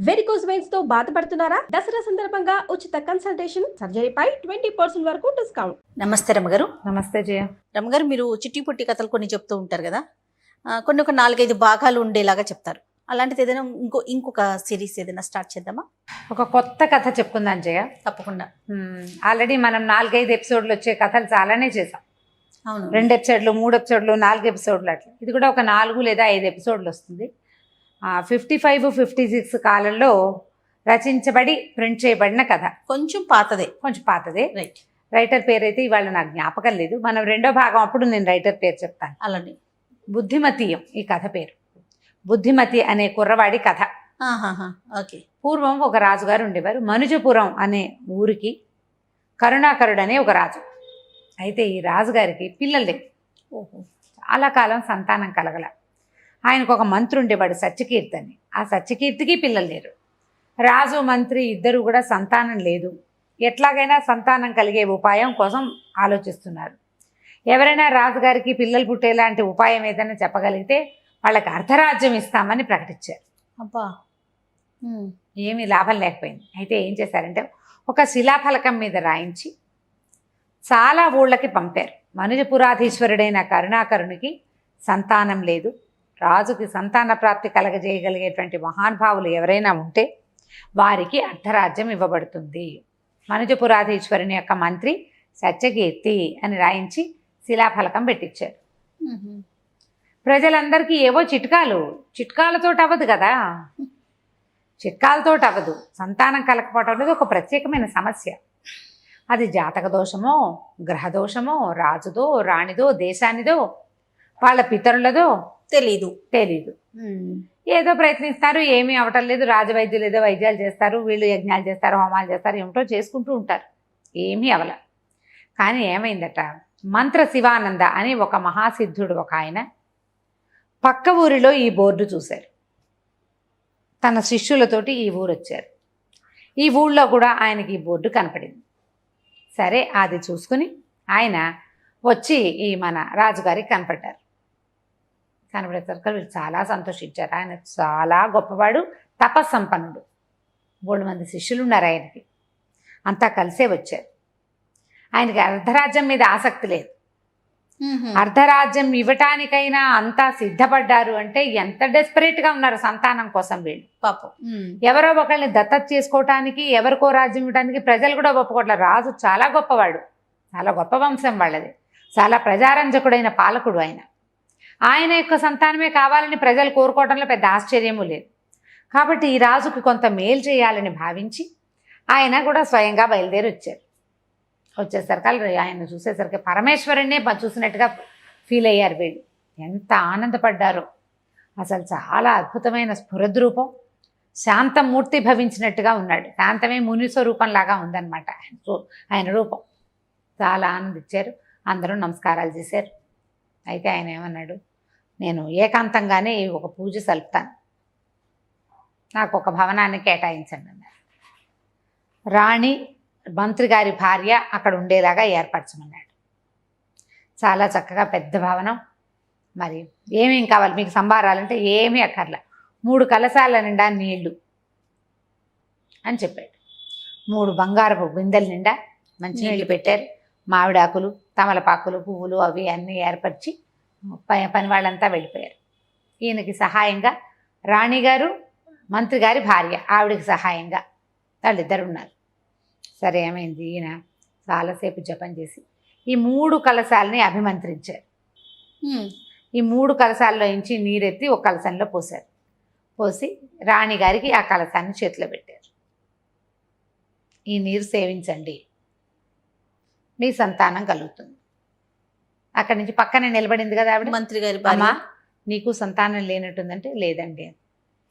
Varicose veins తో బాధపడుతున్నారా? దసరా సందర్భంగా ఉచిత కన్సల్టేషన్, సర్జరీపై 20% వరకు డిస్కౌంట్. నమస్తే రమ్మగారు. నమస్తే జయ. రమ్మగారు, మీరు చిట్టి పొట్టి కథలు కొన్ని చెప్తూ ఉంటారు కదా, కొన్ని ఒక 4-5 భాగాలు ఉండేలాగా చెప్తారు. అలాంటిది ఏదైనా ఇంకొక సిరీస్ ఏదైనా స్టార్ట్ చేద్దామా? ఒక కొత్త కథ చెప్పుకుందాం జయ. తప్పకుండా. ఆల్రెడీ మనం 4-5 ఎపిసోడ్లు వచ్చే కథలు చాలానే చేసాం. అవును, 2 ఎపిసోడ్లు, 3 ఎపిసోడ్లు, 4 ఎపిసోడ్లు అట్లా. ఇది కూడా ఒక 4 లేదా 5 ఎపిసోడ్లు వస్తుంది. 55-56 కాలంలో రచించబడి ప్రింట్ చేయబడిన కథ. కొంచెం పాతదే. కొంచెం పాతదే. రైట్. రైటర్ పేరు అయితే ఇవాళ నాకు జ్ఞాపకం లేదు. మనం 2వ భాగం అప్పుడు నేను రైటర్ పేరు చెప్తాను. అలాంటి బుద్ధిమతీయం ఈ కథ పేరు. బుద్ధిమతి అనే కుర్రవాడి కథ. ఓకే. పూర్వం ఒక రాజుగారు ఉండేవారు. మనుజపురం అనే ఊరికి కరుణాకరుడు అనే ఒక రాజు. అయితే ఈ రాజుగారికి పిల్లలు లేవు. చాలా కాలం సంతానం కలగల. ఆయనకు ఒక మంత్రి ఉండేవాడు, సత్యకీర్తి అని. ఆ సత్యకీర్తికి పిల్లలు లేరు. రాజు మంత్రి ఇద్దరు కూడా సంతానం లేదు. ఎట్లాగైనా సంతానం కలిగే ఉపాయం కోసం ఆలోచిస్తున్నారు. ఎవరైనా రాజుగారికి పిల్లలు పుట్టేలాంటి ఉపాయం ఏదైనా చెప్పగలిగితే వాళ్ళకి అర్ధరాజ్యం ఇస్తామని ప్రకటించారు. అబ్బా, ఏమీ లాభం లేకపోయింది. అయితే ఏం చేశారంటే ఒక శిలాఫలకం మీద రాయించి చాలా ఊళ్ళకి పంపారు. మనుజపురాధీశ్వరుడైన కరుణాకరునికి సంతానం లేదు, రాజుకి సంతాన ప్రాప్తి కలగజేయగలిగేటువంటి మహానుభావులు ఎవరైనా ఉంటే వారికి అర్ధరాజ్యం ఇవ్వబడుతుంది. మనుజపురాధీశ్వరుని యొక్క మంత్రి సత్యకీర్తి అని రాయించి శిలాఫలకం పెట్టించారు. ప్రజలందరికీ ఏవో చిట్కాలతో అవ్వదు కదా. చిట్కాలతో అవ్వదు. సంతానం కలగకపోవడం అనేది ఒక ప్రత్యేకమైన సమస్య. అది జాతక దోషమో, గ్రహదోషమో, రాజుదో, రాణిదో, దేశానిదో, వాళ్ళ పితరులదో తెలీదు. ఏదో ప్రయత్నిస్తారు, ఏమీ అవటం లేదు. రాజవైద్యులు ఏదో వైద్యాలు చేస్తారు, వీళ్ళు యజ్ఞాలు చేస్తారు, హోమాలు చేస్తారు, ఏమిటో చేసుకుంటూ ఉంటారు. ఏమీ అవల. కానీ ఏమైందట, మంత్ర శివానంద అని ఒక మహాసిద్ధుడు ఒక ఆయన పక్క ఊరిలో ఈ బోర్డు చూశారు. తన శిష్యులతోటి ఈ ఊరు వచ్చారు. ఈ ఊళ్ళో కూడా ఆయనకి ఈ బోర్డు కనపడింది. సరే, అది చూసుకుని ఆయన వచ్చి ఈ మన రాజుగారికి కనపడ్డారు. కనపడేసరికి వీళ్ళు చాలా సంతోషించారు. ఆయన చాలా గొప్పవాడు, తపస్సంపన్నుడు. 3 మంది శిష్యులు ఉన్నారు ఆయనకి. అంతా కలిసే వచ్చారు. ఆయనకి అర్ధరాజ్యం మీద ఆసక్తి లేదు. అర్ధరాజ్యం ఇవ్వటానికైనా అంతా సిద్ధపడ్డారు అంటే ఎంత డెస్పరేట్గా ఉన్నారు సంతానం కోసం వీళ్ళు. పాపం. ఎవరో ఒకళ్ళని దత్తత చేసుకోవటానికి, ఎవరికో రాజ్యం ఇవ్వడానికి ప్రజలు కూడా ఒప్పుకోవట్లేదు. రాజు చాలా గొప్పవాడు, చాలా గొప్ప వంశం వాళ్ళది, చాలా ప్రజారంజకుడైన పాలకుడు ఆయన. ఆయన యొక్క సంతానమే కావాలని ప్రజలు కోరుకోవడంలో పెద్ద ఆశ్చర్యమూ లేదు. కాబట్టి ఈ రాజుకి కొంత మేలు చేయాలని భావించి ఆయన కూడా స్వయంగా బయలుదేరి వచ్చారు. వచ్చేసరికి ఆయన చూసేసరికి పరమేశ్వరుణ్ణే చూసినట్టుగా ఫీల్ అయ్యారు వీళ్ళు. ఎంత ఆనందపడ్డారో అసలు. చాలా అద్భుతమైన స్ఫురద్రూపం, శాంతమూర్తి భవించినట్టుగా ఉన్నాడు. శాంతమే ముని స్వరూపంలాగా ఉందన్నమాట ఆయన రూపం. చాలా ఆనందించారు. అందరూ నమస్కారాలు చేశారు. అయితే ఆయన ఏమన్నాడు, నేను ఏకాంతంగానే ఒక పూజ సలుపుతాను, నాకు ఒక భవనాన్ని కేటాయించండి అన్నారు. రాణి, మంత్రి గారి భార్య అక్కడ ఉండేలాగా ఏర్పరచమన్నాడు. చాలా చక్కగా పెద్ద భవనం. మరి ఏమేం కావాలి మీకు సంభారాలంటే ఏమీ అక్కర్లే, 3 కలశాల నిండా నీళ్లు అని చెప్పాడు. 3 బంగారపు బిందెల నిండా మంచి నీళ్లు పెట్టారు. మామిడాకులు, తమలపాకులు, పువ్వులు అవి అన్నీ ఏర్పరిచి పని వాళ్ళంతా వెళ్ళిపోయారు. ఈయనకి సహాయంగా రాణిగారు, మంత్రి గారి భార్య, ఆవిడకి సహాయంగా వాళ్ళిద్దరు ఉన్నారు. సరే, ఏమైంది, ఈయన చాలాసేపు జపం చేసి ఈ 3 కలశాలని అభిమంత్రించారు. ఈ 3 కలశాల్లో నుంచి నీరెత్తి ఒక కలశంలో పోశారు. పోసి రాణిగారికి ఆ కలశాన్ని చేతిలో పెట్టారు. ఈ నీరు సేవించండి, మీ సంతానం కలుగుతుంది. అక్కడి నుంచి పక్కనే నిలబడింది కదా ఆవిడ, మంత్రి గారి అమ్మ నీకు సంతానం లేనట్టుందంటే లేదండి.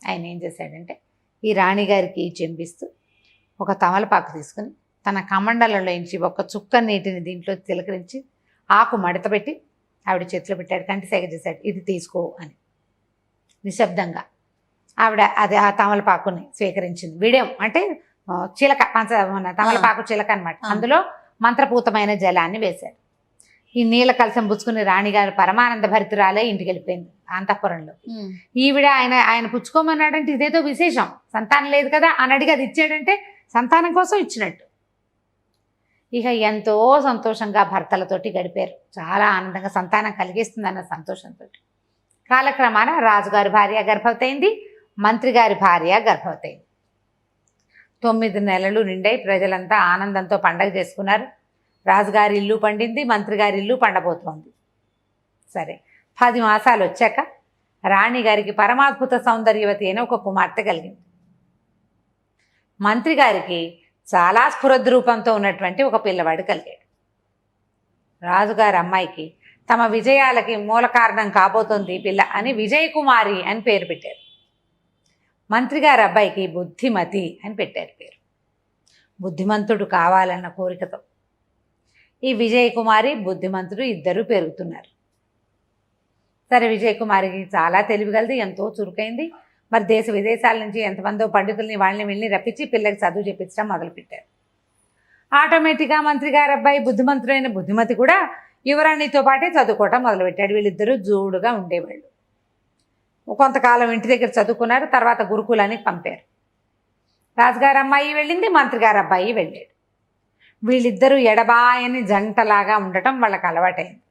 ఆయన ఏం చేశాడంటే ఈ రాణిగారికి చెంపిస్తూ ఒక తమలపాకు తీసుకుని తన కమండలంలోంచి ఒక చుక్క నీటిని దీంట్లో తిలకరించి ఆకు మడతపెట్టి ఆవిడ చేతిలో పెట్టాడు. కంటి సేగ చేశాడు, ఇది తీసుకో అని. నిశ్శబ్దంగా ఆవిడ అది ఆ తమలపాకుని స్వీకరించింది. విడేం అంటే చిలక, తమలపాకు చిలక అనమాట. అందులో మంత్రపూతమైన జలాన్ని వేశాడు. ఈ నీళ్ళ కలసం పుచ్చుకుని రాణిగారు పరమానంద భరితురాలే ఇంటికి వెళ్ళిపోయింది అంతఃపురంలో. ఈవిడ ఆయన పుచ్చుకోమన్నాడంటే ఇదేదో విశేషం, సంతానం లేదు కదా అని అడిగి అది ఇచ్చాడంటే సంతానం కోసం ఇచ్చినట్టు. ఇక ఎంతో సంతోషంగా భర్తలతోటి గడిపారు, చాలా ఆనందంగా, సంతానం కలిగిస్తుందన్న సంతోషంతో. కాలక్రమాన రాజుగారి భార్య గర్భవతి అయింది, మంత్రి గారి భార్య గర్భవతి అయింది. 9 నెలలు నిండాయి, ప్రజలంతా ఆనందంతో పండగ చేసుకున్నారు. రాజుగారి ఇల్లు పండింది, మంత్రి గారి ఇల్లు పండబోతోంది. సరే, 10 మాసాలు వచ్చాక రాణిగారికి పరమాద్భుత సౌందర్యవతి అయిన ఒక కుమార్తె కలిగింది. మంత్రి గారికి చాలా స్ఫురద్రూపంతో ఉన్నటువంటి ఒక పిల్లవాడు కలిగాడు. రాజుగారి అమ్మాయికి తమ విజయాలకి మూల కారణం కాబోతోంది ఈ పిల్ల అని విజయకుమారి అని పేరు పెట్టారు. మంత్రి గారి అబ్బాయికి బుద్ధిమతి అని పెట్టారు పేరు, బుద్ధిమంతుడు కావాలన్న కోరికతో. ఈ విజయకుమారి బుద్ధిమంతుడు ఇద్దరు పెరుగుతున్నారు. సరే, విజయకుమారికి చాలా తెలివిగలది, ఎంతో చురుకైంది. మరి దేశ విదేశాల నుంచి ఎంతమందో పండితుల్ని వాళ్ళని వీళ్ళని రప్పించి పిల్లకి చదువు చెప్పించడం మొదలుపెట్టారు. ఆటోమేటిక్గా మంత్రి గారి అబ్బాయి బుద్ధిమంతుడైన బుద్ధిమతి కూడా యువరాణితో పాటే చదువుకోవటం మొదలుపెట్టాడు. వీళ్ళిద్దరూ జోడుగా ఉండేవాళ్ళు. కొంతకాలం ఇంటి దగ్గర చదువుకున్నారు, తర్వాత గురుకులానికి పంపారు. రాజుగారి అమ్మాయి వెళ్ళింది, మంత్రి గారి అబ్బాయి వెళ్ళాడు. వీళ్ళిద్దరూ ఎడబాయని జంటలాగా ఉండటం వాళ్ళకి అలవాటైంది.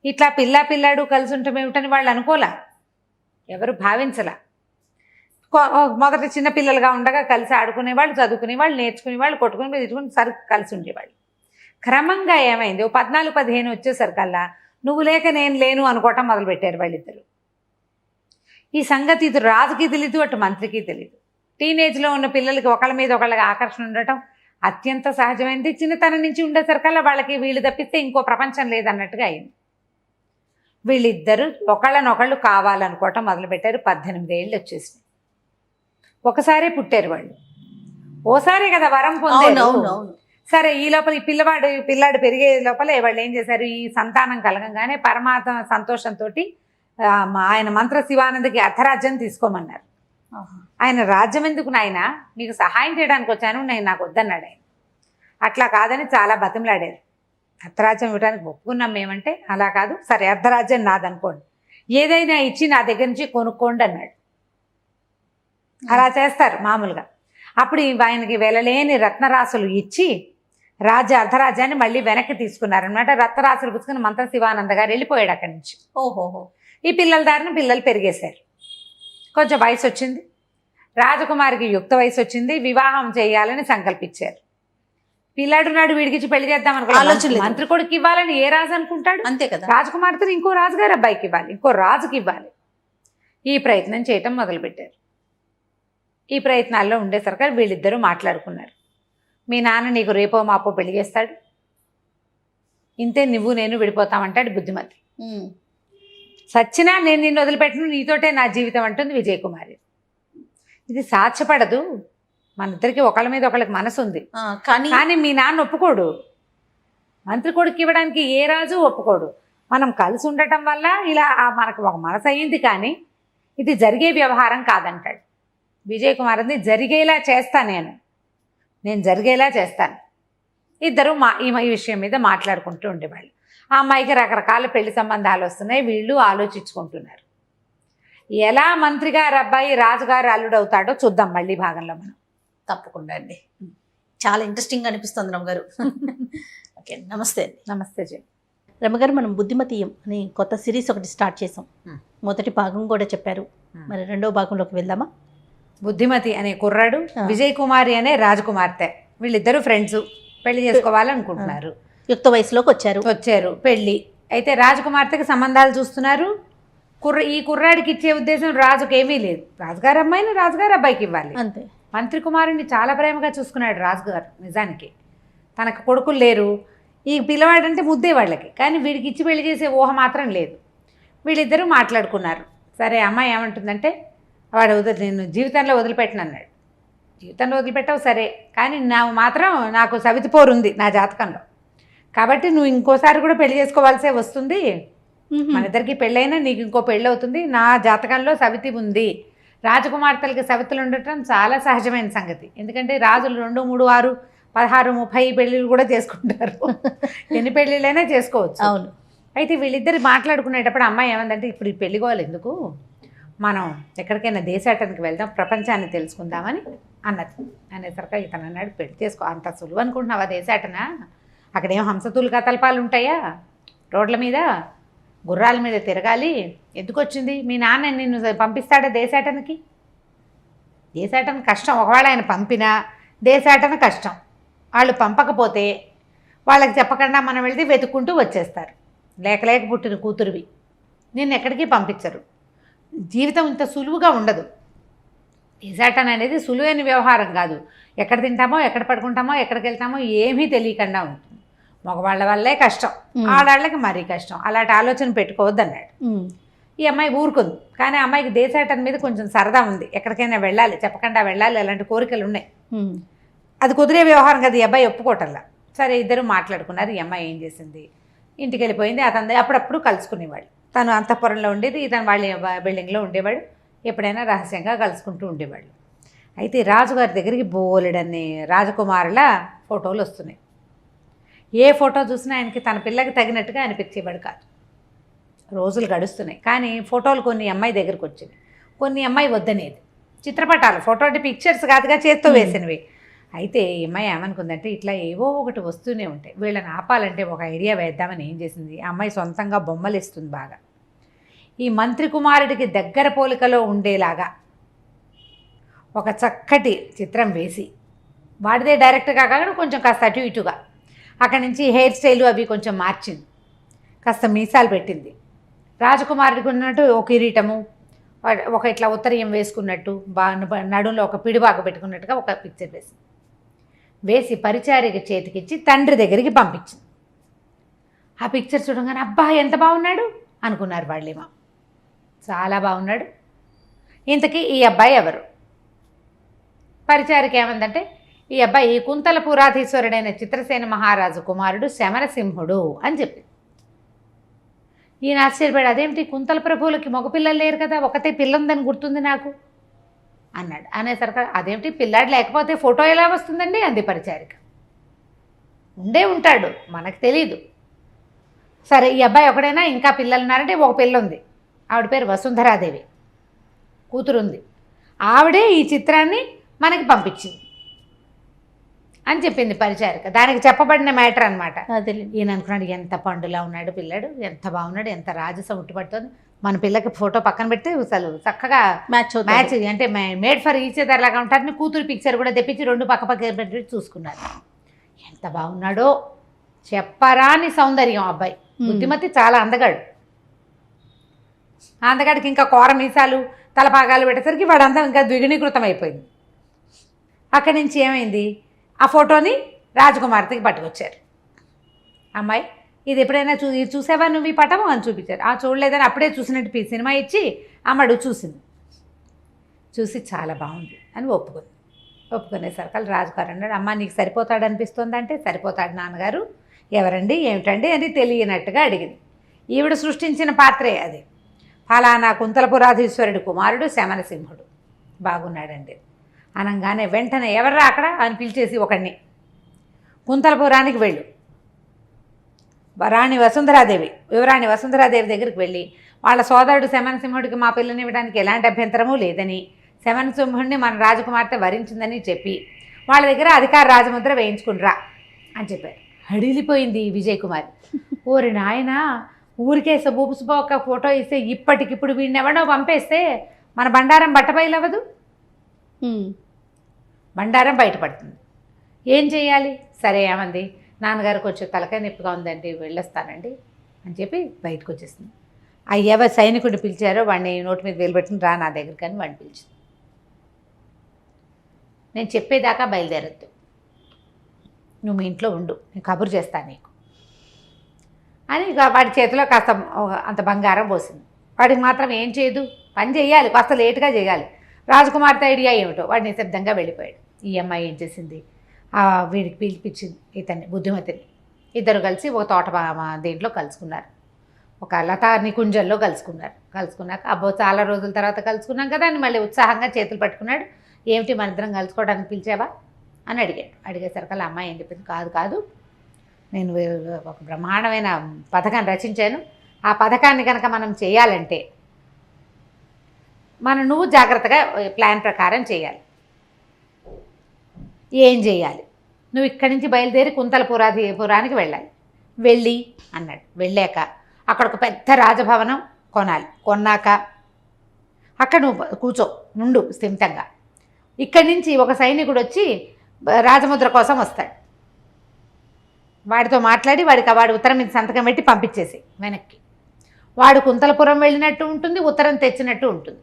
ఇట్లా పిల్లాడు కలిసి ఉండటం ఏమిటని వాళ్ళు అనుకోలే, ఎవరు భావించలా. మొదట చిన్నపిల్లలుగా ఉండగా కలిసి ఆడుకునేవాళ్ళు, చదువుకునేవాళ్ళు, నేర్చుకునేవాళ్ళు, కొట్టుకుని తిట్టుకుని కలిసి ఉండేవాళ్ళు. క్రమంగా ఏమైంది, 14-15 వచ్చేసరికల్లా నువ్వు లేక నేను లేను అనుకోవటం మొదలుపెట్టారు వాళ్ళిద్దరు. ఈ సంగతి ఇటు రాజుకి తెలీదు, అటు మంత్రికి తెలీదు. టీనేజ్లో ఉన్న పిల్లలకి ఒకళ్ళ మీద ఒకళ్ళకి ఆకర్షణ ఉండటం అత్యంత సహజమైంది. చిన్నతనం నుంచి ఉండేసరికల్లా వాళ్ళకి వీళ్ళు తప్పిస్తే ఇంకో ప్రపంచం లేదన్నట్టుగా అయింది. వీళ్ళిద్దరూ ఒకళ్ళనొకళ్ళు కావాలనుకోవటం మొదలుపెట్టారు. 18 ఏళ్ళు వచ్చేసినాయి. ఒకసారే పుట్టారు వాళ్ళు, ఓసారే కదా వరం పొందారు. సరే, ఈ లోపల ఈ పిల్లాడు పెరిగే లోపల వాళ్ళు ఏం చేశారు, ఈ సంతానం కలగంగానే పరమాత్మ సంతోషంతో ఆయన మంత్ర శివానందకి అర్ధరాజ్యం తీసుకోమన్నారు. ఆయన రాజ్యం ఎందుకు నాయన, మీకు సహాయం చేయడానికి వచ్చాను, నాకు వద్దన్నాడు ఆయన. అట్లా కాదని చాలా బతిమలాడారు. అర్ధరాజ్యం ఇవ్వడానికి ఒప్పుకున్నాం మేమంటే, అలా కాదు, సరే అర్ధరాజ్యం నాదనుకోండి, ఏదైనా ఇచ్చి నా దగ్గర నుంచి కొనుక్కోండి అన్నాడు. అలా చేస్తారు మామూలుగా. అప్పుడు ఆయనకి వెలలేని రత్నరాశులు ఇచ్చి అర్ధరాజ్యాన్ని మళ్ళీ వెనక్కి తీసుకున్నారనమాట. రత్నరాశులు పుచ్చుకుని మంత్ర శివానంద గారు వెళ్ళిపోయాడు అక్కడి నుంచి. ఓహోహో. ఈ పిల్లల దారిని పిల్లలు పెరిగేశారు. కొంచెం వయసు వచ్చింది, రాజకుమారికి యుక్త వయసు వచ్చింది, వివాహం చేయాలని సంకల్పించారు. పిల్లాడు నాడు వీడికిచ్చి పెళ్లి చేద్దాం అనుకున్నాను. మంత్రి కొడుకు ఇవ్వాలని ఏ రాజు అనుకుంటాడు? అంతే కదా. రాజకుమార్తెను ఇంకో రాజుగారి అబ్బాయికి ఇవ్వాలి, ఇంకో రాజుకి ఇవ్వాలి. ఈ ప్రయత్నం చేయటం మొదలుపెట్టారు. ఈ ప్రయత్నాల్లో ఉండేసరికి వీళ్ళిద్దరూ మాట్లాడుకున్నారు. మీ నాన్న నీకు రేపో మాపో పెళ్లి చేస్తాడు, ఇంతే నువ్వు నేను విడిపోతామంటాడు బుద్ధిమతి. సచ్చినా నేను నిన్ను వదిలిపెట్టను, నీతోటే నా జీవితం అంటుంది విజయకుమారి. ఇది సాధ్యపడదు, మన ఇద్దరికి ఒకళ్ళ మీద ఒకళ్ళకి మనసు ఉంది, కానీ మీ నాన్న ఒప్పుకోడు. మంత్రి కొడుకు ఇవ్వడానికి ఏ రాజు ఒప్పుకోడు. మనం కలిసి ఉండటం వల్ల ఇలా మనకు ఒక మనసు అయ్యింది, కానీ ఇది జరిగే వ్యవహారం కాదంటాడు. విజయకుమారిని జరిగేలా చేస్తా, నేను జరిగేలా చేస్తాను. ఇద్దరు ఈ విషయం మీద మాట్లాడుకుంటూ ఉండేవాళ్ళు. ఆ అమ్మాయికి రకరకాల పెళ్లి సంబంధాలు వస్తున్నాయి, వీళ్ళు ఆలోచించుకుంటున్నారు. ఎలా మంత్రి గారు అబ్బాయి రాజుగారు అల్లుడవుతాడో చూద్దాం మళ్ళీ భాగంలో మనం. తప్పకుండా అండి, చాలా ఇంట్రెస్టింగ్ అనిపిస్తుంది రమ్మగారు. ఓకే, నమస్తే అండి. నమస్తే జీ. రమ్మగారు, మనం బుద్ధిమతీయం అని కొత్త సిరీస్ ఒకటి స్టార్ట్ చేసాం. మొదటి భాగం కూడా చెప్పారు, మరి రెండో భాగంలోకి వెళ్దామా? బుద్ధిమతి అనే కుర్రాడు, విజయకుమారి అనే రాజకుమార్తె, వీళ్ళిద్దరూ ఫ్రెండ్స్, పెళ్లి చేసుకోవాలనుకుంటున్నారు. యుక్త వయసులోకి వచ్చారు. పెళ్ళి అయితే రాజకుమార్తెకి సంబంధాలు చూస్తున్నారు. ఈ కుర్రాడికి ఇచ్చే ఉద్దేశం రాజుకి ఏమీ లేదు. రాజుగారి అమ్మాయిని రాజుగారి అబ్బాయికి ఇవ్వాలి అంతే. మంత్రి కుమారుని చాలా ప్రేమగా చూసుకున్నాడు రాజుగారు. నిజానికి తనకు కొడుకులు లేరు, ఈ పిల్లవాడంటే ముద్దే వాళ్ళకి, కానీ వీడికి ఇచ్చి పెళ్లి చేసే ఊహ మాత్రం లేదు. వీళ్ళిద్దరూ మాట్లాడుకున్నారు. సరే, అమ్మాయి ఏమంటుందంటే, వాడు నేను జీవితంలో వదిలిపెట్టను అన్నాడు. జీవితంలో వదిలిపెట్టావు సరే, కానీ నాకు సవితి పోరు ఉంది నా జాతకంలో, కాబట్టి నువ్వు ఇంకోసారి కూడా పెళ్లి చేసుకోవాల్సే వస్తుంది. మన ఇద్దరికి పెళ్ళైనా నీకు ఇంకో పెళ్ళి అవుతుంది. నా జాతకంలో సవితి ఉంది. రాజకుమార్తెలకి సవితులు ఉండటం చాలా సహజమైన సంగతి. ఎందుకంటే రాజులు 2, 3, 6 16-30 పెళ్ళిళ్ళు కూడా చేసుకుంటారు. ఎన్ని పెళ్ళిళ్ళైనా చేసుకోవచ్చు. అవును. అయితే వీళ్ళిద్దరు మాట్లాడుకునేటప్పుడు అమ్మాయి ఏమందంటే, ఇప్పుడు ఈ పెళ్ళిగోలు ఎందుకు, మనం ఎక్కడికైనా దేశాటనకి వెళ్దాం, ప్రపంచాన్ని తెలుసుకుందామని అన్నది. అనేసరికి ఇతను అన్నాడు, పెళ్లి చేసుకో, అంత సులువు అనుకుంటున్నావా దేశాటన? అక్కడేం హంసతూలు కతల్పాలు ఉంటాయా, రోడ్ల మీద గుర్రాల మీద తిరగాలి, ఎందుకు వచ్చింది? మీ నాన్న నిన్ను పంపిస్తాడా దేశాటనకి? దేశాటన కష్టం. ఒకవేళ ఆయన పంపినా దేశాటన కష్టం. వాళ్ళు పంపకపోతే వాళ్ళకి చెప్పకుండా మనం వెళ్తే వెతుక్కుంటూ వచ్చేస్తారు. లేక పుట్టిన కూతురువి, నిన్ను ఎక్కడికి పంపించరు. జీవితం ఇంత సులువుగా ఉండదు. దేశాటన అనేది సులువైన వ్యవహారం కాదు. ఎక్కడ తింటామో, ఎక్కడ పడుకుంటామో, ఎక్కడికి వెళ్తామో ఏమీ తెలియకుండా ఉంటుంది. మగవాళ్ళ వల్లే కష్టం, ఆడాళ్ళకి మరీ కష్టం. అలాంటి ఆలోచన పెట్టుకోవద్దు అన్నాడు. ఈ అమ్మాయి ఊరుకుంది. కానీ ఆ అమ్మాయికి దేశాటన మీద కొంచెం సరదా ఉంది. ఎక్కడికైనా వెళ్ళాలి, చెప్పకుండా వెళ్ళాలి, అలాంటి కోరికలు ఉన్నాయి. అది కుదిరే వ్యవహారం కదా, ఈ అబ్బాయి ఒప్పుకోవటంలా. సరే, ఇద్దరు మాట్లాడుకున్నారు. ఈ అమ్మాయి ఏం చేసింది, ఇంటికి వెళ్ళిపోయింది. అతను అప్పుడప్పుడు కలుసుకునేవాడు. తను అంతఃపురంలో ఉండేది, ఇతను వాళ్ళ బిల్డింగ్లో ఉండేవాడు. ఎప్పుడైనా రహస్యంగా కలుసుకుంటూ ఉండేవాళ్ళు. అయితే రాజుగారి దగ్గరికి బోలెడన్ని రాజకుమారుల ఫోటోలు వస్తున్నాయి. ఏ ఫోటో చూసినా ఆయనకి తన పిల్లకి తగినట్టుగా అనిపించేవాడు కాదు. రోజులు గడుస్తున్నాయి. కానీ ఫోటోలు కొన్ని అమ్మాయి దగ్గరికి వచ్చింది, కొన్ని అమ్మాయి వద్దనేది. చిత్రపటాలు, ఫోటో అంటే పిక్చర్స్ కాదుగా, చేత్తో వేసినవి. అయితే ఈ అమ్మాయి ఏమనుకుందంటే, ఇట్లా ఏవో ఒకటి వస్తూనే ఉంటాయి, వీళ్ళని ఆపాలంటే ఒక ఐడియా వేద్దామని ఏం చేసింది, ఆ అమ్మాయి సొంతంగా బొమ్మలు ఇస్తుంది బాగా. ఈ మంత్రి కుమారుడికి దగ్గర పోలికలో ఉండేలాగా ఒక చక్కటి చిత్రం వేసి, వాడిదే డైరెక్ట్గా కాకుండా కొంచెం కాస్త అటు ఇటుగా, అక్కడి నుంచి హెయిర్ స్టైలు అవి కొంచెం మార్చింది, కాస్త మీసాలు పెట్టింది. రాజకుమారుడికి ఉన్నట్టు ఒక కిరీటము, ఒక ఇట్లా ఉత్తరీయం వేసుకున్నట్టు, నడుంలో ఒక పిడిబాక పెట్టుకున్నట్టుగా ఒక పిక్చర్ వేసి పరిచారిక చేతికిచ్చి తండ్రి దగ్గరికి పంపించింది. ఆ పిక్చర్ చూడగానే అబ్బా ఎంత బాగున్నాడు అనుకున్నారు వాళ్ళేమో. చాలా బాగున్నాడు. ఇంతకీ ఈ అబ్బాయి ఎవరు? పరిచారిక ఏమందంటే, ఈ అబ్బాయి కుంతల పురాధీశ్వరుడైన చిత్రసేన మహారాజు కుమారుడు శమరసింహుడు అని చెప్పింది. ఈయన ఆశ్చర్యపడి, అదేమిటి కుంతల ప్రభువులకి మగపిల్లలు లేరు కదా, ఒకతే పిల్ల ఉందని గుర్తుంది నాకు అన్నాడు. అనేసరికి, అదేమిటి పిల్లాడు లేకపోతే ఫోటో ఎలా వస్తుందండి అంది పరిచారిక. ఉండే ఉంటాడు, మనకు తెలీదు. సరే, ఈ అబ్బాయి ఒకడైనా ఇంకా పిల్లలు ఉన్నారంటే, ఒక పిల్ల ఉంది, ఆవిడ పేరు వసుంధరాదేవి, కూతురుంది. ఆవిడే ఈ చిత్రాన్ని మనకి పంపించింది అని చెప్పింది పరిచారిక. దానికి చెప్పబడిన మ్యాటర్ అనమాట. ఈయన అనుకున్నాడు, ఎంత పండులా ఉన్నాడు పిల్లాడు, ఎంత బాగున్నాడు, ఎంత రాజసం ఉట్టిపడుతుంది, మన పిల్లకి ఫోటో పక్కన పెడితే అసలు చక్కగా మ్యాచ్ అంటే మేడ్ ఫర్ ఈచ్ అదర్ లాగా ఉంటారని కూతురు పిక్చర్ కూడా తెప్పించి 2 పక్క పెట్టి చూసుకున్నారు. ఎంత బాగున్నాడో, చెప్పరాని సౌందర్యం. అబ్బాయి బుద్ధిమతి, చాలా అందగాడు. అందగాడికి ఇంకా కోర మీసాలు, తలపాగాలు పెట్టేసరికి వాడు అందం ఇంకా ద్విగుణీకృతం అయిపోయింది. అక్కడి నుంచి ఏమైంది, ఆ ఫోటోని రాజకుమార్తెకి పట్టుకొచ్చారు. అమ్మాయి, ఇది ఎప్పుడైనా చూసావా నువ్వు ఈ పటము అని చూపించారు. ఆ చూడలేదని అప్పుడే చూసినట్టు సినిమా ఇచ్చి అమ్మడు చూసింది. చూసి చాలా బాగుంది అని ఒప్పుకునేసరికి రాజుగారు అన్నాడు, అమ్మ నీకు సరిపోతాడు అనిపిస్తుంది అంటే, సరిపోతాడు నాన్నగారు. ఎవరండి, ఏమిటండి అని తెలియనట్టుగా అడిగింది. ఈవిడ సృష్టించిన పాత్రే అది. ఫలానా కుంతలపురాధీశ్వరుడి కుమారుడు శమరసింహుడు బాగున్నాడండి అనగానే వెంటనే ఎవర్రా అక్కడ అని పిలిచేసి ఒకడిని, కుంతలపురానికి వెళ్ళు, రాణి వసుంధరాదేవి, యువరాణి వసుంధరాదేవి దగ్గరికి వెళ్ళి, వాళ్ళ సోదరుడు శమరసింహుడికి మా పిల్లని ఇవ్వడానికి ఎలాంటి అభ్యంతరమూ లేదని, శమరసింహుడిని మన రాజకుమార్తె వరించిందని చెప్పి వాళ్ళ దగ్గర అధికార రాజముద్ర వేయించుకునిరా అని చెప్పారు. హడిలిపోయింది విజయకుమారి. ఓరి నాయన, ఊరికే సుబుసుబో ఒక ఫోటో ఇస్తే ఇప్పటికిప్పుడు వీడిని ఎవడో పంపేస్తే మన బండారం బట్టబయలవ్వదు, బండారం బయటపడుతుంది. ఏం చేయాలి? సరే ఏమంది, నాన్నగారికి వచ్చే తలకాయ నొప్పిగా ఉందండి, వెళ్ళొస్తానండి అని చెప్పి బయటకు వచ్చేసింది. ఎవరు సైనికుడిని పిలిచారో వాడిని నోటి మీద వేలు పెట్టుకుని రా నా దగ్గరికి అని వాడిని పిలిచింది. నేను చెప్పేదాకా బయలుదేరద్దు, నువ్వు మీ ఇంట్లో ఉండు, నేను కబురు చేస్తాను నీకు అని వాడి చేతిలో కాస్త అంత బంగారం పోసింది. వాడికి మాత్రం ఏం చేయదు, పని చేయాలి, కాస్త లేటుగా చేయాలి. రాజకుమార్తె ఐడియా ఏమిటో వాడు నిశ్శబ్దంగా వెళ్ళిపోయాడు. ఈ అమ్మాయి ఏం చేసింది, వీడికి పిలిపించింది ఇతన్ని, బుద్ధిమతిని. ఇద్దరు కలిసి ఒక తోట దీంట్లో కలుసుకున్నారు, ఒక లతా నికుంజంలో కలుసుకున్నాక అబ్బో చాలా రోజుల తర్వాత కలుసుకున్నాం కదా అని మళ్ళీ ఉత్సాహంగా చేతులు పట్టుకున్నాడు. ఏమిటి మన ఇద్దరం కలుసుకోవడానికి పిలిచావా అని అడిగేసరికల్లా అమ్మాయి ఏం చెప్పింది, కాదు నేను ఒక బ్రహ్మాండమైన పథకాన్ని రచించాను, ఆ పథకాన్ని కనుక మనం చేయాలంటే నువ్వు జాగ్రత్తగా ప్లాన్ ప్రకారం చేయాలి. ఏం చేయాలి? నువ్వు ఇక్కడి నుంచి బయలుదేరి కుంతలపురానికి వెళ్ళి అన్నాడు. వెళ్ళాక అక్కడ ఒక పెద్ద రాజభవనం కొనాలి. కొన్నాక అక్కడ నువ్వు నుండు స్థిమితంగా. ఇక్కడి నుంచి ఒక సైనికుడు వచ్చి రాజముద్ర కోసం వస్తాడు. వాడితో మాట్లాడి వాడి ఉత్తరం మీద సంతకం పెట్టి పంపించేసి వెనక్కి. వాడు కుంతలపురం వెళ్ళినట్టు ఉంటుంది, ఉత్తరం తెచ్చినట్టు ఉంటుంది.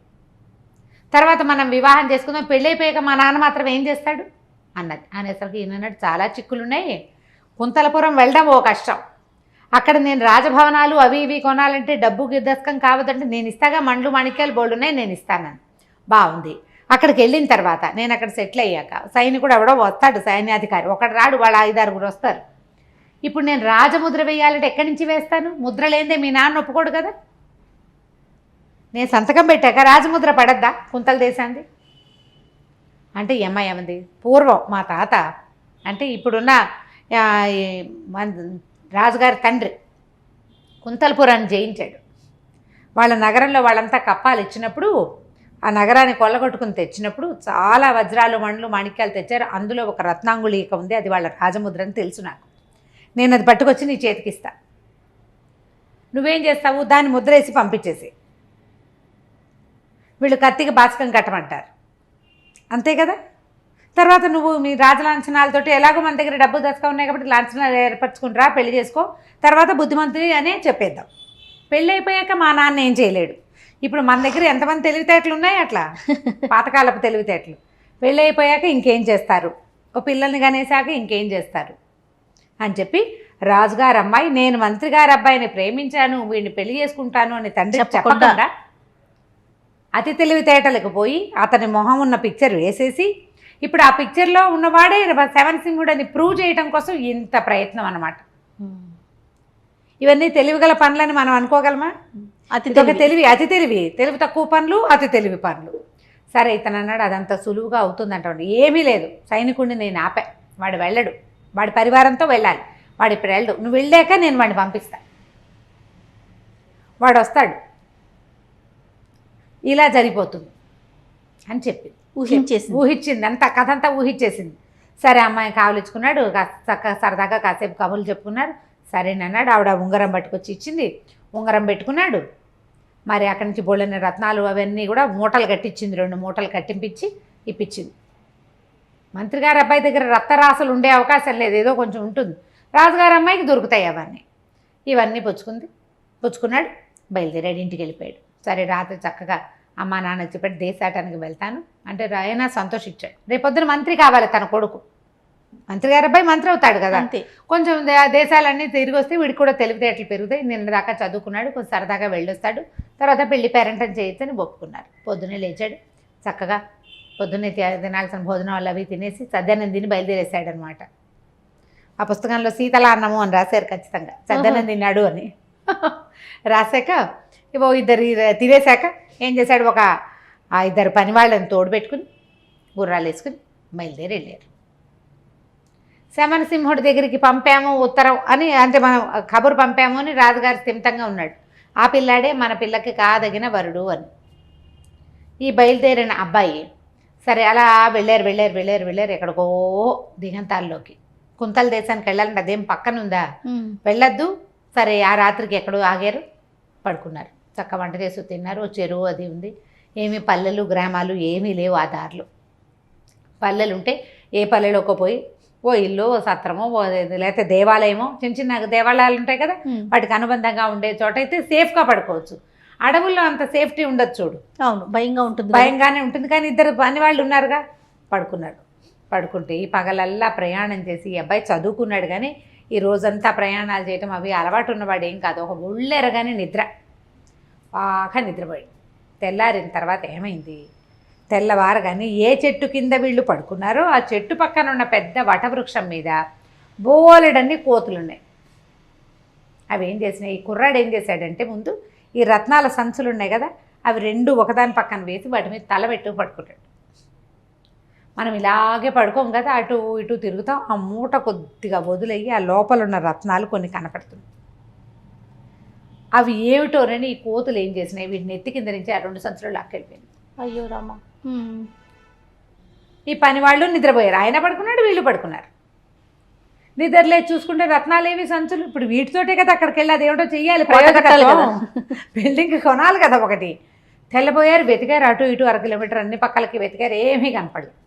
తర్వాత మనం వివాహం చేసుకుందాం, పెళ్ళైపోయాక మా నాన్న మాత్రం ఏం చేస్తాడు అనేసరికి ఈయనన్నాడు, చాలా చిక్కులున్నాయి, కుంతలపురం వెళ్ళడం ఓ కష్టం, అక్కడ నేను రాజభవనాలు అవి ఇవి కొనాలంటే డబ్బు గిద్దస్కం కావద్దంటే నేను ఇస్తాగా, మండ్లు మాణిక్యాలు బోల్డున్నాయి, నేను ఇస్తానని. బాగుంది. అక్కడికి వెళ్ళిన తర్వాత నేను అక్కడ సెటిల్ అయ్యాక సైనికుడు ఎవడో వస్తాడు, సైన్యాధికారి ఒకడు రాడు, వాళ్ళు 5-6 వస్తారు. ఇప్పుడు నేను రాజముద్ర వేయాలంటే ఎక్కడి నుంచి వేస్తాను? ముద్ర లేదే మీ నాన్న ఒప్పుకోడు కదా. నేను సంతకం పెట్టాక రాజముద్ర పడద్దా కుంతల దేశాంది అంటే? ఏమంది, పూర్వం మా తాత అంటే ఇప్పుడున్న రాజుగారి తండ్రి కుంతలపురాన్ని జయించాడు. వాళ్ళ నగరంలో వాళ్ళంతా కప్పాలు ఇచ్చినప్పుడు, ఆ నగరాన్ని కొల్లగొట్టుకుని తెచ్చినప్పుడు చాలా వజ్రాలు మండ్లు మాణిక్యాలు తెచ్చారు. అందులో ఒక రత్నాంగుళీక ఉంది, అది వాళ్ళ రాజముద్ర అని తెలుసు నాకు. నేను అది పట్టుకొచ్చి నీ చేతికిస్తా, నువ్వేం చేస్తావు? దాన్ని ముద్ర వేసి పంపించేసి. వీళ్ళు కత్తికి బాచకం కట్టమంటారు, అంతే కదా. తర్వాత నువ్వు మీ రాజలాంఛనాలతోటి ఎలాగో మన దగ్గర డబ్బు దశగా ఉన్నాయి కాబట్టి లాంఛనాలు ఏర్పరచుకుంటారా, పెళ్లి చేసుకో, తర్వాత బుద్ధిమంతుని అనే చెప్పేద్దాం. పెళ్ళి అయిపోయాక మా నాన్న ఏం చేయలేడు. ఇప్పుడు మన దగ్గర ఎంతమంది తెలివితేటలు ఉన్నాయి అట్లా, పాతకాలపు తెలివితేటలు. పెళ్ళి అయిపోయాక ఇంకేం చేస్తారు, ఓ పిల్లల్ని కనేసాక ఇంకేం చేస్తారు అని చెప్పి రాజుగారి అమ్మాయి, నేను మంత్రి గారి అబ్బాయిని ప్రేమించాను, వీడిని పెళ్లి చేసుకుంటాను అని తండ్రి చెప్పకుండా అతి తెలివితేటలకు పోయి అతని మొహం ఉన్న పిక్చర్ వేసేసి, ఇప్పుడు ఆ పిక్చర్లో ఉన్నవాడే శవనసింహుడు అని ప్రూవ్ చేయడం కోసం ఇంత ప్రయత్నం అన్నమాట. ఇవన్నీ తెలివిగల పనులని మనం అనుకోగలమా? అతి తెలివి తక్కువ పనులు, అతి తెలివి పనులు. సరే ఇతను అన్నాడు, అదంతా సులువుగా అవుతుందంట. ఏమీ లేదు, సైనికుడిని నేను ఆపా, వాడు వెళ్ళడు, వాడి పరివారంతో వెళ్ళాలి, వాడు ఇప్పుడు వెళ్ళడు, నువ్వు వెళ్ళాక నేను వాడిని పంపిస్తా, వాడు వస్తాడు, ఇలా జరిగిపోతుంది అని చెప్పి ఊహించింది. అంతా కథ అంతా ఊహించేసింది. సరే అమ్మాయి కావలించుకున్నాడు, సరదాగా కాసేపు కబుర్లు చెప్పుకున్నాడు. సరేనన్నాడు. ఆవిడ ఉంగరం పట్టుకొచ్చి ఇచ్చింది, ఉంగరం పెట్టుకున్నాడు. మరి అక్కడి నుంచి బోళ్ళని రత్నాలు అవన్నీ కూడా మూటలు కట్టించింది, 2 మూటలు కట్టింపించి ఇప్పించింది. మంత్రి గారి అబ్బాయి దగ్గర రక్తరాసులు ఉండే అవకాశం లేదు, ఏదో కొంచెం ఉంటుంది, రాజుగారి అమ్మాయికి దొరుకుతాయి అవన్నీ. ఇవన్నీ పుచ్చుకున్నాడు, బయలుదేరాడు, ఇంటికి వెళ్ళిపోయాడు. సరే రాత్రి చక్కగా అమ్మా నాన్న చెప్పాడు, దేశాటానికి వెళ్తాను అంటే ఆయన సంతోషించాడు. రేపొద్దున మంత్రి కావాలి తన కొడుకు, మంత్రి గారి అబ్బాయి మంత్రి అవుతాడు కదా, కొంచెం దేశాలన్నీ తిరిగి వస్తే వీడికి కూడా తెలివితేటలు పెరుగుతాయి. నిన్న దాకా చదువుకున్నాడు, కొంచెం సరదాగా వెళ్ళొస్తాడు, తర్వాత పెళ్లి పేరెంటం చేయొచ్చని ఒప్పుకున్నారు. పొద్దున్నే లేచాడు, చక్కగా పొద్దున్నే తినాల్సిన భోజనాలు అవి తినేసి సద్దన్నం తిని బయలుదేరేసాడు అనమాట. ఆ పుస్తకంలో శీతల అన్నము అని రాశారు, ఖచ్చితంగా సద్దన్నం తిన్నాడు అని రాశాక ఇవో 2 తినేశాక ఏం చేశాడు, ఒక 2 పని వాళ్ళని తోడు పెట్టుకుని గుర్రాలు వేసుకుని బయలుదేరి వెళ్ళారు. శమనసింహుడి దగ్గరికి పంపాము ఉత్తరం అని, అంటే మనం కబురు పంపాము అని రాజుగారి స్థిమితంగా ఉన్నాడు. ఆ పిల్లాడే మన పిల్లకి కాదగిన వరుడు అని. ఈ బయలుదేరిన అబ్బాయి సరే అలా వెళ్ళారు ఎక్కడికో దిగంతాల్లోకి. కుంతల దేశానికి వెళ్ళాలంటే అదేం పక్కన ఉందా, వెళ్ళొద్దు. సరే ఆ రాత్రికి ఎక్కడో ఆగారు, పడుకున్నారు, చక్క వంట చేసి తిన్నారు. చెరువు అది ఉంది, ఏమీ పల్లెలు గ్రామాలు ఏమీ లేవు ఆ దారిలో. పల్లెలు ఉంటే ఏ పల్లెలోకి పోయి ఓ ఇల్లు ఓ సత్రమో లేకపోతే దేవాలయమో, చిన్న దేవాలయాలు ఉంటాయి కదా, వాటికి అనుబంధంగా ఉండే చోట అయితే సేఫ్గా పడుకోవచ్చు. అడవుల్లో అంత సేఫ్టీ ఉండదు చూడు. అవును, భయంగానే ఉంటుంది. కానీ 2 పని వాళ్ళు ఉన్నారుగా, పడుకుంటే ఈ పగలల్లా ప్రయాణం చేసి ఈ అబ్బాయి చదువుకున్నాడు, కానీ ఈ రోజంతా ప్రయాణాలు చేయటం అవి అలవాటు ఉన్నవాడు ఏం కాదు. ఒక ఒళ్ళెరగానే బాగా నిద్రపోయాడు. తెల్లారిన తర్వాత ఏమైంది, తెల్లవారగానే ఏ చెట్టు కింద వీళ్ళు పడుకున్నారో ఆ చెట్టు పక్కన ఉన్న పెద్ద వటవృక్షం మీద బోలెడన్ని కోతులున్నాయి. అవి ఏం చేసినాయి, ఈ కుర్రాడు ఏం చేశాడంటే ముందు ఈ రత్నాల సంచులు ఉన్నాయి కదా, అవి 2 ఒకదాని పక్కన వేసి వాటి మీద తల పెట్టుకు పడుకుంటాడు. మనం ఇలాగే పడుకోం కదా, అటు ఇటు తిరుగుతాం. ఆ మూట కొద్దిగా వదిలేయి ఆ లోపల ఉన్న రత్నాలు కొన్ని కనపడుతున్నాయి. అవి ఏమిటోనని ఈ కోతులు ఏం చేసినాయి, వీటిని ఎత్తి కింద నుంచి ఆ 2 సంచులు లాక్కెళ్ళిపోయింది. అయ్యో రామా. ఈ పని వాళ్ళు నిద్రపోయారు. ఆయన పడుకున్నాడు, వీళ్ళు పడుకున్నారు. నిద్రలే చూసుకుంటే రత్నాలేవి సంచులు. ఇప్పుడు వీటితోటే కదా అక్కడికి వెళ్ళి అదేమిటో చెయ్యాలి, ప్రయోజకత్వం. బిల్డింగ్ కొనాలి కదా ఒకటి. తెల్లబోయారు, వెతికారు, అటు ఇటు 1 కిలోమీటర్ అన్ని పక్కలకి వెతికారు, ఏమీ కనపడలేదు.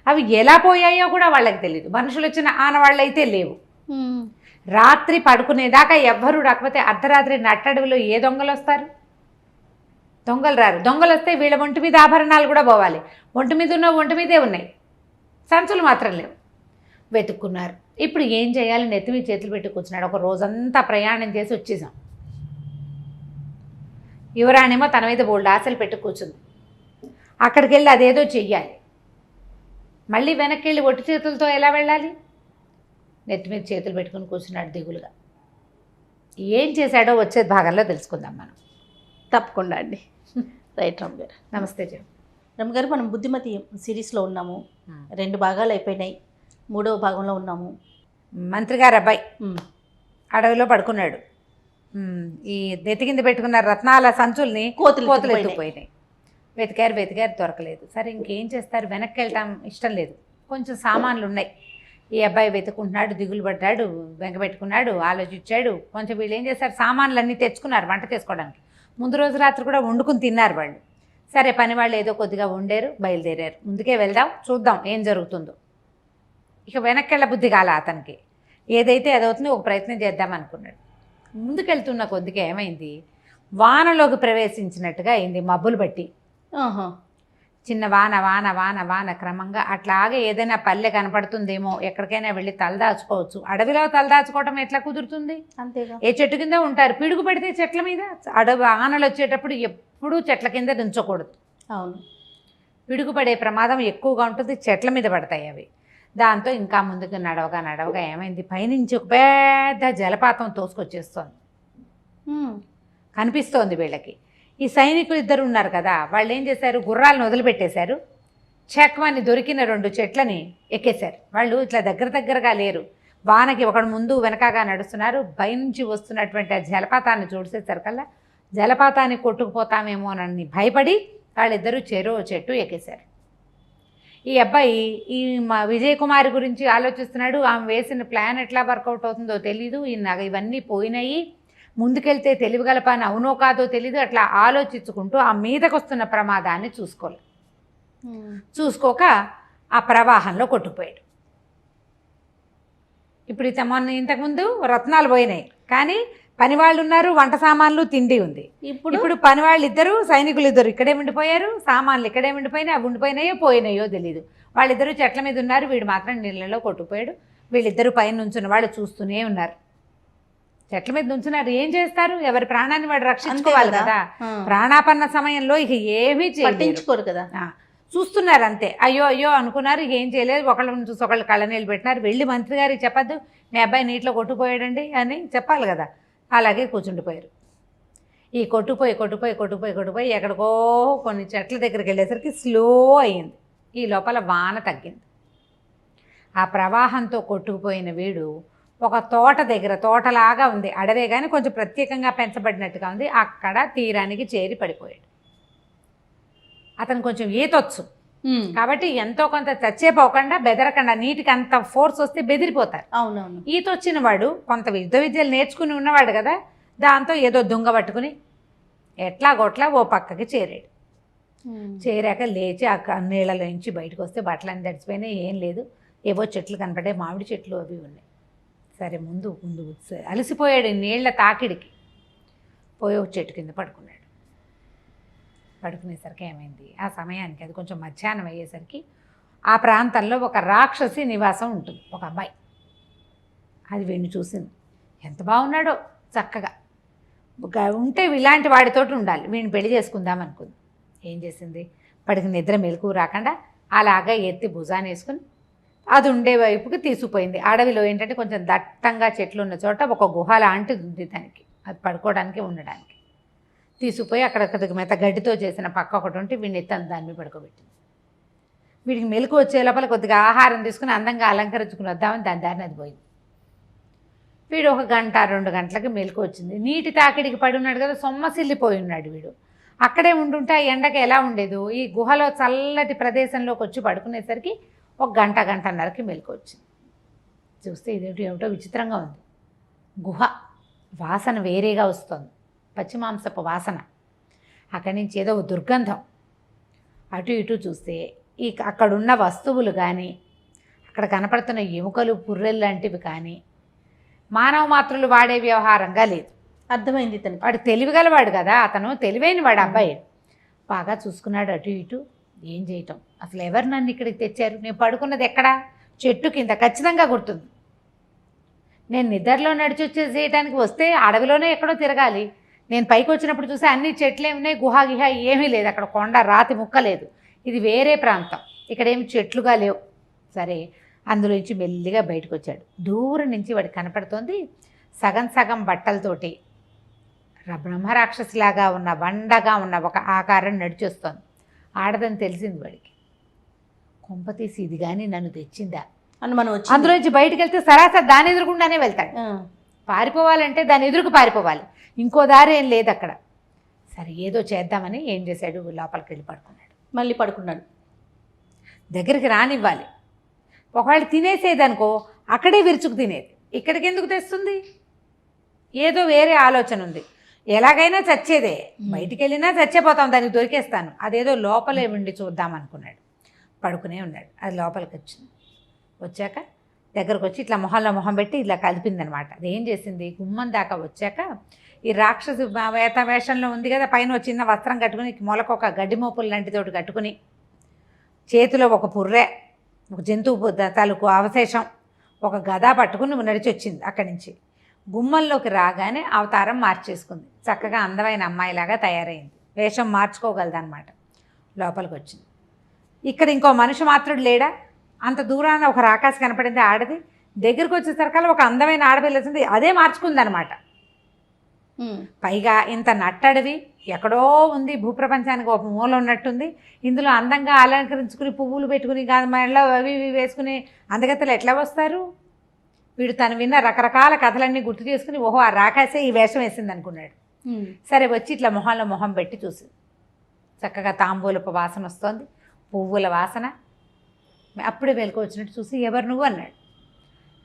అవి ఎలా పోయాయో కూడా వాళ్ళకి తెలియదు. మనుషులు వచ్చిన ఆనవాళ్ళు అయితే లేవు. రాత్రి పడుకునేదాకా ఎవ్వరూ రాకపోతే అర్ధరాత్రి నట్టడవిలో ఏ దొంగలు వస్తారు? దొంగలు రారు. దొంగలు వస్తే వీళ్ళ ఒంటి మీద ఆభరణాలు కూడా పోవాలి. ఒంటి మీద ఉన్న ఒంటి మీదే ఉన్నాయి, సంచులు మాత్రం లేవు. వెతుక్కున్నారు. ఇప్పుడు ఏం చేయాలి, నెత్తి మీద చేతులు పెట్టి కూర్చున్నాడు. ఒక రోజంతా ప్రయాణం చేసి వచ్చేసాం. యువరాణేమో తన మీద బోల్డ్ ఆశలు పెట్టి కూర్చుంది. అక్కడికి వెళ్ళి అదేదో చెయ్యాలి. మళ్ళీ వెనక్కి వెళ్ళి ఒట్టి చేతులతో ఎలా వెళ్ళాలి? నెత్తి మీద చేతులు పెట్టుకుని కూర్చున్నాడు దిగులుగా. ఏం చేశాడో వచ్చే భాగంలో తెలుసుకుందాం మనం. తప్పకుండా అండి. రైట్ రమ్య గారు. నమస్తే జయం. రమ్య గారు, మనం బుద్ధిమతి సిరీస్లో ఉన్నాము. 2 భాగాలు అయిపోయినాయి, 3వ భాగంలో ఉన్నాము. మంత్రి గారు అబ్బాయి అడవిలో పడుకున్నాడు. ఈ నెత్తి కింద పెట్టుకున్న రత్నాల సంచుల్ని కోతులు ఎత్తుకుపోయినాయి. వెతికారు దొరకలేదు. సరే ఇంకేం చేస్తారు, వెనక్కి వెళ్ళటం ఇష్టం లేదు. కొంచెం సామాన్లు ఉన్నాయి. ఈ అబ్బాయి వెతుకుంటున్నాడు, దిగులు పడ్డాడు, వెంకబెట్టుకున్నాడు, ఆలోచించాడు. కొంచెం వీళ్ళు ఏం చేస్తారు, సామాన్లు అన్నీ తెచ్చుకున్నారు వంట చేసుకోవడానికి. ముందు రోజు రాత్రి కూడా వండుకుని తిన్నారు వాళ్ళు. సరే పని వాళ్ళు ఏదో కొద్దిగా వండారు, బయలుదేరారు. ముందుకే వెళ్దాం, చూద్దాం ఏం జరుగుతుందో. ఇక వెనక్కెళ్ళ బుద్ధి కాల అతనికి. ఏదైతే అదవుతుందో ఒక ప్రయత్నం చేద్దాం అనుకున్నాడు. ముందుకెళ్తున్న కొద్దిగా ఏమైంది, వానలోకి ప్రవేశించినట్టుగా అయింది. మబ్బులు బట్టి చిన్న వాన వాన వాన వాన క్రమంగా అట్లాగే ఏదైనా పల్లె కనపడుతుందేమో, ఎక్కడికైనా వెళ్ళి తలదాచుకోవచ్చు. అడవిలో తలదాచుకోవటం ఎట్లా కుదురుతుంది? అంతేగా. ఏ చెట్టు కింద ఉంటారు. పిడుగు పడితే చెట్ల మీద. అడవి ఆనలు వచ్చేటప్పుడు ఎప్పుడూ చెట్ల కింద దించకూడదు. అవును, పిడుగు పడే ప్రమాదం ఎక్కువగా ఉంటుంది, చెట్ల మీద పడతాయి అవి. దాంతో ఇంకా ముందుకు నడవగా ఏమైంది, పైనుంచి ఒక పెద్ద జలపాతం తోసుకొచ్చేస్తోంది. కనిపిస్తోంది వీళ్ళకి. ఈ సైనికులు 2 ఉన్నారు కదా, వాళ్ళు ఏం చేశారు, గుర్రాలను వదిలిపెట్టేశారు. చెక్మని దొరికిన 2 చెట్లని ఎక్కేశారు. వాళ్ళు ఇట్లా దగ్గరగా లేరు. వానకి ఒకడు ముందు వెనకగా నడుస్తున్నారు. పైనుంచి వస్తున్నటువంటి ఆ జలపాతాన్ని చూసేసరికల్లా జలపాతాన్ని కొట్టుకుపోతామేమోనని భయపడి వాళ్ళిద్దరూ చెరో చెట్టు ఎక్కేశారు. ఈ అబ్బాయి ఈ విజయ్ కుమారి గురించి ఆలోచిస్తున్నాడు. ఆమె వేసిన ప్లాన్ ఎట్లా వర్కౌట్ అవుతుందో తెలీదు. ఇవన్నీ పోయినాయి, ముందుకెళ్తే తెలివిగల పని అవునో కాదో తెలీదు. అట్లా ఆలోచించుకుంటూ ఆ మీదకు వస్తున్న ప్రమాదాన్ని చూసుకోక ఆ ప్రవాహంలో కొట్టుకుపోయాడు. ఇప్పుడు ఇంతకుముందు రత్నాలు పోయినాయి, కానీ పనివాళ్ళు ఉన్నారు, వంట సామాన్లు, తిండి ఉంది. ఇప్పుడు పనివాళ్ళు 2, సైనికులు 2 ఇక్కడే ఉండిపోయారు. సామాన్లు ఇక్కడే ఉండిపోయినాయి. అవి ఉండిపోయినాయో పోయినాయో తెలీదు. వాళ్ళిద్దరూ చెట్ల మీద ఉన్నారు, వీడు మాత్రం నీళ్ళలో కొట్టుకుపోయాడు. వీళ్ళిద్దరూ పైన నుంచున్న వాళ్ళు చూస్తూనే ఉన్నారు. చెట్ల మీద నుంచున్నారు, ఏం చేస్తారు? ఎవరి ప్రాణాన్ని వాడు రక్షించుకోవాలి కదా. ప్రాణాపన్న సమయంలో ఇక ఏమీ పట్టించుకోరు కదా, చూస్తున్నారు అంతే. అయ్యో అనుకున్నారు. ఇక ఏం చేయలేదు. ఒకళ్ళని చూసి ఒకళ్ళు కళ్ళనీళ్ళు పెట్టినారు. వెళ్ళి మంత్రి గారికి చెప్పద్దు, మీ అబ్బాయి నీటిలో కొట్టుకుపోయాడండి అని చెప్పాలి కదా. అలాగే కూర్చుండిపోయారు. ఈ కొట్టుపోయి ఎక్కడికో కొన్ని చెట్ల దగ్గరికి వెళ్ళేసరికి స్లో అయ్యింది. ఈ లోపల వాన తగ్గింది. ఆ ప్రవాహంతో కొట్టుకుపోయిన వీడు ఒక తోట దగ్గర, తోటలాగా ఉంది, అడవే కానీ కొంచెం ప్రత్యేకంగా పెంచబడినట్టుగా ఉంది, అక్కడ తీరానికి చేరి పడిపోయాడు. అతను కొంచెం ఈతొచ్చు కాబట్టి ఎంతో కొంత చచ్చేపోకుండా, బెదరకుండా, నీటికి అంత ఫోర్స్ వస్తే బెదిరిపోతారు. అవునవును. ఈత వచ్చిన వాడు కొంత యుద్ధ విద్యలు నేర్చుకుని ఉన్నవాడు కదా, దాంతో ఏదో దొంగ పట్టుకుని ఎట్లాగొట్లా ఓ పక్కకి చేరాడు. చేరాక లేచి ఆ నీళ్ళలో నుంచి బయటకు వస్తే బట్టలన్నీ తడిచిపోయినాయి, ఏం లేదు, ఏవో చెట్లు కనపడే, మామిడి చెట్లు అవి ఉన్నాయి. సరే ముందు అలసిపోయాడు నీళ్ల తాకిడికి. పోయి ఒక చెట్టు కింద పడుకున్నాడు. పడుకునేసరికి ఏమైంది, ఆ సమయానికి అది కొంచెం మధ్యాహ్నం అయ్యేసరికి ఆ ప్రాంతంలో ఒక రాక్షసి నివాసం ఉంటుంది, ఒక అమ్మాయి. అది వీడిని చూసింది. ఎంత బాగున్నాడో, చక్కగా ఉంటే ఇలాంటి వాడితోటి ఉండాలి, వీడిని పెళ్లి చేసుకుందాం అనుకుంది. ఏం చేసింది, పడికి నిద్ర మెలకు రాకుండా అలాగా ఎత్తి భుజాన్ని వేసుకుని అది ఉండే వైపుకి తీసుకుపోయింది. అడవిలో ఏంటంటే కొంచెం దట్టంగా చెట్లు ఉన్న చోట ఒక గుహ లాంటిది ఉంది దానికి, అది పడుకోవడానికి ఉండడానికి. తీసుకుపోయి అక్కడ మెత్త గడ్డితో చేసిన పక్క ఒకటి ఉంటే వీడిని ఎత్తి దాన్ని పడుకోబెట్టింది. వీడికి మెలకు వచ్చే లోపల కొద్దిగా ఆహారం తీసుకుని అందంగా అలంకరించుకుని వద్దామని దాని దారిని అది పోయింది. వీడు 1 గంట 2 గంటలకి మెలకు వచ్చింది. నీటి తాకిడికి పడి ఉన్నాడు కదా, సొమ్మసిల్లిపోయి ఉన్నాడు వీడు. అక్కడే ఉండుంటే ఆ ఎండకి ఎలా ఉండేదో, ఈ గుహలో చల్లటి ప్రదేశంలోకి వచ్చి పడుకునేసరికి 1 గంట గంటన్నరకి మెలకు వచ్చింది. చూస్తే ఇదేమిటి ఏమిటో విచిత్రంగా ఉంది. గుహ వాసన వేరేగా వస్తుంది, పచ్చిమాంసపు వాసన. అక్కడి నుంచి ఏదో దుర్గంధం. అటు ఇటు చూస్తే అక్కడున్న వస్తువులు కానీ, అక్కడ కనపడుతున్న ఎముకలు పుర్రెలు లాంటివి కానీ మానవ మాత్రులు వాడే వ్యవహారంగా లేదు. అర్థమైంది తనకి. వాడు తెలివిగలవాడు కదా, అతను తెలివైన వాడు అబ్బాయి. బాగా చూసుకున్నాడు అటు ఇటు. ఏం చేయటం, అసలు ఎవరు నన్ను ఇక్కడికి తెచ్చారు? నేను పడుకున్నది ఎక్కడా? చెట్టు కింద, ఖచ్చితంగా గుర్తుంది. నేను నిద్రలో నడిచి వచ్చేసేయటానికి వస్తే అడవిలోనే ఎక్కడో తిరగాలి. నేను పైకి వచ్చినప్పుడు చూస్తే అన్ని చెట్లే ఉన్నాయి, గుహ గిహ ఏమీ లేదు, అక్కడ కొండ రాతి ముక్క లేదు. ఇది వేరే ప్రాంతం, ఇక్కడేమి చెట్లుగా లేవు. సరే, అందులోంచి మెల్లిగా బయటకు వచ్చాడు. దూరం నుంచి వాడికి కనపడుతోంది సగం సగం బట్టలతోటి బ్రహ్మరాక్షసిలాగా ఉన్న బండగా ఉన్న ఒక ఆకారం నడిచొస్తోంది. ఆడదని తెలిసింది వాడికి. కొంపతీసి ఇది కానీ నన్ను తెచ్చిందా అని మనం వచ్చి అందులోంచి బయటకు వెళ్తే సరాసరి దాని ఎదురుకుండానే వెళ్తాడు. పారిపోవాలంటే దాని ఎదురుకు పారిపోవాలి, ఇంకో దారి ఏం లేదు అక్కడ. సరే, ఏదో చేద్దామని ఏం చేశాడు, లోపలికి వెళ్ళి పడుకున్నాడు. మళ్ళీ పడుకున్నాడు. దగ్గరికి రానివ్వాలి. ఒకవేళ తినేసేదనుకో అక్కడే విరుచుకు తినేది, ఇక్కడికి ఎందుకు తెస్తుంది? ఏదో వేరే ఆలోచన ఉంది. ఎలాగైనా చచ్చేదే, బయటికి వెళ్ళినా చచ్చిపోతాం, దానికి దొరికేస్తాను. అదేదో లోపలే ఉండి చూద్దాం అనుకున్నాడు. పడుకునే ఉన్నాడు. అది లోపలికి వచ్చింది. వచ్చాక దగ్గరకు వచ్చి ఇట్లా మొహంలో మొహం పెట్టి ఇలా కలిపిందనమాట. అది ఏం చేసింది, గుమ్మం దాకా వచ్చాక ఈ రాక్షసు వేషంలో ఉంది కదా, పైన ఒక చిన్న వస్త్రం కట్టుకుని, మొలకు ఒక గడ్డి మోపులు లాంటితోటి కట్టుకుని, చేతిలో ఒక పుర్రె, ఒక జంతువు తాలూకు అవశేషం, ఒక గద పట్టుకుని నడిచి వచ్చింది. అక్కడి నుంచి గుమ్మంలోకి రాగానే అవతారం మార్చేసుకుంది. చక్కగా అందమైన అమ్మాయిలాగా తయారైంది. వేషం మార్చుకోగలదన్నమాట. లోపలికి వచ్చింది. ఇక్కడ ఇంకో మనిషి మాత్రుడు లేడా? అంత దూరాన ఒక రాకాసి కనపడింది, ఆడది. దగ్గరికి వచ్చేసరికల్లా ఒక అందమైన ఆడపిల్ల వచ్చింది, అదే మార్చుకుందనమాట. పైగా ఇంత నట్టడివి ఎక్కడో ఉంది, భూప్రపంచానికి ఒక మూల ఉన్నట్టుంది. ఇందులో అందంగా అలంకరించుకుని పువ్వులు పెట్టుకుని మెడలో అవి ఇవి వేసుకుని అందగత్తలు ఎట్లా వస్తారు? వీడు తను విన్న రకరకాల కథలన్నీ గుర్తు చేసుకుని, ఓహో ఆ రాకాసే ఈ వేషం వేసింది అనుకున్నాడు. సరే, వచ్చి ఇట్లా మొహంలో మొహం పెట్టి చూసి, చక్కగా తాంబూలపు వాసన వస్తోంది, పువ్వుల వాసన. అప్పుడే వెలుకు వచ్చినట్టు చూసి, ఎవరు నువ్వు అన్నాడు.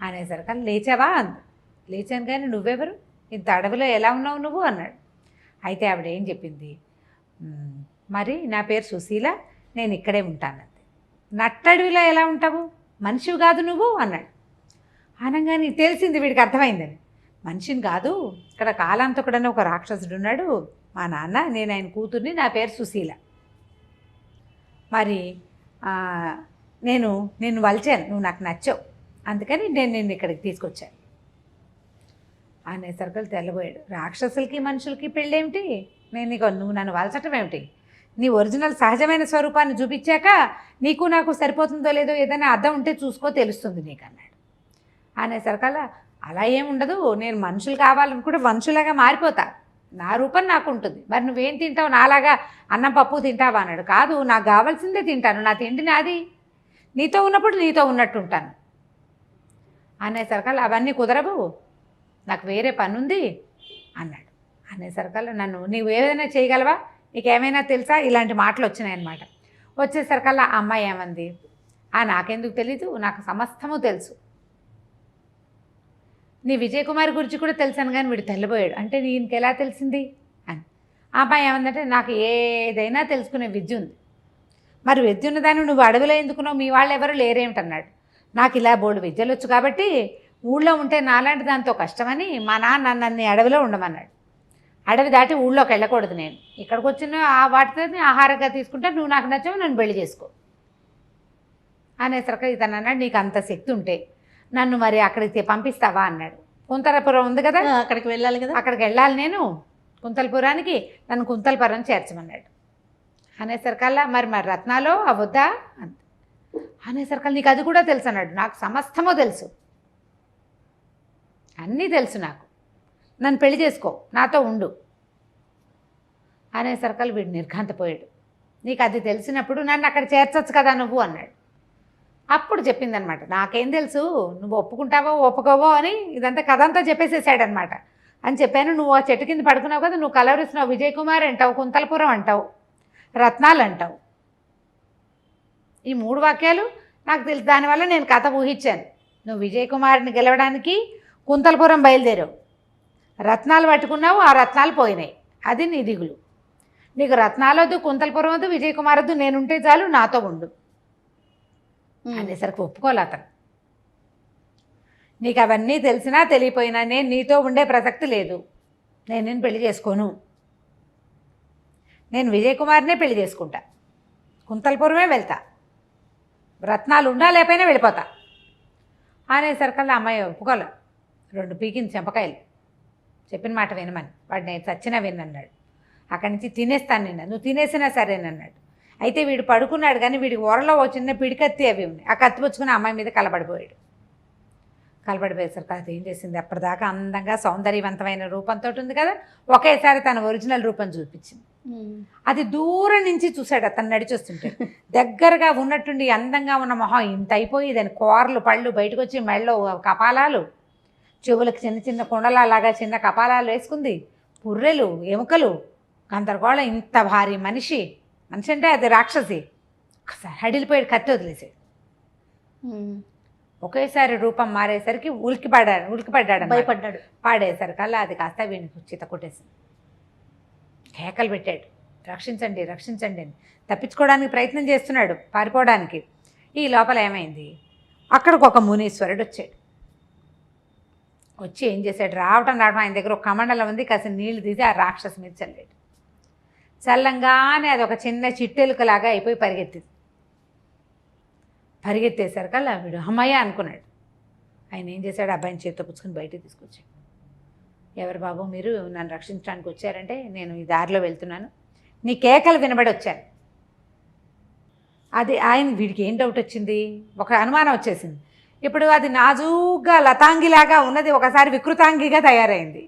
అనేసరికి లేచావా అంది. లేచాను, కానీ నువ్వెవరు, ఇంత అడవిలో ఎలా ఉన్నావు నువ్వు అన్నాడు. అయితే ఆవిడ ఏం చెప్పింది, మరి నా పేరు సుశీల, నేను ఇక్కడే ఉంటానంది. నట్టడవిలో ఎలా ఉంటావు, మనిషివి కాదు నువ్వు అన్నాడు. అనగానే తెలిసింది వీడికి, అర్థమైందని. మనిషిని కాదు, ఇక్కడ కాలాంతకుడని ఒక రాక్షసుడు ఉన్నాడు, మా నాన్న, నేను ఆయన కూతుర్ని, నా పేరు సుశీల. మరి నేను వలిచాను, నువ్వు నాకు నచ్చావు, అందుకని నేను నిన్ను ఇక్కడికి తీసుకొచ్చాను అనేసరికి తెల్లబోయాడు. రాక్షసులకి మనుషులకి పెళ్ళేమిటి, నువ్వు నన్ను వలచటం ఏమిటి? నీ ఒరిజినల్ సహజమైన స్వరూపాన్ని చూపించాక నీకు నాకు సరిపోతుందో లేదో ఏదైనా అర్థం ఉంటే చూసుకో, తెలుస్తుంది నీకు అన్నాడు. అనేసరికల్లా అలా ఏముండదు, నేను మనుషులు కావాలనుకుంటే మనుషులాగా మారిపోతా, నా రూపం నాకు ఉంటుంది. మరి నువ్వేం తింటావు, నాలాగా అన్నం పప్పు తింటావా అన్నాడు. కాదు, నాకు కావాల్సిందే తింటాను, నా తిండి నాది, నీతో ఉన్నప్పుడు నీతో ఉన్నట్టు ఉంటాను అనేసరికల్లా అవన్నీ కుదరవు, నాకు వేరే పని ఉంది అన్నాడు. అనేసరికల్లా నీవు ఏదైనా చేయగలవా, నీకేమైనా తెలుసా, ఇలాంటి మాటలు వచ్చినాయన్నమాట. వచ్చేసరికల్లా ఆ అమ్మాయి ఏమంది, నాకెందుకు తెలీదు, నాకు సమస్తము తెలుసు, నీ విజయకుమారి గురించి కూడా తెలుసాను, కానీ వీడు తెల్లబోయాడు. అంటే నీకు ఎలా తెలిసింది అని. ఆ అమ్మాయి ఏమందంటే, నాకు ఏదైనా తెలుసుకునే విద్య ఉంది. మరి విద్య ఉన్నదాన్ని నువ్వు అడవిలో ఎందుకున్నావు, మీ వాళ్ళు ఎవరు లేరేమిటన్నాడు. నాకు ఇలా బోల్డు విద్యలు వచ్చు కాబట్టి ఊళ్ళో ఉంటే నాలాంటి దాంతో కష్టమని మా నాన్న నన్ను అడవిలో ఉండమన్నాడు. అడవి దాటి ఊళ్ళోకి వెళ్ళకూడదు, నేను ఇక్కడికి వచ్చిన వాటితో ఆహారంగా తీసుకుంటా, నువ్వు నాకు నచ్చావు, నన్ను పెళ్లి చేసుకో అనేసరికి ఇతను అన్నాడు, నీకు అంత శక్తి ఉంటే నన్ను మరి అక్కడికి పంపిస్తావా అన్నాడు. కుంతలపురం ఉంది కదా, అక్కడికి వెళ్ళాలి కదా, అక్కడికి వెళ్ళాలి నేను కుంతలపురానికి, నన్ను కుంతలపురం చేర్చమన్నాడు. అనేసరికల్లా మరి రత్నాలో అవద్దా అంత అనేసరికల్లా నీకు అది కూడా తెలుసు అన్నాడు. నాకు సమస్తమో తెలుసు, అన్నీ తెలుసు, నాకు నన్ను పెళ్లి చేసుకో, నాతో ఉండు అనేసరికల్లా వీడు నిర్ఘాంతపోయాడు. నీకు అది తెలిసినప్పుడు నన్ను అక్కడ చేర్చొచ్చు కదా నువ్వు అన్నాడు. అప్పుడు చెప్పిందనమాట, నాకేం తెలుసు నువ్వు ఒప్పుకుంటావో ఒప్పుకోవో అని ఇదంతా కథ అంతా చెప్పేసేసాడనమాట. అని చెప్పాను, నువ్వు ఆ చెట్టు కింద పడుకున్నావు కదా, నువ్వు కలవరిస్తున్నావు, విజయ్ కుమార్ అంటావు, కుంతలపురం అంటావు, రత్నాలు అంటావు. ఈ 3 వాక్యాలు నాకు తెలుసు. దానివల్ల నేను కథ ఊహించాను. నువ్వు విజయ్ కుమార్ని గెలవడానికి కుంతలపురం బయలుదేరావు, రత్నాలు పట్టుకున్నావు, ఆ రత్నాలు పోయినాయి, అది నీ దిగులు. నీకు రత్నాలు వద్దు, కుంతలపురం వద్దు, విజయ్ కుమార్ వద్దు, నేనుంటే చాలు, నాతో ఉండు అనేసరికి ఒప్పుకోలే అతను. నీకు అవన్నీ తెలిసినా తెలియపోయినా నేను నీతో ఉండే ప్రసక్తి లేదు, నేను పెళ్లి చేసుకోను, నేను విజయ్ కుమార్నే పెళ్లి చేసుకుంటా, కుంతలపురమే వెళ్తా, రత్నాలు ఉండా లేకపోయినా వెళ్ళిపోతా అనేసరికల్లా అమ్మాయి ఒప్పుకోలే. 2 పీకింది చెంపకాయలు, చెప్పిన మాట వినమని. వాడు నేను చచ్చినా వినన్నాడు. అక్కడి నుంచి తినేస్తాను నిన్న, నువ్వు తినేసినా సరేనన్నాడు. అయితే వీడు పడుకున్నాడు, కానీ వీడికి ఓరలో ఓ చిన్న పిడికత్తి అవి ఉన్నాయి. ఆ కత్తి పుచ్చుకుని అమ్మాయి మీద కలబడిపోయాడు. కలబడిపోయేసరికి అది ఏం చేసింది, అప్పటిదాకా అందంగా సౌందర్యవంతమైన రూపంతో ఉంది కదా, ఒకేసారి తన ఒరిజినల్ రూపం చూపించింది. అది దూరం నుంచి చూశాడు అతను నడిచొస్తుంటే. దగ్గరగా ఉన్నట్టుండి అందంగా ఉన్న మొహం ఇంత అయిపోయి దాని కూరలు పళ్ళు బయటకు వచ్చి మెళ్ళో కపాలాలు, చెవులకు చిన్న చిన్న కుండలాగా చిన్న కపాలాలు వేసుకుంది, పుర్రెలు ఎముకలు గందరగోళం. ఇంత భారీ మనిషి అంటే అది రాక్షసి. ఒకసారి హడిలిపోయాడు, కత్తి వదిలేసాడు. ఒకేసారి రూపం మారేసరికి ఉలికిపడ్డాడు, భయపడ్డాడు. పాడేసరికల్లా అది కాస్త వీనికి చిత కొట్టేసింది. కేకలు పెట్టాడు, రక్షించండి రక్షించండి అని. తప్పించుకోవడానికి ప్రయత్నం చేస్తున్నాడు, పారిపోవడానికి. ఈ లోపల ఏమైంది, అక్కడికి ఒక మునీశ్వరుడు వచ్చాడు. వచ్చి ఏం చేశాడు, రావటం ఆయన దగ్గర ఒక కమండలం ఉంది, కాస్త నీళ్లు తీసి ఆ రాక్షసు మీద చల్లాడు. చల్లంగానే అది ఒక చిన్న చిట్టెలుకలాగా అయిపోయి పరిగెత్తేసరికల్లా వీడు అమ్మయ్య అనుకున్నాడు. ఆయన ఏం చేశాడు, అబ్బాయిని చేత్తో పుచ్చుకొని బయటికి తీసుకొచ్చాడు. ఎవరు బాబు మీరు, నన్ను రక్షించడానికి వచ్చారంటే నేను ఈ దారిలో వెళ్తున్నాను, నీ కేకలు వినబడి వచ్చాను. అది వీడికి ఏం డౌట్ వచ్చింది, ఒక అనుమానం వచ్చేసింది. ఇప్పుడు అది నాజూగ్గా లతాంగిలాగా ఉన్నది ఒకసారి వికృతాంగిగా తయారైంది.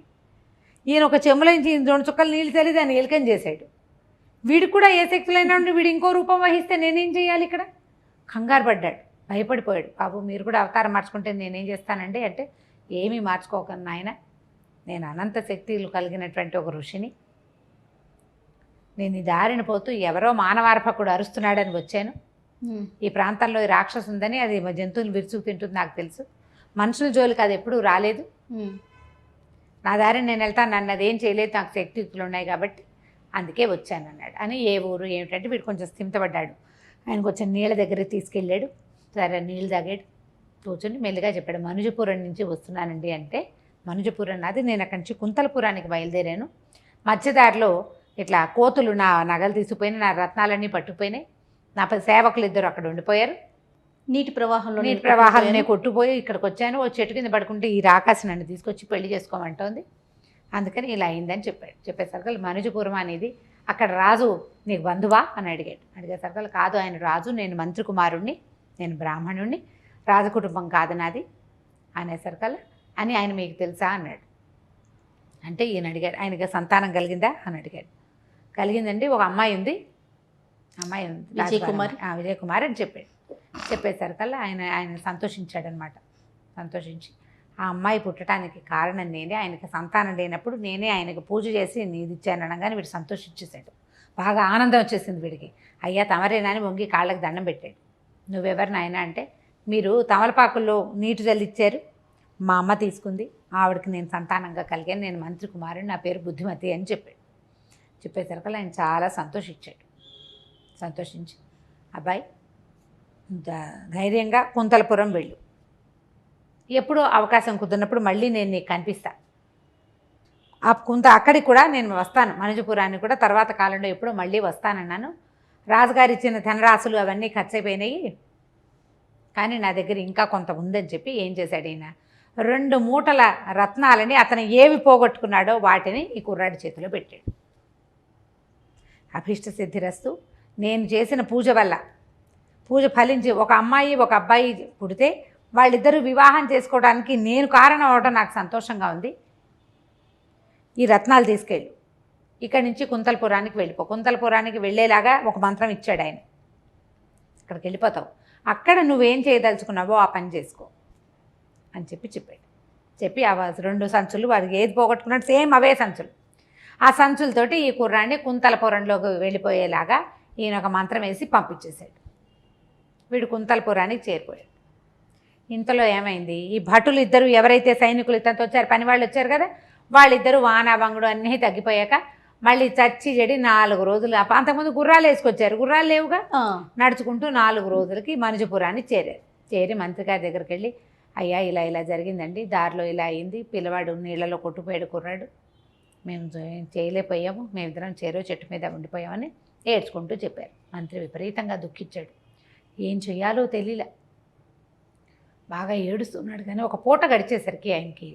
ఈయన ఒక చెంబులోంచి 2 చుక్కలు నీళ్ళు తల్లి దాన్ని ఎలుకం చేశాడు. వీడికి కూడా ఏ శక్తులైనా ఉండి వీడు ఇంకో రూపం వహిస్తే నేనేం చేయాలి ఇక్కడ? కంగారు పడ్డాడు, భయపడిపోయాడు. బాబు మీరు కూడా అవతారం మార్చుకుంటే నేనేం చేస్తానండి అంటే, ఏమీ మార్చుకోకండి నాయన, నేను అనంత శక్తులు కలిగినటువంటి ఒక ఋషిని, నేను ఈ దారిన పోతూ ఎవరో మానవార్భకుడు అరుస్తున్నాడని వచ్చాను. ఈ ప్రాంతంలో ఈ రాక్షసు ఉందని, అది జంతువులు విరుచుకు తింటుంది నాకు తెలుసు, మనుషుల జోలికి అది ఎప్పుడూ రాలేదు, నా దారిని నేను వెళ్తాను, నన్ను అదేం చేయలేదు, నాకు శక్తియుక్తులు ఉన్నాయి కాబట్టి అందుకే వచ్చాను అన్నాడు. అని ఏ ఊరు ఏమిటంటే వీడు కొంచెం స్థిమితపడ్డాడు. ఆయన కొంచెం నీళ్ళ దగ్గరికి తీసుకెళ్ళాడు. సరే నీళ్ళు తాగాడు, కూర్చొని మెల్లిగా చెప్పాడు, మనుజపురం నుంచి వస్తున్నానండి అంటే, మనుజపురం నాది, నేను అక్కడి నుంచి కుంతలపురానికి బయలుదేరాను, మధ్యదారిలో ఇట్లా కోతులు నా నగలు తీసుకుపోయినాయి, నా రత్నాలన్నీ పట్టుకుపోయినాయి, నా సేవకులు 2 అక్కడ ఉండిపోయారు, నీటి ప్రవాహంలో కొట్టుపోయి ఇక్కడికి వచ్చాను, ఓ చెట్టు కింద పడుకుంటే ఈ రాకాసి నన్ను తీసుకొచ్చి పెళ్లి చేసుకోమంటోంది, అందుకని ఇలా అయిందని చెప్పాడు. చెప్పేసరికి మనుజపురం అనేది అక్కడ రాజు నీకు బంధువా అని అడిగేసరికి కాదు, ఆయన రాజు, నేను మంత్రి కుమారుణ్ణి, నేను బ్రాహ్మణుణ్ణి, రాజకుటుంబం కాదు నాది అనేసరికల్లా అని ఆయన మీకు తెలుసా అన్నాడు. అంటే ఈయన అడిగాడు, ఆయనకి సంతానం కలిగిందా అని అడిగాడు. కలిగిందండి, ఒక అమ్మాయి ఉంది, విజయ్ కుమార్ అని చెప్పాడు. చెప్పేసరికల్లా ఆయన సంతోషించాడనమాట. సంతోషించి ఆ అమ్మాయి పుట్టడానికి కారణం నేనే, ఆయనకి సంతానం లేనప్పుడు నేనే ఆయనకు పూజ చేసి నీది ఇచ్చాను అనగానే వీడు సంతోషించేశాడు. బాగా ఆనందం వచ్చేసింది వీడికి. అయ్యా తమరేనా అని వంగి కాళ్ళకి దండం పెట్టాడు. నువ్వెవరు నాయన అంటే, మీరు తమలపాకుల్లో నీటి జల్లిచ్చారు, మా అమ్మ తీసుకుంది, ఆవిడకి నేను సంతానంగా కలిగాను, నేను మంత్రి కుమారుని, నా పేరు బుద్ధిమతి అని చెప్పాడు. చెప్పేసరికి ఆయన చాలా సంతోషించాడు. సంతోషించి అబ్బాయి ధైర్యంగా కుంతలపురం వెళ్ళు, ఎప్పుడో అవకాశం కుదిరినప్పుడు మళ్ళీ నేను నీకు కనిపిస్తా, అక్కడికి కూడా నేను వస్తాను, మనుజపురానికి కూడా తర్వాత కాలంలో ఎప్పుడో మళ్ళీ వస్తానన్నాను, రాజుగారు ఇచ్చిన ధనరాశులు అవన్నీ ఖర్చు అయిపోయినాయి, కానీ నా దగ్గర ఇంకా కొంత ఉందని చెప్పి ఏం చేశాడు ఈయన, 2 మూటల రత్నాలని అతను ఏవి పోగొట్టుకున్నాడో వాటిని ఈ కుర్రాడి చేతిలో పెట్టాడు. అభీష్ట సిద్ధిరస్తు, నేను చేసిన పూజ వల్ల పూజ ఫలించి ఒక అమ్మాయి ఒక అబ్బాయి పుడితే వాళ్ళిద్దరూ వివాహం చేసుకోవడానికి నేను కారణం అవడం నాకు సంతోషంగా ఉంది, ఈ రత్నాలు తీసుకెళ్ళు, ఇక్కడి నుంచి కుంతలపురానికి వెళ్ళిపో, కుంతలపురానికి వెళ్ళేలాగా ఒక మంత్రం ఇచ్చాడు ఆయన. అక్కడికి వెళ్ళిపోతావు, అక్కడ నువ్వేం చేయదలుచుకున్నావో ఆ పని చేసుకో అని చెప్పాడు. చెప్పి ఆ 2 సంచులు వాడికి ఏది పోగొట్టుకున్నాడు సేమ్ అవే సంచులు, ఆ సంచులతోటి ఈ కుర్రాన్ని కుంతలపురంలోకి వెళ్ళిపోయేలాగా ఈయన ఒక మంత్రం వేసి పంపించేశాడు. వీడు కుంతలపురానికి చేరిపోయాడు. ఇంతలో ఏమైంది, ఈ భటులు ఇద్దరు ఎవరైతే సైనికులు ఇతనితో వచ్చారు, పని వాళ్ళు వచ్చారు కదా, వాళ్ళిద్దరూ వానాభంగుడు అన్నీ తగ్గిపోయాక మళ్ళీ చచ్చి చెడి 4 రోజులు, అంతకుముందు గుర్రాలు వేసుకొచ్చారు, గుర్రాలు లేవుగా, నడుచుకుంటూ 4 రోజులకి మనుజపురాన్ని చేరారు. చేరి మంత్రి గారి దగ్గరికి వెళ్ళి, అయ్యా ఇలా ఇలా జరిగిందండి, దారిలో ఇలా అయింది, పిల్లవాడు నీళ్ళలో కొట్టుపోయాడు కుర్రాడు, మేము చేయలేకపోయాము, మేమిద్దరం చేరో చెట్టు మీద ఉండిపోయామని ఏడ్చుకుంటూ చెప్పారు. మంత్రి విపరీతంగా దుఃఖించాడు, ఏం చెయ్యాలో తెలియలే, బాగా ఏడుస్తున్నాడు. కానీ ఒక పూట గడిచేసరికి ఆయనకి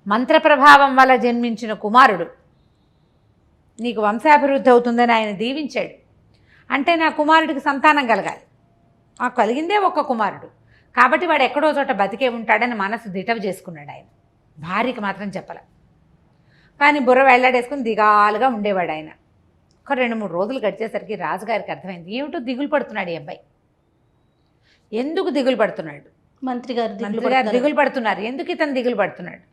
మంత్ర ప్రభావం వల్ల జన్మించిన కుమారుడు నీకు వంశాభివృద్ధి అవుతుందని ఆయన దీవించాడు. అంటే నా కుమారుడికి సంతానం కలగాలి, ఆ కలిగిందే ఒక్క కుమారుడు, కాబట్టి వాడు ఎక్కడో చోట బతికే ఉంటాడని మనసు దిటవు చేసుకున్నాడు ఆయన. భార్యకి మాత్రం చెప్పలే, కానీ బుర్ర వెళ్ళాడేసుకుని దిగాలుగా ఉండేవాడు ఆయన. ఒక 2-3 రోజులు గడిచేసరికి రాజుగారికి అర్థమైంది, ఏమిటో దిగులు పడుతున్నాడు ఈ అబ్బాయి. ఎందుకు దిగులు పడుతున్నాడు? మంత్రి గారు దిగులు పడుతున్నారు, ఎందుకు ఇతను దిగులు పడుతున్నాడు?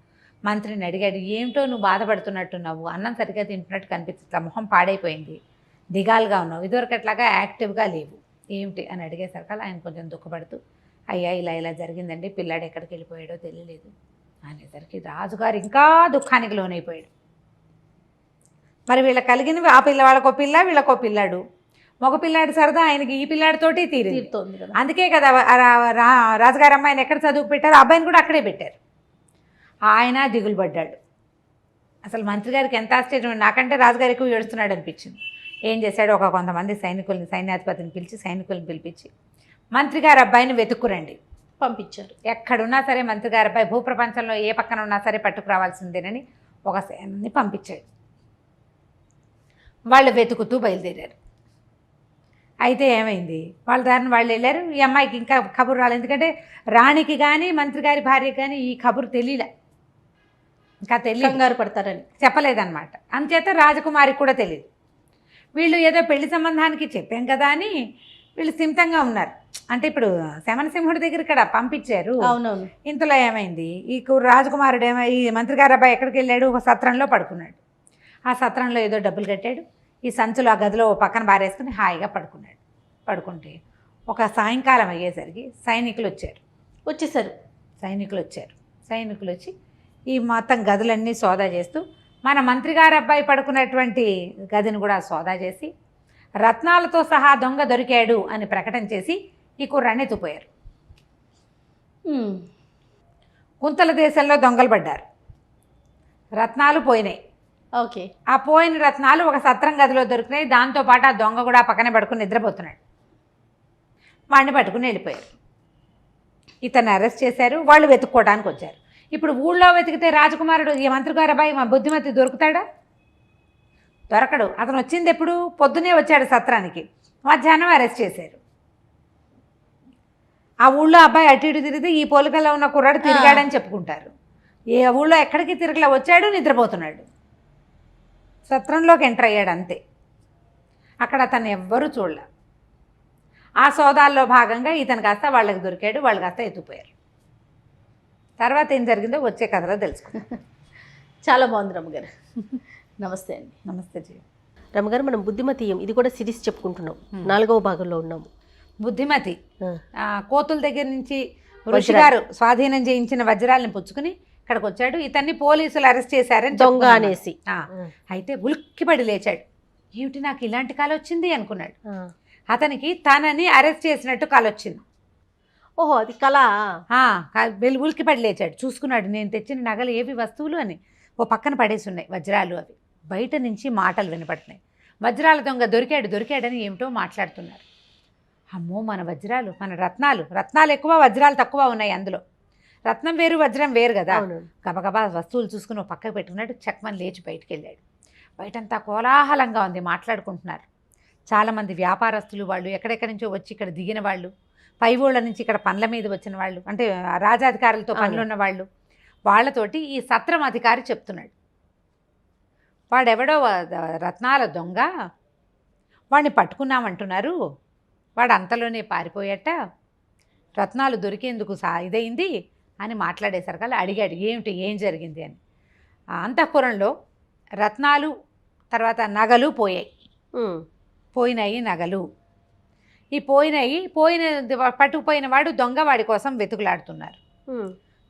మంత్రిని అడిగాడు, ఏమిటో నువ్వు బాధపడుతున్నట్టున్నావు, అన్నం సరిగ్గా తింటున్నట్టు కనిపిస్తుంది, మొహం పాడైపోయింది, దిగాలుగా ఉన్నావు, ఇదివరకట్లాగా యాక్టివ్గా లేవు, ఏమిటి అని అడిగేసరికి ఆయన కొంచెం దుఃఖపడుతూ, అయ్యా ఇలా ఇలా జరిగిందండి, పిల్లాడు ఎక్కడికి వెళ్ళిపోయాడో తెలియలేదు అనేసరికి రాజుగారు ఇంకా దుఃఖానికి లోనైపోయాడు. మరి వీళ్ళకి కలిగినవి ఆ వాళ్ళకో పిల్ల వీళ్ళకో పిల్లాడు, మగ పిల్లాడు సరదా ఆయనకి ఈ పిల్లాడితోటి తీరుతోంది. అందుకే కదా రాజుగారు అమ్మాయిని ఎక్కడ చదువుకు పెట్టారు, అబ్బాయిని కూడా అక్కడే పెట్టారు. ఆయన దిగులు పడ్డాడు. అసలు మంత్రి గారికి ఎంత ఆశ్చర్యం, నాకంటే రాజుగారు ఎక్కువ ఏడుస్తున్నాడు అనిపించింది. ఏం చేశాడు, కొంతమంది సైన్యాధిపతిని పిలిచి సైనికులను పిలిపించి మంత్రి గారి అబ్బాయిని వెతుక్కురండి పంపించారు. ఎక్కడున్నా సరే మంత్రి గారి అబ్బాయి భూప్రపంచంలో ఏ పక్కన ఉన్నా సరే పట్టుకురావాల్సిందేనని ఒక సేనని పంపించాడు. వాళ్ళు వెతుకుతూ బయలుదేరారు. అయితే ఏమైంది, వాళ్ళ దారిని వాళ్ళు వెళ్ళారు. ఈ అమ్మాయికి ఇంకా కబురు రాలేదు, ఎందుకంటే రాణికి కానీ మంత్రి గారి భార్యకి కానీ ఈ కబురు తెలియలే, ఇంకా కంగారు పడతారని చెప్పలేదన్నమాట. అందుచేత రాజకుమారికి కూడా తెలియదు. వీళ్ళు ఏదో పెళ్లి సంబంధానికి చెప్పాం కదా అని వీళ్ళు సింతంగా ఉన్నారు. అంటే ఇప్పుడు శమనసింహుడి దగ్గర ఇక్కడ పంపించారు. అవునవును. ఇంతలో ఏమైంది, ఈ రాజకుమారుడు ఈ మంత్రి గారి అబ్బాయి ఎక్కడికి వెళ్ళాడు, ఒక సత్రంలో పడుకున్నాడు. ఆ సత్రంలో ఏదో డబ్బులు కట్టాడు, ఈ సంచులు ఆ గదిలో పక్కన బారేసుకుని హాయిగా పడుకున్నాడు. పడుకుంటే ఒక సాయంకాలం అయ్యేసరికి సైనికులు వచ్చేసారు. సైనికులు వచ్చి ఈ మొత్తం గదులన్నీ సోదా చేస్తూ మన మంత్రి గారి అబ్బాయి పడుకున్నటువంటి గదిని కూడా సోదా చేసి రత్నాలతో సహా దొంగ దొరికాడు అని ప్రకటన చేసి ఈ కుర్రాన్ని ఎత్తుపోయారు. కుంతల దేశంలో దొంగలు పడ్డారు, రత్నాలు పోయినాయి. ఓకే. ఆ పోయిన రత్నాలు ఒక సత్రం గదిలో దొరికినాయి. దాంతోపాటు ఆ దొంగ కూడా పక్కనే పడుకుని నిద్రపోతున్నాడు. వాడిని పట్టుకుని వెళ్ళిపోయారు. ఇతన్ని అరెస్ట్ చేశారు. వాళ్ళు వెతుక్కోవడానికి వచ్చారు. ఇప్పుడు ఊళ్ళో వెతికితే రాజకుమారుడు ఈ మంత్రి గారి అబ్బాయి మా బుద్ధిమతి దొరుకుతాడా? దొరకడు. అతను వచ్చింది ఎప్పుడు? పొద్దునే వచ్చాడు సత్రానికి, మధ్యాహ్నం అరెస్ట్ చేశారు. ఆ ఊళ్ళో అబ్బాయి అటు ఇటు తిరిగితే ఈ పోలికల్లో ఉన్న కుర్రాడు తిరిగాడని చెప్పుకుంటారు. ఏ ఊళ్ళో ఎక్కడికి తిరగలా, వచ్చాడు, నిద్రపోతున్నాడు. సత్రంలోకి ఎంటర్ అయ్యాడు అంతే. అక్కడ అతన్ని ఎవ్వరూ చూడలే. ఆ సోదాల్లో భాగంగా ఇతను కాస్త వాళ్ళకి దొరికాడు, వాళ్ళు కాస్త ఎత్తుపోయారు. తర్వాత ఏం జరిగిందో వచ్చే కథలో తెలుసుకుందాం. చాలా బాగుంది రమ్మగారు. నమస్తే అండి. నమస్తే జీ. రమ్మగారు, మనం బుద్ధిమతీయం ఇది కూడా సిరీస్ చెప్పుకుంటున్నాం, 4వ భాగంలో ఉన్నాము. బుద్ధిమతి కోతుల దగ్గర నుంచి ఋషి గారు స్వాధీనం చేయించిన వజ్రాలను పుచ్చుకుని ఇక్కడికి వచ్చాడు. ఇతన్ని పోలీసులు అరెస్ట్ చేశారని దొంగ అనేసి. అయితే ఉలిక్కిపడి లేచాడు. ఏమిటి నాకు ఇలాంటి కళ వచ్చింది అనుకున్నాడు. అతనికి తనని అరెస్ట్ చేసినట్టు కళ వచ్చింది. ఓహో, అది కళ. ఉలిక్కిపడి లేచాడు. చూసుకున్నాడు, నేను తెచ్చిన నగలు ఏవి వస్తువులు అని ఓ పక్కన పడేసి ఉన్నాయి వజ్రాలు. అవి బయట నుంచి మాటలు వినపడుతున్నాయి. వజ్రాల దొంగ దొరికాడని ఏమిటో మాట్లాడుతున్నారు. అమ్మో, మన వజ్రాలు, మన రత్నాలు ఎక్కువ, వజ్రాలు తక్కువ ఉన్నాయి అందులో. రత్నం వేరు, వజ్రం వేరు కదా. గబగబా వస్తువులు చూసుకుని ఒక పక్కకు పెట్టుకున్నాడు. చక్మని లేచి బయటికి వెళ్ళాడు. బయటంతా కోలాహలంగా ఉంది, మాట్లాడుకుంటున్నారు. చాలామంది వ్యాపారస్తులు, వాళ్ళు ఎక్కడెక్కడి నుంచో వచ్చి ఇక్కడ దిగిన వాళ్ళు, పై ఊళ్ళ నుంచి ఇక్కడ పనుల మీద వచ్చిన వాళ్ళు, అంటే రాజాధికారులతో పనులున్న వాళ్ళు, వాళ్ళతోటి ఈ సత్రం అధికారి చెప్తున్నాడు. వాడెవడో రత్నాల దొంగ, వాడిని పట్టుకున్నామంటున్నారు, వాడు అంతలోనే పారిపోయాట, రత్నాలు దొరికేందుకు ఇదైంది అని మాట్లాడేసరికి అడిగాడు ఏమిటి ఏం జరిగింది అని. ఆ అంతఃపురంలో రత్నాలు తర్వాత నగలు పోయినాయి నగలు. ఈ పట్టుకుపోయిన వాడు దొంగ వాడి కోసం వెతుకులాడుతున్నారు.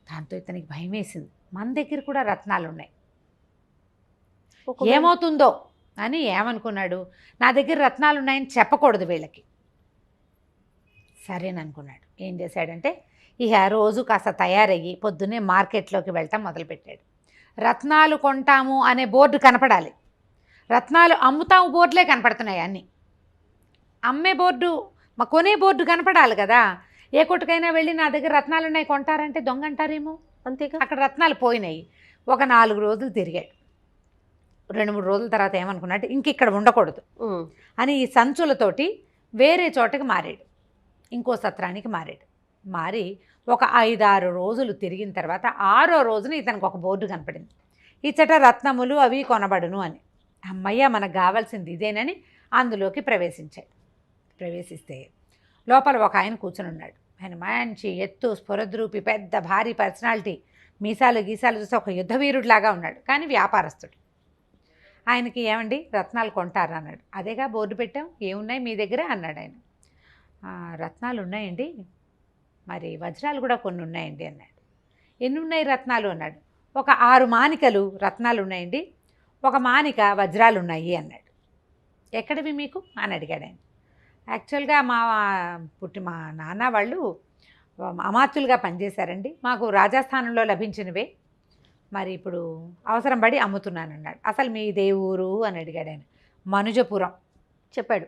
దాంతో ఇతనికి భయం వేసింది, మన దగ్గర కూడా రత్నాలు ఉన్నాయి, ఏమవుతుందో అని ఏమనుకున్నాడు, నా దగ్గర రత్నాలు ఉన్నాయని చెప్పకూడదు వీళ్ళకి. సరేననుకున్నాడు. ఏం చేశాడంటే ఇక రోజు కాస్త తయారయ్యి పొద్దున్నే మార్కెట్లోకి వెళ్ళటం మొదలుపెట్టాడు. రత్నాలు కొంటాము అనే బోర్డు కనపడాలి, రత్నాలు అమ్ముతాము బోర్డులే కనపడుతున్నాయి అన్నీ. అమ్మే బోర్డు కొనే బోర్డు కనపడాలి కదా. ఏ కొట్టుకైనా వెళ్ళి నా దగ్గర రత్నాలు ఉన్నాయి కొంటారంటే దొంగ అంటారేమో, అంతేగా. అక్కడ రత్నాలు పోయినాయి. ఒక 4 రోజులు తిరిగాడు. 2-3 రోజుల తర్వాత ఏమనుకున్నాడు, ఇంక ఇక్కడ ఉండకూడదు అని ఈ సంచులతోటి వేరే చోటకి మారాడు, ఇంకో సత్రానికి మారాడు. మారి ఒక 5-6 రోజులు తిరిగిన తర్వాత 6వ రోజున ఇతనికి ఒక బోర్డు కనపడింది, ఇచ్చట రత్నములు అవి కొనబడును అని. అమ్మయ్య మనకు కావాల్సింది ఇదేనని అందులోకి ప్రవేశించాడు. ప్రవేశిస్తే లోపల ఒక ఆయన కూర్చుని ఉన్నాడు. ఆయన మంచి ఎత్తు స్ఫురద్రూపి పెద్ద భారీ పర్సనాలిటీ, మీసాలు గీసాలు చూస్తే ఒక యుద్ధవీరుడిలాగా ఉన్నాడు, కానీ వ్యాపారస్తుడు. ఆయనకి ఏమండి రత్నాలు కొంటారా అన్నాడు. అదేగా బోర్డు పెట్టాం, ఏమున్నాయి మీ దగ్గర అన్నాడు ఆయన. రత్నాలు ఉన్నాయండి, మరి వజ్రాలు కూడా కొన్ని ఉన్నాయండి అన్నాడు. ఎన్ని ఉన్నాయి రత్నాలు అన్నాడు. ఒక 6 మానికలు రత్నాలు ఉన్నాయండి, ఒక మానిక వజ్రాలు ఉన్నాయి అన్నాడు. ఎక్కడివి మీకు అని అడిగాడు ఆయన. యాక్చువల్గా మా నాన్న వాళ్ళు అమాత్యులుగా పనిచేశారండి, మాకు రాజస్థానంలో లభించినవే, మరి ఇప్పుడు అవసరం పడి అమ్ముతున్నాను అన్నాడు. అసలు మీ ఊరు అని అడిగాడు ఆయన. మనుజపురం చెప్పాడు.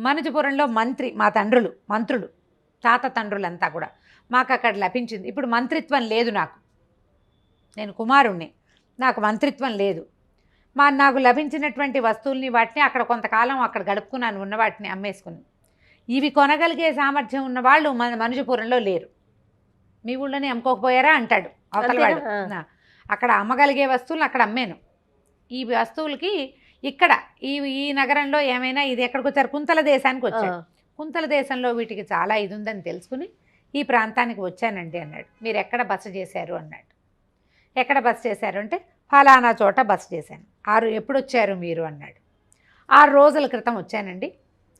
మనుజపురంలో మా మంత్రులు తాత తండ్రులంతా కూడా మాకు అక్కడ లభించింది. ఇప్పుడు మంత్రిత్వం లేదు, నేను కుమారుణ్ణి, నాకు మంత్రిత్వం లేదు. నాకు లభించినటువంటి వస్తువుల్ని వాటిని అక్కడ కొంతకాలం అక్కడ గడుపుకున్నాను, ఉన్న వాటిని అమ్మేసుకుని. ఇవి కొనగలిగే సామర్థ్యం ఉన్న వాళ్ళు మనుజపురంలో లేరు, మీ ఊళ్ళోనే అమ్ముకోకపోయారా అంటాడు అవతలవాడు. అక్కడ అమ్మగలిగే వస్తువులను అక్కడ అమ్మాను, ఈ వస్తువులకి ఇక్కడ ఈ నగరంలో ఏమైనా ఇది ఎక్కడికి వచ్చారు, కుంతల దేశానికి వచ్చాడు. కుంతల దేశంలో వీటికి చాలా ఇది ఉందని తెలుసుకుని ఈ ప్రాంతానికి వచ్చానండి అన్నాడు. మీరు ఎక్కడ బస చేశారు అన్నాడు. ఎక్కడ బస చేశారు అంటే ఫలానా చోట బస చేశాను. ఎప్పుడు వచ్చారు మీరు అన్నాడు. 6 రోజుల క్రితం వచ్చానండి,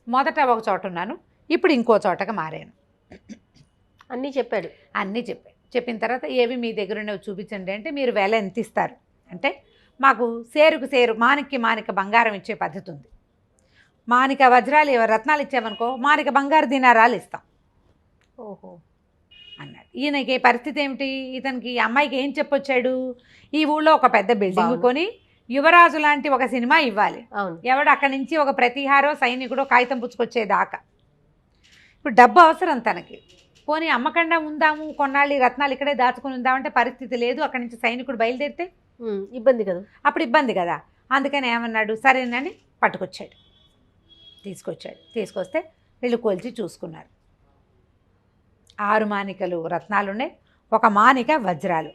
మొదట ఒక చోట ఉన్నాను, ఇప్పుడు ఇంకో చోటకి మారాను. అన్నీ చెప్పాడు. చెప్పిన తర్వాత ఏవి మీ దగ్గర ఉన్నవి చూపించండి అంటే, మీరు వెల ఎంత ఇస్తారు అంటే, మాకు సేరుకు సేరు మానిక బంగారం ఇచ్చే పద్ధతి ఉంది, మానిక వజ్రాలు రత్నాలు ఇచ్చామనుకో మానిక బంగారు దినారాలు ఇస్తాం. ఓహో అన్నాడు. ఈయనకి పరిస్థితి ఏమిటి, ఇతనికి అమ్మాయికి ఏం చెప్పొచ్చాడు, ఈ ఊళ్ళో ఒక పెద్ద బిల్డింగ్ కొని యువరాజు లాంటి ఒక సినిమా ఇవ్వాలి, ఎవడు అక్కడి నుంచి ఒక ప్రతిహారో సైనికుడో కాగితం పుచ్చుకొచ్చేదాకా. ఇప్పుడు డబ్బు అవసరం తనకి, పోనీ అమ్మకుండా ఉందాము కొన్నాళ్ళు రత్నాలు ఇక్కడే దాచుకుని ఉందామంటే పరిస్థితి లేదు, అక్కడి నుంచి సైనికుడు బయలుదేరితే ఇబ్బంది కదా, అప్పుడు ఇబ్బంది కదా. అందుకని ఏమన్నాడు, సరేనని పట్టుకొచ్చాడు, తీసుకొస్తే వీళ్ళు కొలిచి చూసుకున్నారు. 6 మానికలు రత్నాలున్నాయి, ఒక మానిక వజ్రాలు.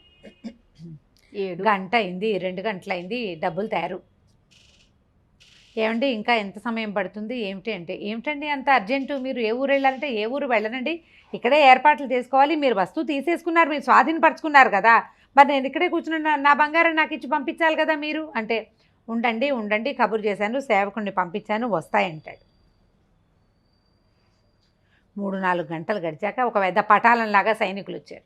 7 గంట అయింది, 2 గంటలైంది, డబ్బులు తయారు. ఏమండి ఇంకా ఎంత సమయం పడుతుంది ఏమిటి అంటే, ఏమిటండి అంత అర్జెంటు, మీరు ఏ ఊరు వెళ్ళాలంటే ఏ ఊరు వెళ్ళనండి, ఇక్కడే ఏర్పాట్లు చేసుకోవాలి, మీరు వస్తువు తీసేసుకున్నారు, మీరు స్వాధీనపరచుకున్నారు కదా, మరి నేను ఇక్కడే కూర్చున్నా, నా బంగారం నాకు ఇచ్చి పంపించాలి కదా మీరు అంటే, ఉండండి కబురు చేశాను, సేవకుడిని పంపించాను, వస్తాయంటాడు. 3-4 గంటలు గడిచాక ఒక పెద్ద పటాలంలాగా సైనికులు వచ్చారు.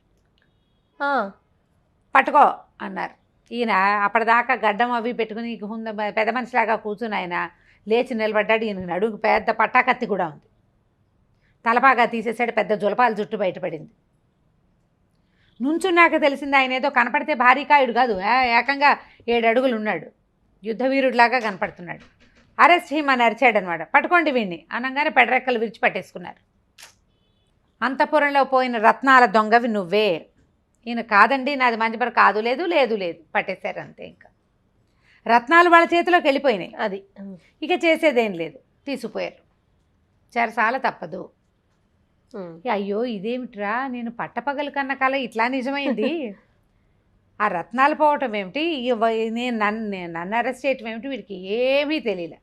పట్టుకో అన్నారు. ఈయన అప్పటిదాకా గడ్డం అవి పెట్టుకుని పెద్ద మనిషిలాగా కూర్చుని ఆయన లేచి నిలబడ్డాడు. ఈయన నడుగు పెద్ద పట్టాకత్తి కూడా ఉంది, తలపాగా తీసేసాడు, పెద్ద జులపాల జుట్టు బయటపడింది. నుంచున్నాక తెలిసింది ఆయన ఏదో కనపడితే భారీకాయుడు కాదు, ఏకంగా 7 అడుగులు ఉన్నాడు, యుద్ధవీరుడిలాగా కనపడుతున్నాడు. అరెస్ట్ హిమని అరిచాడనమాట. పట్టుకోండి వీడిని అనగానే పెడరెక్కలు విరిచి పట్టేసుకున్నారు. అంతఃపురంలో పోయిన రత్నాల దొంగవి నువ్వే. ఈయన కాదండి నాది మంచిపర కాదు, లేదు పట్టేశారు అంతే. ఇంకా రత్నాలు వాళ్ళ చేతిలోకి వెళ్ళిపోయినాయి, అది ఇక చేసేదేం లేదు, తీసుకుపోయారు. చెరసాల తప్పదు. అయ్యో ఇదేమిట్రా, నేను పట్టపగలు కన్న కల ఇట్లా నిజమైంది. ఆ రత్నాలు పోవటం ఏమిటి, నన్ను అరెస్ట్ చేయటం ఏమిటి, వీడికి ఏమీ తెలియలే.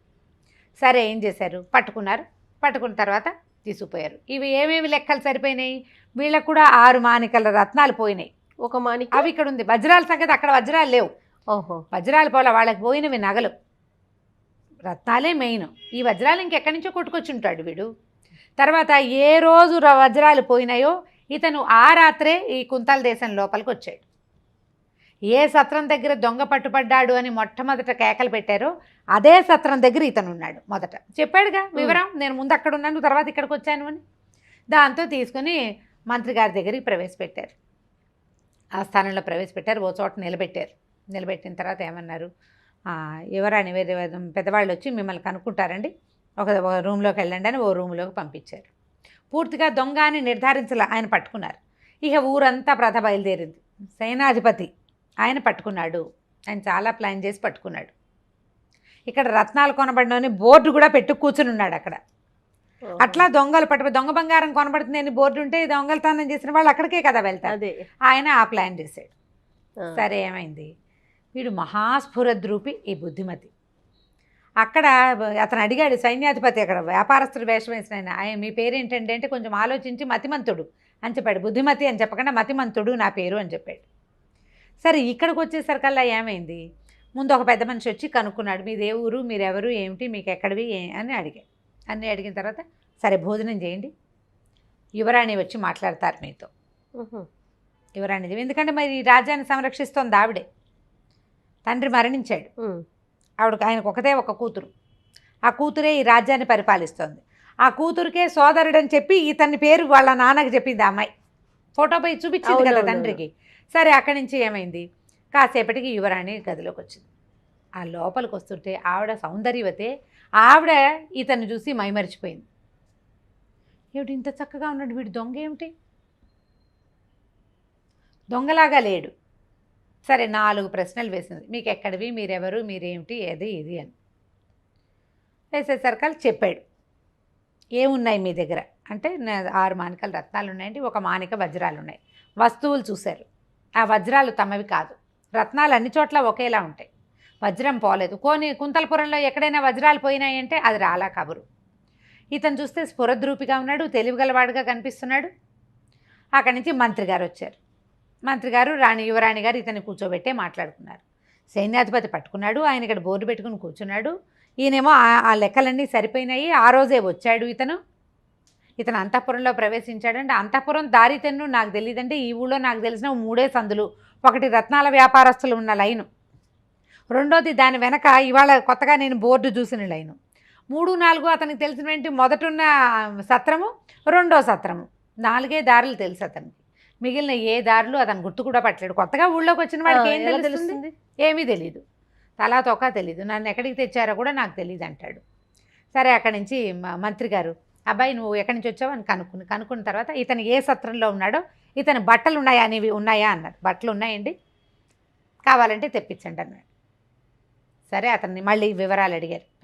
సరే ఏం చేశారు, పట్టుకున్నారు. పట్టుకున్న తర్వాత తీసుకుపోయారు. ఇవి ఏమేమి లెక్కలు సరిపోయినాయి, వీళ్ళకు కూడా 6 మానికల రత్నాలు పోయినాయి. ఒక మాణిక అవి ఇక్కడ ఉంది. వజ్రాల సంగతి అక్కడ వజ్రాలు లేవు. ఓహో, వజ్రాలు పోలా, వాళ్ళకి పోయినవి నగలు, రత్నాలే మెయిన్. ఈ వజ్రాలు ఇంకెక్కడి నుంచో కొట్టుకొచ్చి ఉంటాడు వీడు. తర్వాత ఏ రోజు వజ్రాలు పోయినాయో ఇతను ఆ రాత్రే ఈ కుంతల దేశం లోపలికి వచ్చాడు. ఏ సత్రం దగ్గర దొంగ పట్టుపడ్డాడు అని మొట్టమొదట కేకలు పెట్టారో అదే సత్రం దగ్గర ఇతను ఉన్నాడు. మొదట చెప్పాడుగా వివరం, నేను ముందు అక్కడ ఉన్నాను, తర్వాత ఇక్కడికి వచ్చాను అని. దాంతో తీసుకుని మంత్రి గారి దగ్గరికి ప్రవేశపెట్టారు. ఆ స్థానంలో ప్రవేశపెట్టారు. ఓ చోట నిలబెట్టారు. నిలబెట్టిన తర్వాత ఏమన్నారు, ఎవరని వేరే పెద్దవాళ్ళు వచ్చి మిమ్మల్ని కనుక్కుంటారండి, ఒక రూమ్లోకి వెళ్ళండి అని ఓ రూమ్లోకి పంపించారు. పూర్తిగా దొంగ అని నిర్ధారించాల ఆయన పట్టుకున్నారు. ఇక ఊరంతా ప్రథ బయలుదేరింది. సేనాధిపతి ఆయన పట్టుకున్నాడు. ఆయన చాలా ప్లాన్ చేసి పట్టుకున్నాడు. ఇక్కడ రత్నాలు కొనబడినని బోర్డు కూడా పెట్టు కూర్చుని ఉన్నాడు అక్కడ. అట్లా దొంగలు దొంగ బంగారం కొనబడుతుందని బోర్డు ఉంటే దొంగలతనం చేసిన వాళ్ళు అక్కడికే కదా వెళ్తారు. ఆయన ఆ ప్లాన్ చేశాడు. సరే ఏమైంది, వీడు మహాస్ఫురద్రూపి ఈ బుద్ధిమతి. అక్కడ అతను అడిగాడు సైన్యాధిపతి, అక్కడ వ్యాపారస్తుడు వేషం వేసిన ఆయన మీ పేరేంటండి అంటే కొంచెం ఆలోచించి మతిమంతుడు అని చెప్పాడు. బుద్ధిమతి అని చెప్పకుండా మతిమంతుడు నా పేరు అని చెప్పాడు. సరే ఇక్కడికి వచ్చేసరికల్లా ఏమైంది, ముందు ఒక పెద్ద మనిషి వచ్చి కనుక్కున్నాడు, మీదే ఊరు, మీరెవరు, ఏమిటి, మీకు ఎక్కడివి అని అడిగాడు. అన్నీ అడిగిన తర్వాత సరే భోజనం చేయండి, యువరాణి వచ్చి మాట్లాడతారు మీతో. యువరాణి, ఎందుకంటే మరి ఈ రాజ్యాన్ని సంరక్షిస్తోంది ఆవిడే. తండ్రి మరణించాడు, ఆయనకు ఒకటే ఒక కూతురు. ఆ కూతురే ఈ రాజ్యాన్ని పరిపాలిస్తోంది. ఆ కూతురికే సోదరుడు అని చెప్పి ఇతని పేరు వాళ్ళ నాన్నకి చెప్పింది ఆ అమ్మాయి. ఫోటోపై చూపించింది కదా తండ్రికి. సరే అక్కడి నుంచి ఏమైంది, కాసేపటికి యువరాణి గదిలోకి వచ్చింది. ఆ లోపలికి వస్తుంటే ఆవిడ సౌందర్యవతే, ఆవిడ ఇతన్ని చూసి మైమరిచిపోయింది. ఏమిటి ఇంత చక్కగా ఉన్నాడు వీడు, దొంగ ఏమిటి, దొంగలాగా లేడు. సరే 4 ప్రశ్నలు వేసింది. మీకు ఎక్కడివి, మీరెవరు, మీరేమిటి, ఏది ఇది అని వేసేసరికి చెప్పాడు. ఏమున్నాయి మీ దగ్గర అంటే 6 మానికల రత్నాలు ఉన్నాయండి, 1 మానిక వజ్రాలు ఉన్నాయి. వస్తువులు చూశారు, ఆ వజ్రాలు తమవి కాదు. రత్నాలు అన్ని చోట్ల ఒకేలా ఉంటాయి, వజ్రం పోలేదు. కుంతలపురంలో ఎక్కడైనా వజ్రాలు పోయినాయంటే అది రాలా కబురు. ఇతను చూస్తే స్ఫురద్రూపిగా ఉన్నాడు, తెలివిగలవాడుగా కనిపిస్తున్నాడు. అక్కడి నుంచి మంత్రి గారు వచ్చారు. మంత్రి గారు యువరాణి గారు ఇతన్ని కూర్చోబెట్టే మాట్లాడుకున్నారు. సైన్యాధిపతి పట్టుకున్నాడు, ఆయన ఇక్కడ బోర్డు పెట్టుకుని కూర్చున్నాడు. ఈయనేమో ఆ లెక్కలన్నీ సరిపోయినాయి. ఆ రోజే వచ్చాడు ఇతను అంతఃపురంలో ప్రవేశించాడంటే అంతఃపురం దారి తెన్ను నాకు తెలియదంటే ఈ ఊళ్ళో నాకు తెలిసిన 3 సందులు. ఒకటి రత్నాల వ్యాపారస్తులు ఉన్న లైను, రెండోది దాని వెనక ఇవాళ కొత్తగా నేను బోర్డు చూసిన లైను, 3, 4 అతనికి తెలిసినటువంటి మొదటున్న సత్రము, రెండో సత్రము, 4 దారులు తెలుసు అతనికి. మిగిలిన ఏ దారులు అతను గుర్తు కూడా పట్టలేడు. కొత్తగా ఊళ్ళోకి వచ్చిన వాడికి ఏం తెలుస్తుంది, ఏమీ తెలీదు, తలా తోక తెలీదు. నన్ను ఎక్కడికి తెచ్చారో కూడా నాకు తెలియదు అంటాడు. సరే అక్కడి నుంచి మంత్రి గారు, అబ్బాయి నువ్వు ఎక్కడి నుంచి వచ్చావు అని కనుక్కున్న తర్వాత ఇతను ఏ సత్రంలో ఉన్నాడో, ఇతని బట్టలు ఉన్నాయా అనేవి ఉన్నాయా అన్నారు. బట్టలు ఉన్నాయండి, కావాలంటే తెప్పించండి అన్నాడు. సరే అతన్ని మళ్ళీ వివరాలు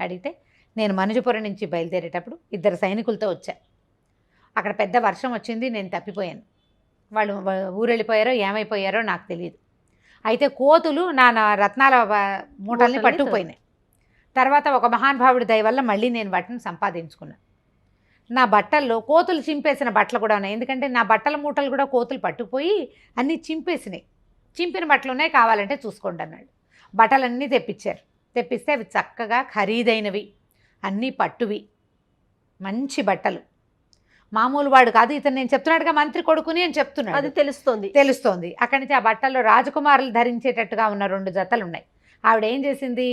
అడిగితే నేను మనుజపురం నుంచి బయలుదేరేటప్పుడు 2 సైనికులతో వచ్చా. అక్కడ పెద్ద వర్షం వచ్చింది, నేను తప్పిపోయాను. వాళ్ళు ఊరెళ్ళిపోయారో ఏమైపోయారో నాకు తెలియదు. అయితే కోతులు నా రత్నాల మూటల్ని పట్టుకుపోయినాయి. తర్వాత ఒక మహానుభావుడి దయ వల్ల మళ్ళీ నేను వాటిని సంపాదించుకున్నాను. నా బట్టల్లో కోతులు చింపేసిన బట్టలు కూడా ఉన్నాయి, ఎందుకంటే నా బట్టల మూటలు కూడా కోతులు పట్టుకుపోయి అన్నీ చింపేసినాయి. చింపిన బట్టలు ఉన్నాయి, కావాలంటే చూసుకోండి అన్నాడు. బట్టలన్నీ తెప్పిస్తే అవి చక్కగా ఖరీదైనవి, అన్నీ పట్టువి, మంచి బట్టలు. మామూలు వాడు కాదు ఇతను. నేను చెప్తున్నాడుగా మంత్రి కొడుకుని అని చెప్తున్నాడు, అది తెలుస్తోంది. అక్కడి నుంచి ఆ బట్టల్లో రాజకుమారులు ధరించేటట్టుగా ఉన్న 2 జతలు ఉన్నాయి. ఆవిడ ఏం చేసింది,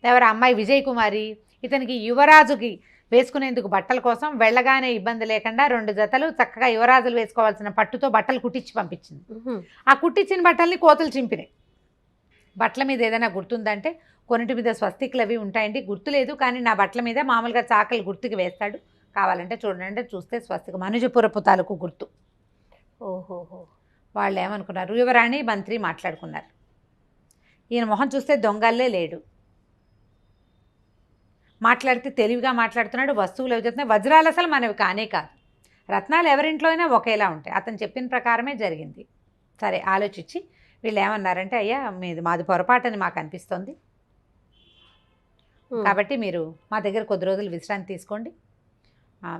ఎవరు అమ్మాయి విజయ్ కుమారి ఇతనికి యువరాజుకి వేసుకునేందుకు బట్టల కోసం వెళ్ళగానే ఇబ్బంది లేకుండా 2 జతలు చక్కగా యువరాజులు వేసుకోవాల్సిన పట్టుతో బట్టలు కుట్టించి పంపించింది. ఆ కుట్టించిన బట్టల్ని కోతులు చింపినాయి. బట్టల మీద ఏదైనా గుర్తుందంటే కొన్నిటి మీద స్వస్తికులు అవి ఉంటాయండి, గుర్తులేదు, కానీ నా బట్టల మీద మామూలుగా చాకలి గుర్తుకి వేస్తాడు, కావాలంటే చూడండి అంటే చూస్తే స్వస్తిక మనుజపురపు తాలూకు గుర్తు. ఓహోహో. వాళ్ళు ఏమనుకున్నారు, యువరాణి మంత్రి మాట్లాడుకున్నారు. ఈయన మొహం చూస్తే దొంగల్లే లేడు, మాట్లాడితే తెలివిగా మాట్లాడుతున్నాడు, వస్తువులు అవి చెప్తున్నాయి. వజ్రాలు అసలు మనవి కానే కాదు, రత్నాలు ఎవరింట్లో అయినా ఒకేలా ఉంటాయి. అతను చెప్పిన ప్రకారమే జరిగింది. సరే ఆలోచించి వీళ్ళు ఏమన్నారంటే, అయ్యా మాది పొరపాటని మాకు అనిపిస్తోంది, కాబట్టి మీరు మా దగ్గర కొద్ది రోజులు విశ్రాంతి తీసుకోండి,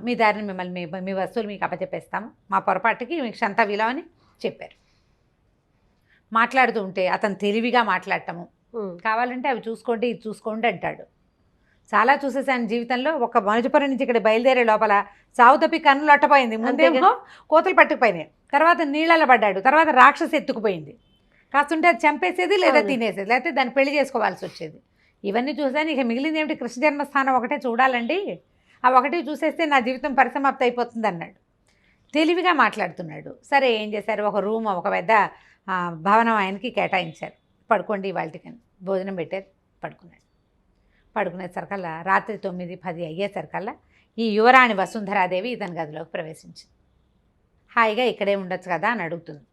మీ దారిని మిమ్మల్ని మీ వస్తువులు మీకు అప్పచెప్పేస్తాము, మా పొరపాటుకి మీకు క్షంత విలువ అని చెప్పారు. మాట్లాడుతూ ఉంటే అతను తెలివిగా మాట్లాడటము, కావాలంటే అవి చూసుకోండి ఇది చూసుకోండి అంటాడు. చాలా చూసేసాను జీవితంలో. ఒక మనుజపురం నుంచి ఇక్కడ బయలుదేరే లోపల సావు తప్పి కన్నులు అట్టపోయింది, ముందేమో కోతలు పట్టుకుపోయినాయి, తర్వాత నీళ్ళలో పడ్డాడు, తర్వాత రాక్షసి ఎత్తుకుపోయింది, కాస్తుంటే అది చంపేసేది లేదా తినేసేది, లేకపోతే దాన్ని పెళ్లి చేసుకోవాల్సి వచ్చేది. ఇవన్నీ చూసాను. ఇక మిగిలింది ఏమిటి, కృష్ణ జన్మస్థానం ఒకటే చూడాలండి, ఆ ఒకటి చూసేస్తే నా జీవితం పరిసమాప్తి అయిపోతుంది అన్నాడు. తెలివిగా మాట్లాడుతున్నాడు. సరే ఏం చేశారు, ఒక రూమ్ ఒక పెద్ద భవనం ఆయనకి కేటాయించారు. పడుకోండి వాళ్ళకని భోజనం పెట్టారు. పడుకునేసరికల్లా రాత్రి 9-10 అయ్యేసరికల్లా ఈ యువరాణి వసుంధరాదేవి ఇతని గదిలోకి ప్రవేశించింది. హాయిగా ఇక్కడే ఉండొచ్చు కదా అని అడుగుతుంది.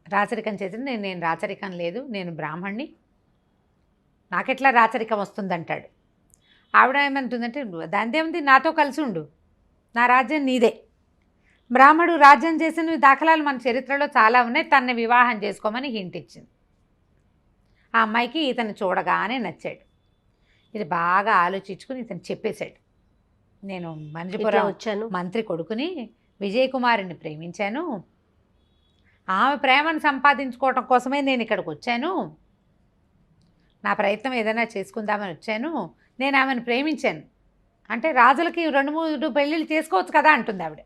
రాచరికం చేసింది. నేను రాచరికం లేదు, నేను బ్రాహ్మణ్ణి, నాకెట్లా రాచరికం వస్తుందంటాడు. ఆవిడ ఏమంటుందంటే, దానిదేముంది, నాతో కలిసి ఉండు, నా రాజ్యం నీదే. బ్రాహ్మడు రాజ్యం చేసిన దాఖలాలు మన చరిత్రలో చాలా ఉన్నాయి, తనని వివాహం చేసుకోమని హింట్ ఇచ్చింది. ఆ అమ్మాయికి ఇతను చూడగానే నచ్చాడు. ఇది బాగా ఆలోచించుకుని ఇతను చెప్పేశాడు, నేను మంజుపురం వచ్చాను, మంత్రి కొడుకుని విజయకుమారిని ప్రేమించాను, ఆమె ప్రేమను సంపాదించుకోవటం కోసమే నేను ఇక్కడికి వచ్చాను, నా ప్రయత్నం ఏదైనా చేసుకుందామని వచ్చాను, నేను ఆమెను ప్రేమించాను అంటే రాజులకి 2-3 పెళ్ళిళ్ళు చేసుకోవచ్చు కదా అంటుంది ఆవిడ.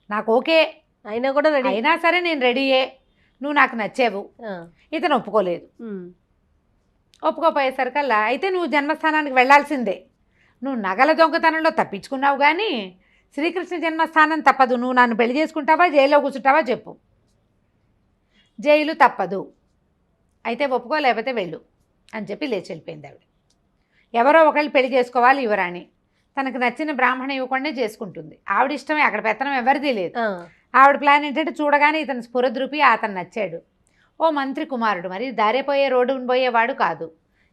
నాకు ఓకే అయినా కూడా రెడీ, అయినా సరే నేను రెడీయే, నువ్వు నాకు నచ్చావు. ఇతను ఒప్పుకోలేదు. ఒప్పుకోపోయేసరికల్లా, అయితే నువ్వు జన్మస్థానానికి వెళ్ళాల్సిందే, నువ్వు నగల దొంగతనంలో తప్పించుకున్నావు కానీ శ్రీకృష్ణ జన్మస్థానం తప్పదు, నువ్వు నన్ను పెళ్లి చేసుకుంటావా జైల్లో కూర్చుంటావా చెప్పు. జైలు తప్పదు, అయితే ఒప్పుకో లేకపోతే వెళ్ళు అని చెప్పి లేచి వెళ్ళిపోయింది ఆవిడ. ఎవరో ఒకళ్ళు పెళ్లి చేసుకోవాలి యువరాణి, తనకు నచ్చిన బ్రాహ్మణ యువకుడినే చేసుకుంటుంది. ఆవిడ ఇష్టమే, అక్కడ పెత్తనం ఎవరిది లేదు. ఆవిడ ప్లాన్ ఏంటంటే చూడగానే ఇతను స్ఫురద్రూపి, అతను నచ్చాడు, ఓ మంత్రి కుమారుడు, మరి దారిపోయే రోడ్డును పోయేవాడు కాదు,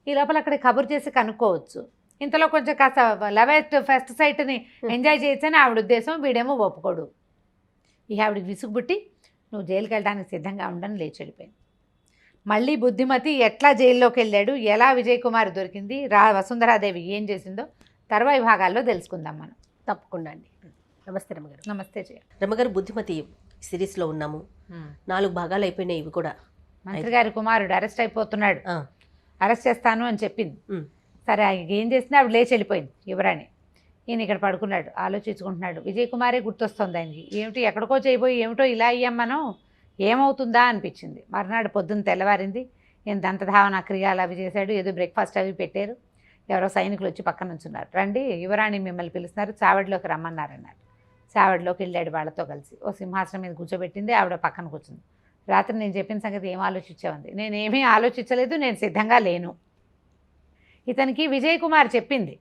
ఈ లోపల అక్కడ కబురు చేసి కనుక్కోవచ్చు, ఇంతలో కొంచెం కాస్త ఫస్ట్ సైట్ని ఎంజాయ్ చేయొచ్చని ఆవిడ ఉద్దేశం. వీడేమో ఒప్పుకోడు. ఇక ఆవిడకి విసుగుబుట్టి, నువ్వు జైలుకి వెళ్ళడానికి సిద్ధంగా ఉండని లేచి వెళ్ళిపోయింది. మళ్ళీ బుద్ధిమతి ఎట్లా జైల్లోకి వెళ్ళాడు, ఎలా విజయకుమారి దొరికింది, వసుంధరాదేవి ఏం చేసిందో తర్వాయి భాగాల్లో తెలుసుకుందాం మనం. తప్పకుండా అండి. నమస్తే రమగారు. నమస్తే జయ. రమగారు, బుద్ధిమతి సిరీస్లో ఉన్నాము, 4 భాగాలు అయిపోయినాయి. ఇవి కూడా మంత్రి గారి కుమారుడు అరెస్ట్ అయిపోతున్నాడు, అరెస్ట్ చేస్తాను అని చెప్పింది. సరే ఏం చేసినా ఆవిడ లేచి వెళ్ళిపోయింది యువరాణి. ఈయన ఇక్కడ పడుకున్నాడు, ఆలోచించుకుంటున్నాడు. విజయకుమారే గుర్తొస్తుంది ఆయనకి. ఏమిటి ఎక్కడికో చేయబోయి ఏమిటో ఇలా అయ్యాం మనం, ఏమవుతుందా అనిపించింది. మర్నాడు పొద్దున్న తెల్లవారింది. ఈయన దంతధావన క్రియాలు అవి చేశాడు, ఏదో బ్రేక్ఫాస్ట్ అవి పెట్టారు. ఎవరో సైనికులు వచ్చి పక్కన ఉంచున్నారు. రండి యువరాణి మిమ్మల్ని పిలుస్తున్నారు, చావడిలోకి రమ్మన్నారన్నారు. చావడిలోకి వెళ్ళాడు వాళ్ళతో కలిసి. ఓ సింహాసనం మీద కూర్చోబెట్టింది, ఆవిడ పక్కన కూర్చుంది. రాత్రి నేను చెప్పిన సంగతి ఏం ఆలోచించామంది. నేనేమీ ఆలోచించలేదు, నేను సిద్ధంగా లేను. ఇతనికి విజయకుమార్ చెప్పింది,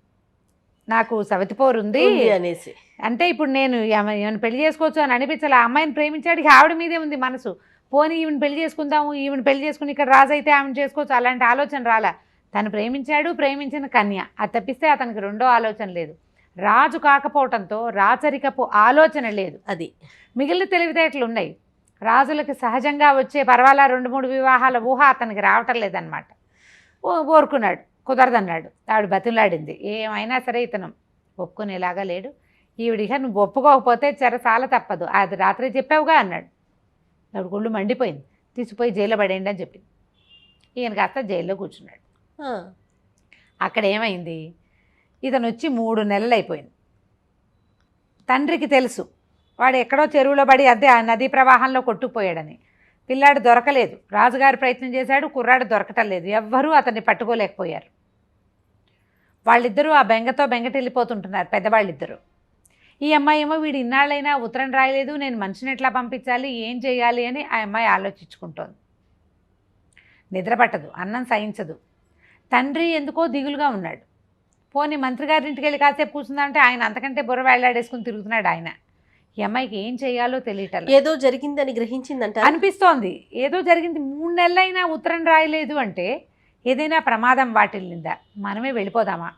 నాకు సవతిపోరుంది అనేసి. అంటే ఇప్పుడు నేను ఏమైనా పెళ్లి చేసుకోవచ్చు అని అనిపించాలి. ఆ అమ్మాయిని ప్రేమించాడు, ఆవిడ మీదే ఉంది మనసు. పోనీ ఈవిని పెళ్లి చేసుకుందాము, ఈవిని పెళ్లి చేసుకుని ఇక్కడ రాజు అయితే ఆమెను చేసుకోవచ్చు, అలాంటి ఆలోచన రాలా. తను ప్రేమించాడు, ప్రేమించిన కన్య, అది తప్పిస్తే అతనికి రెండో ఆలోచన లేదు. రాజు కాకపోవటంతో రాచరికపు ఆలోచన లేదు. అది మిగిలిన తెలివితేటలు ఉన్నాయి. రాజులకి సహజంగా వచ్చే పర్వాలా 2-3 వివాహాల ఊహ అతనికి రావటం లేదనమాట. ఓరుకున్నాడు, కుదరదన్నాడు. ఆవిడ బతిలాడింది. ఏమైనా సరే ఇతను ఒప్పుకునేలాగా లేడు. ఈవిడిగా నువ్వు ఒప్పుకోకపోతే చెరసాల తప్పదు, అది రాత్రి చెప్పావుగా అన్నాడు. ఆవిడ గుళ్ళు మండిపోయింది. తీసిపోయి జైల్లో పడేయండి అని చెప్పింది. ఈయన కాస్త జైల్లో కూర్చున్నాడు. అక్కడ ఏమైంది, ఇతను వచ్చి 3 నెలలు అయిపోయింది. తండ్రికి తెలుసు వాడు ఎక్కడో చెరువులో పడి అదే నదీ ప్రవాహంలో కొట్టుకుపోయాడని. పిల్లాడు దొరకలేదు. రాజుగారు ప్రయత్నం చేశాడు, కుర్రాడు దొరకటం లేదు. ఎవ్వరూ అతన్ని పట్టుకోలేకపోయారు. వాళ్ళిద్దరూ ఆ బెంగతో బెంగటిల్లిపోతుంటున్నారు, పెద్దవాళ్ళిద్దరూ. ఈ అమ్మాయి ఏమో వీడు ఇన్నాళ్ళైనా ఉత్తరం రాయలేదు, నేను మనిషిని ఎట్లా పంపించాలి, ఏం చేయాలి అని ఆ అమ్మాయి ఆలోచించుకుంటోంది. నిద్ర పట్టదు, అన్నం సహించదు. తండ్రి ఎందుకో దిగులుగా ఉన్నాడు. పోనీ మంత్రి గారింటికి వెళ్ళి కాసేపు కూర్చుందంటే ఆయన అంతకంటే బుర్ర వేళ్లాడేసుకుని తిరుగుతున్నాడు ఆయన. ఈ అమ్మాయికి ఏం చేయాలో తెలియటం. ఏదో జరిగిందని గ్రహించిందంట అనిపిస్తోంది. ఏదో జరిగింది. 3 నెలలైనా ఉత్తరం రాయలేదు అంటే ఏదైనా ప్రమాదం వాటిల్లిందా? మనమే వెళ్ళిపోదామా?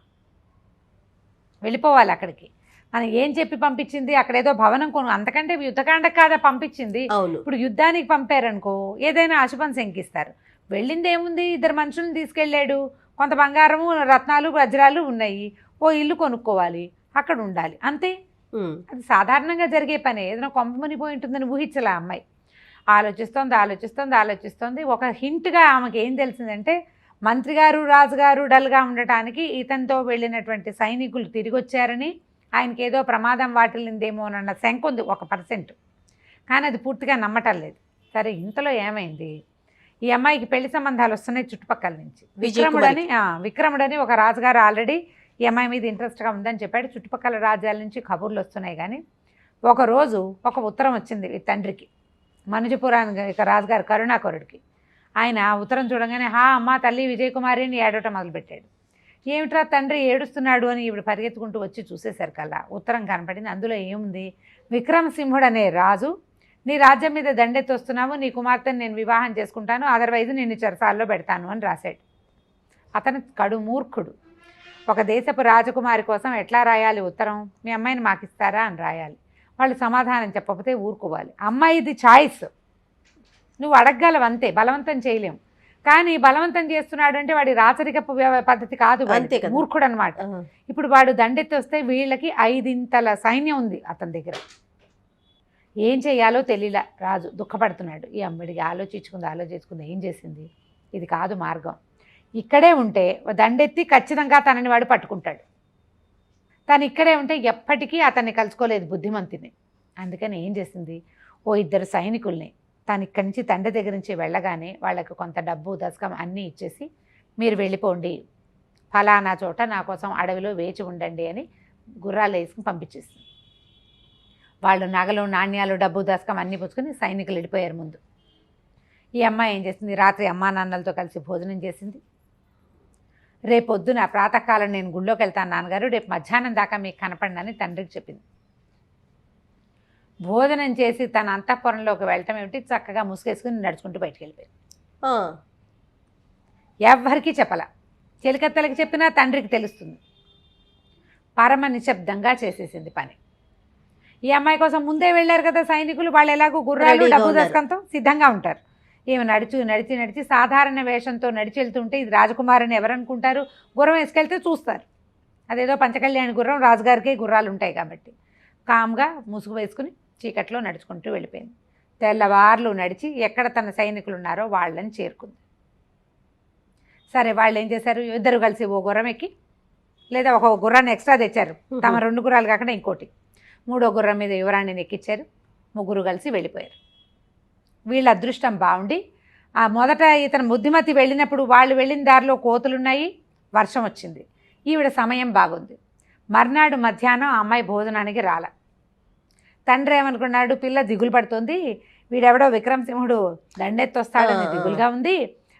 వెళ్ళిపోవాలి అక్కడికి. అని ఏం చెప్పి పంపించింది? అక్కడ ఏదో భవనం కొను, అంతకంటే యుద్ధకాండ కాదా పంపించింది. అవును. ఇప్పుడు యుద్ధానికి పంపారనుకో ఏదైనా అశుభం శంకిస్తారు. వెళ్ళింది ఏముంది, 2 మనుషులను తీసుకెళ్ళాడు, కొంత బంగారము రత్నాలు వజ్రాలు ఉన్నాయి, ఓ ఇల్లు కొనుక్కోవాలి, అక్కడ ఉండాలి, అంతే. అది సాధారణంగా జరిగే పని. ఏదైనా కొంపమునిపోయి ఉంటుందని ఊహించలే అమ్మాయి. ఆలోచిస్తోంది. ఒక హింట్గా ఆమెకి ఏం తెలిసిందంటే మంత్రి గారు రాజుగారు డల్గా ఉండటానికి ఇతనితో వెళ్ళినటువంటి సైనికులు తిరిగి వచ్చారని, ఆయనకి ఏదో ప్రమాదం వాటిల్లిందేమోనన్న శంక ఉంది 1%. కానీ అది పూర్తిగా నమ్మటం లేదు. సరే, ఇంతలో ఏమైంది, ఈ అమ్మాయికి పెళ్లి సంబంధాలు వస్తున్నాయి చుట్టుపక్కల నుంచి. విక్రముడని ఒక రాజుగారు ఆల్రెడీ ఈ అమ్మాయి మీద ఇంట్రెస్ట్గా ఉందని చెప్పాడు. చుట్టుపక్కల రాజ్యాల నుంచి కబుర్లు వస్తున్నాయి. కానీ ఒకరోజు ఒక ఉత్తరం వచ్చింది ఈ తండ్రికి, మనుజపురానికి రాజుగారు కరుణాకరుడికి. ఆయన ఉత్తరం చూడగానే అమ్మ తల్లి విజయకుమారి అని ఏడవటం మొదలుపెట్టాడు. ఏమిట్రా తండ్రి ఏడుస్తున్నాడు అని ఈవిడ పరిగెత్తుకుంటూ వచ్చి చూసేసరికల్లా ఉత్తరం కనపడింది. అందులో ఏముంది, విక్రమసింహుడు అనే రాజు నీ రాజ్యం మీద దండెత్తి వస్తున్నావు, నీ కుమార్తెను నేను వివాహం చేసుకుంటాను, అదర్వైజ్ నిన్ను చెరసాల్లో పెడతాను అని రాశాడు. అతను కడు మూర్ఖుడు. ఒక దేశపు రాజకుమారి కోసం ఎట్లా రాయాలి ఉత్తరం? మీ అమ్మాయిని మాకు ఇస్తారా అని రాయాలి. వాళ్ళు సమాధానం చెప్పకపోతే ఊరుకోవాలి. అమ్మాయిది ఛాయిస్, నువ్వు అడగగలవంతే, బలవంతం చేయలేము. కానీ బలవంతం చేస్తున్నాడు అంటే వాడి రాచరికపు పద్ధతి కాదు, మూర్ఖుడు అనమాట. ఇప్పుడు వాడు దండెత్తి వస్తే వీళ్ళకి 5 సైన్యం ఉంది అతని దగ్గర. ఏం చేయాలో తెలియలా. రాజు దుఃఖపడుతున్నాడు. ఈ అమ్మడికి ఆలోచించుకుంది ఏం చేసింది, ఇది కాదు మార్గం. ఇక్కడే ఉంటే దండెత్తి ఖచ్చితంగా తనని వాడు పట్టుకుంటాడు. తను ఇక్కడే ఉంటే ఎప్పటికీ అతన్ని కలుసుకోలేదు బుద్ధిమంతిని. అందుకని ఏం చేసింది, ఓ 2 సైనికుల్ని తను ఇక్కడి నుంచి తండ్రి దగ్గర నుంచి వెళ్ళగానే వాళ్ళకు కొంత డబ్బు దశకం అన్నీ ఇచ్చేసి, మీరు వెళ్ళిపోండి, ఫలానా చోట నా కోసం అడవిలో వేచి ఉండండి అని గుర్రాలు వేసుకుని పంపించేసింది. వాళ్ళు నగలు నాణ్యాలు డబ్బు దశకం అన్నీ పుచ్చుకొని సైనికులు వెళ్ళిపోయారు ముందు. ఈ అమ్మాయి ఏం చేసింది, రాత్రి అమ్మా నాన్నలతో కలిసి భోజనం చేసింది. రేపొద్దున ప్రాతకాలం నేను గుళ్ళోకి వెళ్తాను నాన్నగారు, రేపు మధ్యాహ్నం దాకా మీకు కనపడినని తండ్రికి చెప్పింది. భోజనం చేసి తన అంతఃపురంలోకి వెళ్ళటం ఏమిటి, చక్కగా ముసుగేసుకుని నడుచుకుంటూ బయటికి వెళ్ళిపోయింది. ఎవ్వరికీ చెప్పాల. చెలికత్తెలకి చెప్పినా తండ్రికి తెలుస్తుంది. పరమ నిశ్శబ్దంగా చేసేసింది పని. ఈ అమ్మాయి కోసం ముందే వెళ్ళారు కదా సైనికులు, వాళ్ళు ఎలాగో గుర్రాలు డబ్బు దశకంతో సిద్ధంగా ఉంటారు. ఏమి నడిచి సాధారణ వేషంతో నడిచి వెళ్తుంటే ఇది రాజకుమారిని ఎవరనుకుంటారు, గుర్రం వేసుకెళ్తే చూస్తారు. అదేదో పంచకళ్యాణి గుర్రం, రాజుగారికే గుర్రాలు ఉంటాయి కాబట్టి. కామ్గా ముసుగు వేసుకుని చీకట్లో నడుచుకుంటూ వెళ్ళిపోయింది. తెల్లవార్లు నడిచి ఎక్కడ తన సైనికులు ఉన్నారో వాళ్ళని చేరుకుంది. సరే, వాళ్ళు ఏం చేశారు, 2 కలిసి ఓ గుర్రం ఎక్కి, లేదా ఒక గుర్రాన్ని ఎక్స్ట్రా తెచ్చారు, తమ 2 గుర్రాలు కాకుండా ఇంకోటి, 3వ గుర్రం మీద యువరాణిని ఎక్కించారు. 3 కలిసి వెళ్ళిపోయారు. వీళ్ళ అదృష్టం బాగుండి మొదట ఇతను బుద్ధిమతి వెళ్ళినప్పుడు వాళ్ళు వెళ్ళిన దారిలో కోతులున్నాయి, వర్షం వచ్చింది. ఈవిడ సమయం బాగుంది. మర్నాడు మధ్యాహ్నం ఆ అమ్మాయి భోజనానికి రాల. తండ్రి ఏమనుకున్నాడు, పిల్ల దిగులు పడుతుంది, వీడెవడో విక్రమసింహుడు దండెత్తొస్తాడని దిగులుగా ఉంది,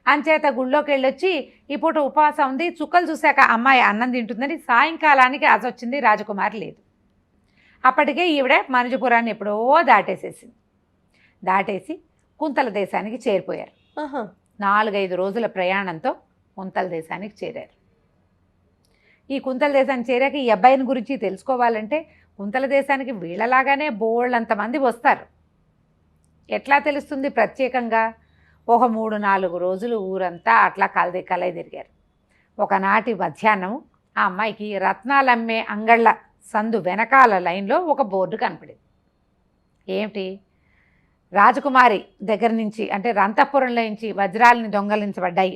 అంచేత గుళ్ళోకి వెళ్ళొచ్చి ఈ పూట ఉపవాసం ఉంది, చుక్కలు చూశాక అమ్మాయి అన్నం తింటుందని సాయంకాలానికి అసొచ్చింది. రాజకుమారి లేదు. అప్పటికే ఈవిడ మనుజపురాన్ని ఎప్పుడో దాటేసి కుంతల దేశానికి చేరిపోయారు. 4-5 రోజుల ప్రయాణంతో కుంతల దేశానికి చేరారు. ఈ కుంతల దేశానికి చేరాక ఈ అబ్బాయిని గురించి తెలుసుకోవాలంటే కుంతల దేశానికి వీళ్ళలాగానే బోళ్ళంతమంది వస్తారు. ఎట్లా తెలుస్తుంది, ప్రత్యేకంగా ఒక 3-4 రోజులు ఊరంతా అట్లా కలయి తిరిగారు. ఒకనాటి మధ్యాహ్నం ఆ అమ్మాయికి రత్నాలమ్మే అంగళ్ళ సందు వెనకాల లైన్లో ఒక బోర్డు కనపడింది. ఏమిటి, రాజకుమారి దగ్గర నుంచి అంటే అంతఃపురంలో నుంచి వజ్రాలని దొంగలించబడ్డాయి,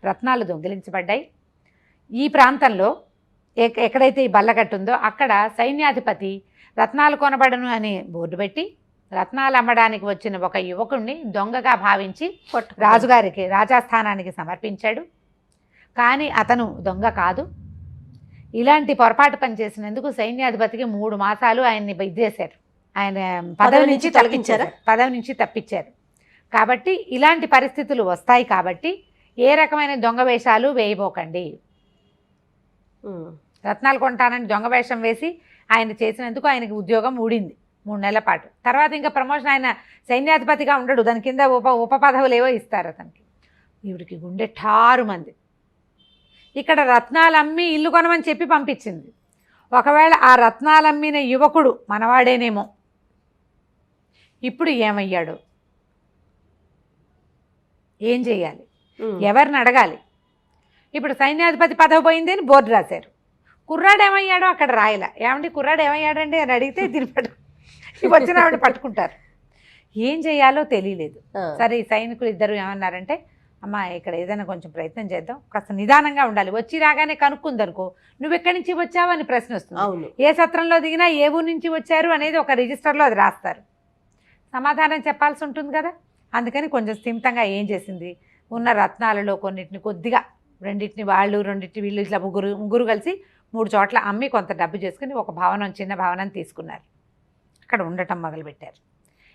రత్నాలు దొంగిలించబడ్డాయి. ఈ ప్రాంతంలో ఎక్కడైతే ఈ బల్లగట్టుందో అక్కడ సైన్యాధిపతి రత్నాలు కొనబడను అని బోర్డు పెట్టి రత్నాలు అమ్మడానికి వచ్చిన ఒక యువకుడిని దొంగగా భావించి రాజుగారికి రాజాస్థానానికి సమర్పించాడు. కానీ అతను దొంగ కాదు. ఇలాంటి పొరపాటు పని చేసినందుకు సైన్యాధిపతికి 3 మాసాలు ఆయన్ని ఇద్దేశారు, ఆయన పదవి నుంచి తప్పించారు. కాబట్టి ఇలాంటి పరిస్థితులు వస్తాయి కాబట్టి ఏ రకమైన దొంగ వేషాలు వేయబోకండి. రత్నాలు కొంటానని దొంగ వేషం వేసి ఆయన చేసినందుకు ఆయనకి ఉద్యోగం ఊడింది 3 నెలల పాటు. తర్వాత ఇంకా ప్రమోషన్, ఆయన సైన్యాధిపతిగా ఉండడు, దాని కింద ఉప పదవులు ఏవో ఇస్తారు అతనికి. ఈవిడికి గుండె ఠారు మంది. ఇక్కడ రత్నాలు అమ్మి ఇల్లు కొనమని చెప్పి పంపించింది. ఒకవేళ ఆ రత్నాలమ్మిన యువకుడు మనవాడేనేమో. ఇప్పుడు ఏమయ్యాడు, ఏం చేయాలి, ఎవరిని అడగాలి? ఇప్పుడు సైన్యాధిపతి పదవి పోయింది అని బోర్డు రాశారు. కుర్రాడు ఏమయ్యాడో అక్కడ రాయలా. ఏమండి కుర్రాడు ఏమయ్యాడండి అని అడిగితే తిరిపడు వచ్చిన ఆవిడ పట్టుకుంటారు. ఏం చేయాలో తెలియలేదు. సరే ఈ సైనికులు ఇద్దరు ఏమన్నారంటే, అమ్మా ఇక్కడ ఏదైనా కొంచెం ప్రయత్నం చేద్దాం, కాస్త నిదానంగా ఉండాలి. వచ్చి రాగానే కనుక్కుందనుకో నువ్వు ఎక్కడి నుంచి వచ్చావు అని ప్రశ్న వస్తుంది. ఏ సత్రంలో దిగినా ఏ ఊరు నుంచి వచ్చారు అనేది ఒక రిజిస్టర్లో అది రాస్తారు. సమాధానం చెప్పాల్సి ఉంటుంది కదా. అందుకని కొంచెం స్థిమితంగా ఏం చేసింది, ఉన్న రత్నాలలో కొన్నిటిని కొద్దిగా, రెండింటిని వాళ్ళు రెండింటిని వీళ్ళు, ఇట్లా ముగ్గురు కలిసి 3 చోట్ల అమ్మి కొంత డబ్బు చేసుకుని ఒక భవనం, చిన్న భవనం తీసుకున్నారు. అక్కడ ఉండటం మొదలుపెట్టారు.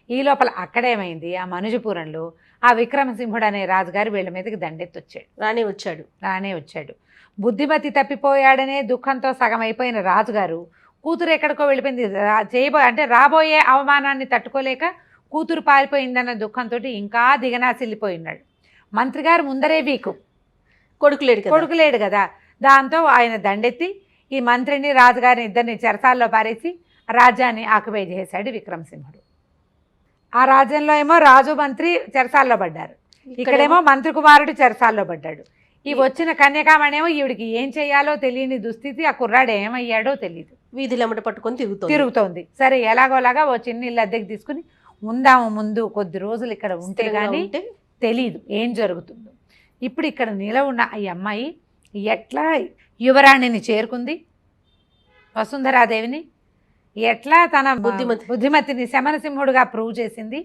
ఈ లోపల అక్కడేమైంది, ఆ మనుజపురంలో ఆ విక్రమసింహుడు అనే రాజుగారు వీళ్ళ మీదకి దండెత్తొచ్చాడు. రానే వచ్చాడు. బుద్ధిమతి తప్పిపోయాడనే దుఃఖంతో సగం అయిపోయిన రాజుగారు కూతురు ఎక్కడికో వెళ్ళిపోయింది, అంటే రాబోయే అవమానాన్ని తట్టుకోలేక కూతురు పారిపోయిందన్న దుఃఖంతో ఇంకా దిగనాసిల్లిపోయినాడు. మంత్రి గారు ముందరే వీకు, కొడుకులేడు కదా. దాంతో ఆయన దండెత్తి ఈ మంత్రిని రాజుగారిని ఇద్దరిని చెరసాల్లో పారేసి రాజ్యాన్ని ఆక్యుపై చేశాడు విక్రమసింహుడు. ఆ రాజ్యంలో ఏమో రాజు మంత్రి చెరసాల్లో పడ్డారు, ఇక్కడేమో మంత్రి కుమారుడు చెరసాల్లో పడ్డాడు. ఈ వచ్చిన కన్యకామణేమో ఈవిడికి ఏం చేయాలో తెలియని దుస్థితి. ఆ కుర్రాడు ఏమయ్యాడో తెలియదు, వీధులమ్మట పట్టుకొని తిరుగుతోంది. సరే ఎలాగోలాగా ఓ చిన్న ఇల్లు అద్దెకి తీసుకుని ఉందాము, ముందు కొద్ది రోజులు ఇక్కడ ఉంటే కానీ తెలీదు ఏం జరుగుతుందో. ఇప్పుడు ఇక్కడ నిలవున్న ఈ అమ్మాయి ఎట్లా యువరాణిని చేరుకుంది, వసుంధరాదేవిని ఎట్లా తన బుద్ధిమతిని శమనసింహుడుగా ప్రూవ్ చేసింది,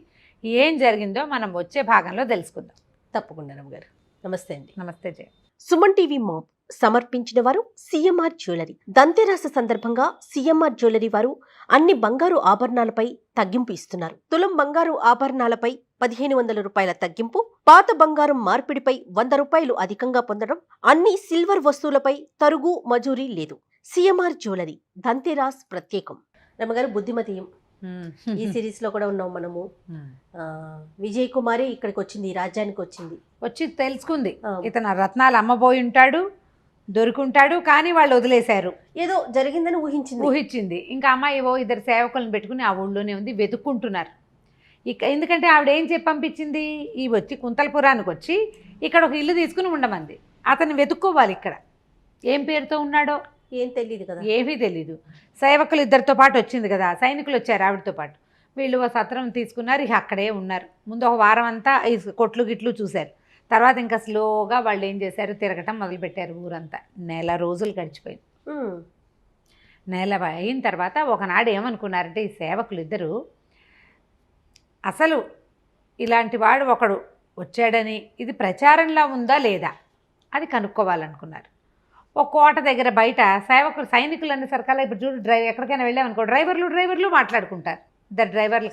ఏం జరిగిందో మనం వచ్చే భాగంలో తెలుసుకుందాం. తప్పకుండా రమ్మగారు. నమస్తే అండి. నమస్తే జయ. సుమన్ టీవీ మాప్ సమర్పించిన వారు సిఎంఆర్ జ్యువెలరీ. దంతెరాశ సందర్భంగా సిఎంఆర్ జ్యువెలరీ వారు అన్ని బంగారు ఆభరణాలపై తగ్గింపు ఇస్తున్నారు. తులం బంగారు ఆభరణాలపై 1500 రూపాయల తగ్గింపు, పాత బంగారం మార్పిడిపై 100 రూపాయలు అధికంగా పొందడం, అన్ని సిల్వర్ వస్తువులపై తరుగు మజూరీ లేదు. సిఎంఆర్ జ్యువెలరీ, దంతెరాస్ ప్రత్యేకం. రమ్మగారు, బుద్ధిమతి ఈ సిరీస్ లో కూడా ఉన్నాం మనము. విజయ్ కుమారి ఇక్కడికి వచ్చింది, ఈ రాజ్యానికి వచ్చి తెలుసుకుంది ఇతను రత్నాలు అమ్మబోయి ఉంటాడు, దొరుకుంటాడు, కానీ వాళ్ళు వదిలేశారు. ఏదో జరిగిందని ఊహించింది. ఇంకా అమ్మాయి ఇద్దరు సేవకులను పెట్టుకుని ఆ ఊళ్ళోనే ఉంది, వెతుక్కుంటున్నారు. ఎందుకంటే ఆవిడ ఏం చెప్పి పంపించింది, ఈ వచ్చి కుంతలపురానికి వచ్చి ఇక్కడ ఒక ఇల్లు తీసుకుని ఉండమంది. అతన్ని వెతుక్కోవాలి. ఇక్కడ ఏం పేరుతో ఉన్నాడో ఏం తెలియదు కదా, ఏమీ తెలీదు. సేవకులు ఇద్దరితో పాటు వచ్చింది కదా, సైనికులు వచ్చారు ఆవిడతో పాటు. వీళ్ళు ఒక సత్రం తీసుకున్నారు, ఇక అక్కడే ఉన్నారు. ముందు ఒక వారం అంతా ఈ కొట్లు గిట్లు చూశారు. తర్వాత ఇంకా స్లోగా వాళ్ళు ఏం చేశారు, తిరగటం మొదలుపెట్టారు ఊరంతా. 1 నెల రోజులు గడిచిపోయింది. 1 నెల అయిన తర్వాత ఒకనాడు ఏమనుకున్నారంటే ఈ సేవకులు ఇద్దరు, అసలు ఇలాంటి వాడు ఒకడు వచ్చాడని ఇది ప్రచారంలో ఉందా లేదా అది కనుక్కోవాలనుకున్నారు. ఒక కోట దగ్గర బయట సైనికులు అన్ని సరకాల ఇప్పుడు చూడు ఎక్కడికైనా వెళ్ళామనుకో డ్రైవర్లు మాట్లాడుకుంటారు. ఇద్దరు డ్రైవర్లు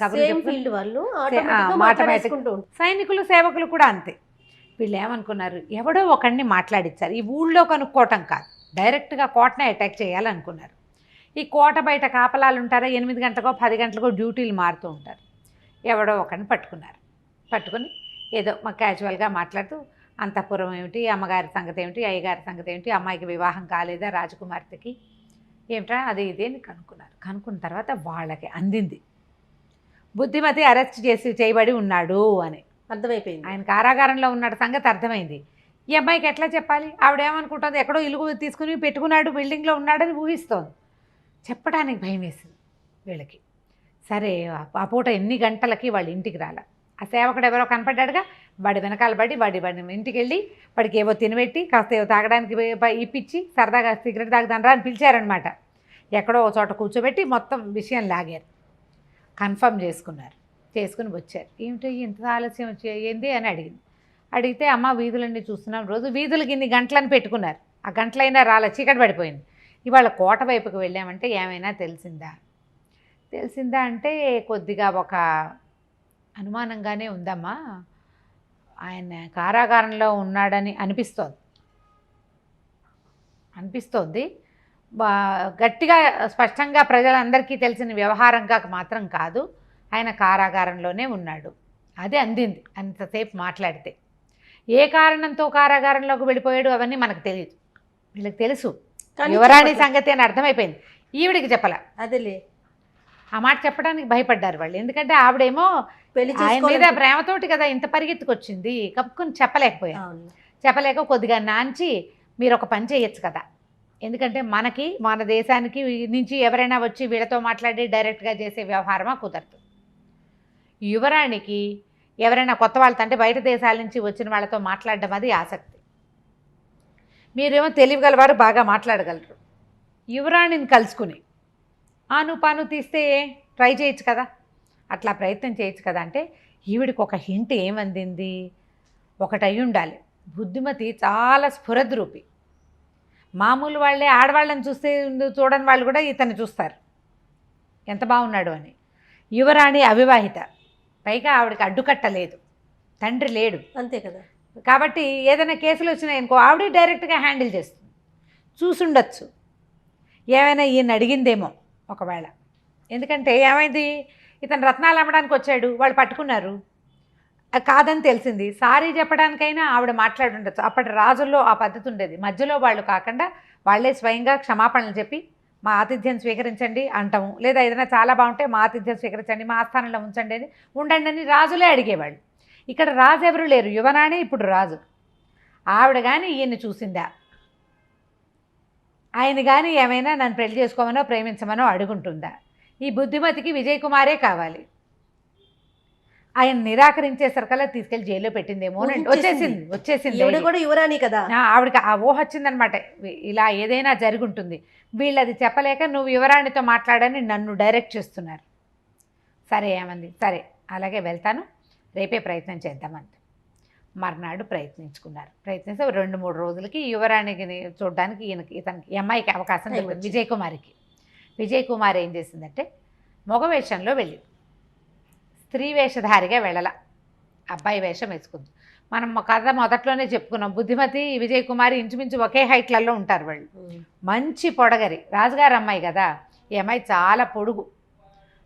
సైనికులు సేవకులు కూడా అంతే. వీళ్ళు ఏమనుకున్నారు, ఎవడో ఒకడిని మాట్లాడించారు. ఈ ఊళ్ళో కనుక్కోవటం కాదు, డైరెక్ట్గా కోటనే అటాక్ చేయాలనుకున్నారు. ఈ కోట బయట కాపలాలు ఉంటారా, 8 గంటలకో 10 గంటలకో డ్యూటీలు మారుతూ ఉంటారు. ఎవడో ఒకడిని పట్టుకుని ఏదో మా క్యాజువల్గా మాట్లాడుతూ అంతఃపురం ఏమిటి, అమ్మగారి సంగతి ఏమిటి, అయ్యగారి సంగతి ఏమిటి, అమ్మాయికి వివాహం కాలేదా రాజకుమార్తెకి ఏమిటా అది ఇదే అని కనుక్కున్న తర్వాత వాళ్ళకి అందింది బుద్ధిమతి అరెస్ట్ చేయబడి ఉన్నాడు అని అర్థమైపోయింది. ఆయన కారాగారంలో ఉన్నాడు సంగతి అర్థమైంది. ఈ అమ్మాయికి ఎట్లా చెప్పాలి, ఆవిడేమనుకుంటుంది, ఎక్కడో ఇల్లు తీసుకుని పెట్టుకున్నాడు, బిల్డింగ్లో ఉన్నాడని ఊహిస్తోంది. చెప్పడానికి భయం వేసింది వీళ్ళకి. సరే ఆ పూట ఎన్ని గంటలకి వాళ్ళ ఇంటికి రాల. ఆ సేవకుడు ఎవరో కనపడ్డాడుగా, వాడి వెనకాల పడి వాడి ఇంటికి వెళ్ళి వాడికి ఏవో తినబెట్టి కాస్త ఏవో తాగడానికి ఇప్పించి సరదాగా సిగరెట్ తాగుతానరా అని పిలిచారనమాట. ఎక్కడో ఒక చోట కూర్చోబెట్టి మొత్తం విషయం లాగారు. కన్ఫర్మ్ చేసుకుని వచ్చారు. ఏమిటో ఇంత ఆలస్యం ఏంది అని అడిగితే అమ్మ వీధులన్నీ చూస్తున్నాం, రోజు వీధులకి ఇన్ని గంటలని పెట్టుకున్నారు, ఆ గంటలైనా రాలే, చీకటి పడిపోయింది. ఇవాళ కోట వైపుకి వెళ్ళామంటే ఏమైనా తెలిసిందా అంటే కొద్దిగా ఒక అనుమానంగానే ఉందమ్మా, ఆయన కారాగారంలో ఉన్నాడని అనిపిస్తోంది. గట్టిగా స్పష్టంగా ప్రజలందరికీ తెలిసిన వ్యవహారంగా మాత్రం కాదు, ఆయన కారాగారంలోనే ఉన్నాడు. అదే అందింది అంతసేపు మాట్లాడితే. ఏ కారణంతో కారాగారంలోకి వెళ్ళిపోయాడు అవన్నీ మనకు తెలియదు, వీళ్ళకి తెలుసు యువరాణి సంగతి అని అర్థమైపోయింది. ఈవిడికి చెప్పాల. అదేలే, ఆ మాట చెప్పడానికి భయపడ్డారు వాళ్ళు. ఎందుకంటే ఆవిడేమో పెళ్లి ఆయన మీద చేసుకోవాలి. ప్రేమతోటి కదా ఇంత పరిగెత్తుకొచ్చింది, కప్పుకొని చెప్పలేకపోయారు. అవును. చెప్పలేక కొద్దిగా నాంచి మీరు ఒక పని చేయొచ్చు కదా, ఎందుకంటే మనకి మన దేశానికి నుంచి ఎవరైనా వచ్చి వీళ్ళతో మాట్లాడి డైరెక్ట్గా చేసే వ్యవహారమా కుదరదు. యువరాణికి ఎవరైనా కొత్త వాళ్ళతో అంటే బయట దేశాల నుంచి వచ్చిన వాళ్ళతో మాట్లాడడం అది ఆసక్తి. మీరేమో తెలియగలవారు, బాగా మాట్లాడగలరు. యువరాణిని కలుసుకుని ఆను పాను తీస్తే ట్రై చేయొచ్చు కదా, అట్లా ప్రయత్నం చేయొచ్చు కదా. అంటే ఈవిడికి ఒక హింట్ ఏమందింది, ఒకటి అయి ఉండాలి, బుద్ధిమతి చాలా స్ఫురద్రూపి. మామూలు వాళ్ళే ఆడవాళ్ళని చూస్తే చూడని వాళ్ళు కూడా ఇతన్ని చూస్తారు ఎంత బాగున్నాడు అని. యువరాణి అవివాహిత, పైగా ఆవిడకి అడ్డుకట్ట లేదు, తండ్రి లేడు, అంతే కదా. కాబట్టి ఏదైనా కేసులు వచ్చినాయనుకో ఆవిడే డైరెక్ట్గా హ్యాండిల్ చేస్తుంది. చూసుండొచ్చు ఏమైనా ఈయన అడిగిందేమో ఒకవేళ. ఎందుకంటే ఏమైంది, ఇతను రత్నాలు అమ్మడానికి వచ్చాడు, వాళ్ళు పట్టుకున్నారు, కాదని తెలిసింది. సారీ చెప్పడానికైనా ఆవిడ మాట్లాడి ఉండొచ్చు. అప్పటి రాజుల్లో ఆ పద్ధతి ఉండేది, మధ్యలో వాళ్ళు కాకుండా వాళ్ళే స్వయంగా క్షమాపణలు చెప్పి మా ఆతిథ్యం స్వీకరించండి అంటాము, లేదా ఏదైనా చాలా బాగుంటే మా ఆతిథ్యం స్వీకరించండి, మా ఆస్థానంలో ఉంచండి అని ఉండండి అని రాజులే అడిగేవాళ్ళు. ఇక్కడ రాజు ఎవరు లేరు, యువరాణి ఇప్పుడు రాజు. ఆవిడ కానీ ఈయన్ని చూసిందా, ఆయన కానీ ఏమైనా నన్ను పెళ్లి చేసుకోమనో ప్రేమించమనో అడుగుంటుందా? ఈ బుద్ధిమతికి విజయ్ కుమారే కావాలి. ఆయన నిరాకరించేసరికల్లా తీసుకెళ్లి జైల్లో పెట్టిందేమో అని వచ్చేసింది. ఈవిడ కూడా యువరాణి కదా. ఆవిడకి ఆ ఊహ వచ్చిందనమాట, ఇలా ఏదైనా జరుగుంటుంది. వీళ్ళది చెప్పలేక నువ్వు యువరాణితో మాట్లాడని నన్ను డైరెక్ట్ చేస్తున్నారు. సరే ఏమంది, సరే అలాగే వెళ్తాను, రేపే ప్రయత్నం చేద్దామంట. మర్నాడు ప్రయత్నించుకున్నారు. ప్రయత్నిస్తే 2-3 రోజులకి యువరాణికి చూడడానికి ఇతనికి ఈ అమ్మాయికి అవకాశం దొరికింది, విజయ్ కుమారికి. విజయ్ కుమార్ ఏం చేసిందంటే మగ వేషంలో వెళ్ళింది, స్త్రీ వేషధారిగా వెళ్ళాల, అబ్బాయి వేషం వేసుకుంది. మనం కథ మొదట్లోనే చెప్పుకున్నాం, బుద్ధిమతి విజయ్ కుమారి ఇంచుమించు ఒకే హైట్లలో ఉంటారు వాళ్ళు. మంచి పొడగరి, రాజుగారు అమ్మాయి కదా, ఈ అమ్మాయి చాలా పొడుగు,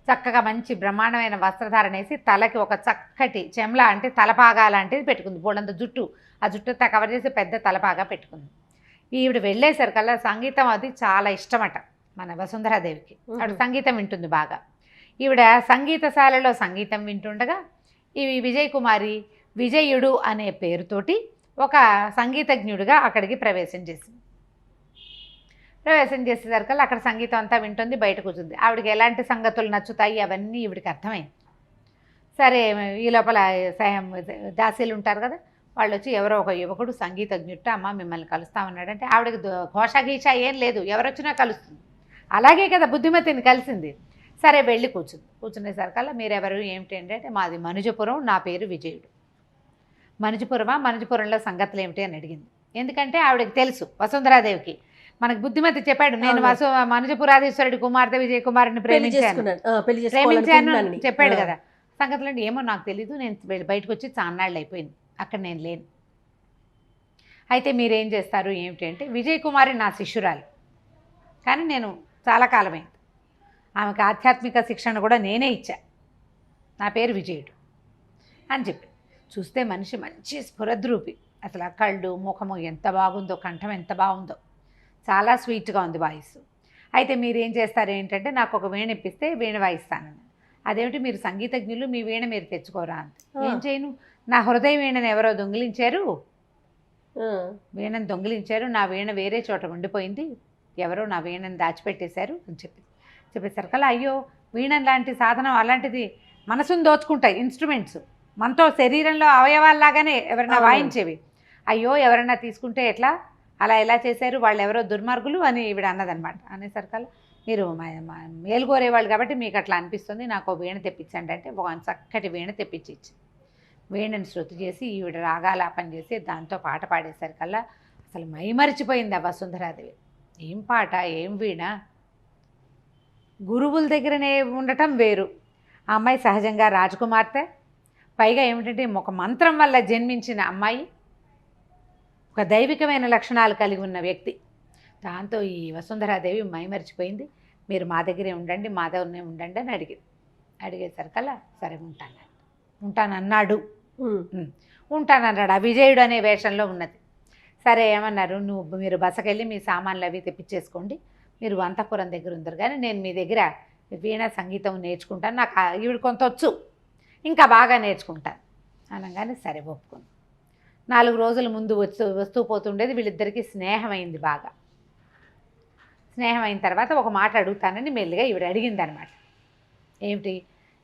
చక్కగా మంచి బ్రహ్మాండమైన వస్త్రధారణ వేసి తలకి ఒక చక్కటి చెమ్లా అంటే తలపాగా లాంటిది పెట్టుకుంది, బోళ్ళంత జుట్టు, ఆ జుట్టు కవర్ చేసి పెద్ద తలపాగా పెట్టుకుంది. ఈవిడ వెళ్ళేసరికల్లా సంగీతం అది చాలా ఇష్టమట మన వసుంధరాదేవికి. ఆవిడ సంగీతం వింటుంది బాగా. ఈవిడ సంగీతశాలలో సంగీతం వింటుండగా ఈ విజయ్ కుమారి విజయుడు అనే పేరుతోటి ఒక సంగీతజ్ఞుడిగా అక్కడికి ప్రవేశం చేసింది. ప్రవేశం చేసేసరికల్లా అక్కడ సంగీతం అంతా వింటుంది, బయట కూర్చుంది. ఆవిడకి ఎలాంటి సంగతులు నచ్చుతాయి అవన్నీ ఈవిడికి అర్థమైంది. సరే ఈ లోపల దాసీలు ఉంటారు కదా, వాళ్ళు వచ్చి ఎవరో ఒక యువకుడు సంగీతజ్ఞుట్ట అమ్మ మిమ్మల్ని కలుస్తామన్నాడంటే ఆవిడకి ఘోషగీష ఏం లేదు, ఎవరొచ్చినా కలుస్తుంది. అలాగే కదా బుద్ధిమతిని కలిసింది. సరే వెళ్ళి కూర్చునేసరికల్లా మీరెవరు ఏమిటి అంటే మాది మనుజపురం, నా పేరు విజయుడు. మనుజపురమా, మనుజపురంలో సంగతులు ఏమిటి అని అడిగింది. ఎందుకంటే ఆవిడకి తెలుసు వసుంధరాదేవికి, మనకు బుద్ధిమతి చెప్పాడు, నేను మనుజపురాధీశ్వరుడి కుమార్తె విజయ కుమారుని ప్రేమించాను చెప్పాడు కదా. సంగతులు అంటే ఏమో నాకు తెలీదు, నేను బయటకు వచ్చి చాన్నాళ్ళు అయిపోయింది, అక్కడ నేను లేను. అయితే మీరేం చేస్తారు ఏమిటి అంటే విజయ్ కుమారి నా శిష్యురాలు, కానీ నేను చాలా కాలమైంది, ఆమెకు ఆధ్యాత్మిక శిక్షణ కూడా నేనే ఇచ్చా, నా పేరు విజయుడు అని చెప్పి. చూస్తే మనిషి మంచి స్ఫురద్రూపి, అసలు ఆ కళ్ళు ముఖము ఎంత బాగుందో, కంఠం ఎంత బాగుందో, చాలా స్వీట్గా ఉంది వాయిస్. అయితే మీరు ఏం చేస్తారు ఏంటంటే నాకు ఒక వీణ ఇప్పిస్తే వీణ వాయిస్తానని. అదేమిటి మీరు సంగీతజ్ఞులు, మీ వీణ మీరు తెచ్చుకోరా అంత. ఏం చేయను, నా హృదయ వీణను ఎవరో దొంగిలించారు, వీణను దొంగిలించారు, నా వీణ వేరే చోట ఉండిపోయింది, ఎవరో నా వీణను దాచిపెట్టేశారు అని చెప్పేసరికల్లా అయ్యో వీణ లాంటి సాధనం అలాంటిది మనసును దోచుకుంటాయి ఇన్స్ట్రుమెంట్స్, మనతో శరీరంలో అవయవాల్లాగానే ఎవరైనా వాయించేవి, అయ్యో ఎవరైనా తీసుకుంటే ఎట్లా, అలా ఎలా చేశారు, వాళ్ళు ఎవరో దుర్మార్గులు అని ఈవిడ అన్నదనమాట. అనేసరికల్లా మీరు మేలుకోరేవాళ్ళు కాబట్టి మీకు అట్లా అనిపిస్తుంది, నాకు వీణ తెప్పించండి అంటే ఒక చక్కటి వీణ తెప్పించి ఇచ్చింది. వీణను శృతి చేసి ఈవిడ రాగాలాపన చేసి దాంతో పాట పాడేసరికల్లా అసలు మైమరిచిపోయింది ఆ వసుంధరాదేవి. ఏం పాట, ఏం వీణ, గురువుల దగ్గరనే ఉండటం వేరు. ఆ అమ్మాయి సహజంగా రాజకుమార్తె, పైగా ఏమిటంటే ఒక మంత్రం వల్ల జన్మించిన అమ్మాయి, ఒక దైవికమైన లక్షణాలు కలిగి ఉన్న వ్యక్తి. దాంతో ఈ వసుంధరాదేవి మైమరిచిపోయింది. మీరు మా దగ్గరే ఉండండి, మా దగ్గరనే ఉండండి అని అడిగేసరికల్లా సరే ఉంటానన్నాడు. ఉంటానన్నాడు, ఆ విజయుడు అనే వేషంలో ఉన్నది. సరే ఏమన్నారు, మీరు బసకెళ్ళి మీ సామాన్లు అవి తెప్పించేసుకోండి, మీరు అంతఃపురం దగ్గర ఉందరు కానీ నేను మీ దగ్గర వీణ సంగీతం నేర్చుకుంటాను, నాకు ఈవిడ కొంత వచ్చు, ఇంకా బాగా నేర్చుకుంటాను అనగానే సరే ఒప్పుకుంది. 4 రోజుల ముందు వస్తూ పోతుండేది. వీళ్ళిద్దరికీ స్నేహమైంది. బాగా స్నేహమైన తర్వాత ఒక మాట అడుగుతానని మెల్లిగా ఈవిడ అడిగింది అనమాట. ఏమిటి,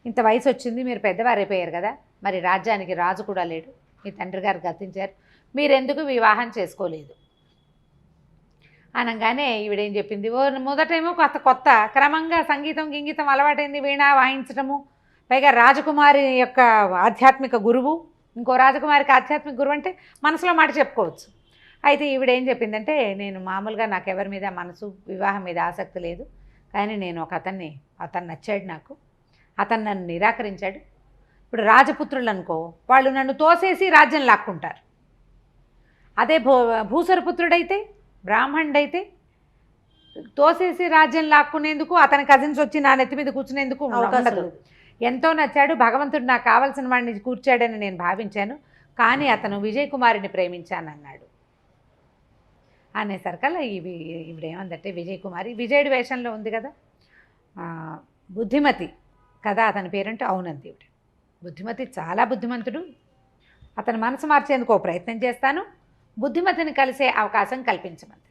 ఇంత వయసు వచ్చింది, మీరు పెద్దవారైపోయారు కదా, మరి రాజ్యానికి రాజు కూడా లేడు, మీ తండ్రి గారు గతించారు, మీరెందుకు వివాహం చేసుకోలేదు అనగానే ఈవిడేం చెప్పింది, మొదటేమో కొత్త క్రమంగా సంగీతం గింగీతం అలవాటైంది, వీణ వాయించడము, పైగా రాజకుమారి యొక్క ఆధ్యాత్మిక గురువు, ఇంకో రాజకుమారికి ఆధ్యాత్మిక గురువు అంటే మనసులో మాట చెప్పుకోవచ్చు. అయితే ఈవిడేం చెప్పిందంటే, నేను మామూలుగా నాకు ఎవరి మీద మనసు వివాహం మీద ఆసక్తి లేదు, కానీ నేను ఒక అతను నచ్చాడు నాకు, అతను నన్ను నిరాకరించాడు. ఇప్పుడు రాజపుత్రులు అనుకో, వాళ్ళు నన్ను తోసేసి రాజ్యం లాక్కుంటారు. అదే భూసరపుత్రుడైతే, బ్రాహ్మణుడైతే తోసేసి రాజ్యం లాక్కునేందుకు అతని కజిన్స్ వచ్చి నా నెత్తి మీద కూర్చునేందుకు ఉండదు. ఎంతో నచ్చాడు, భగవంతుడు నాకు కావాల్సిన వాడిని కూర్చాడని నేను భావించాను, కానీ అతను విజయ్ కుమారిని ప్రేమించానన్నాడు. అనేసరికల్లా ఇవిడేమందంటే, విజయ్ కుమారి విజయుడి వేషంలో ఉంది కదా, బుద్ధిమతి కదా అతని పేరంటే, అవునంది ఇవిడ. బుద్ధిమతి చాలా బుద్ధిమంతుడు, అతని మనసు మార్చేందుకు ప్రయత్నం చేస్తాను, బుద్ధిమతిని కలిసే అవకాశం కల్పించమంది.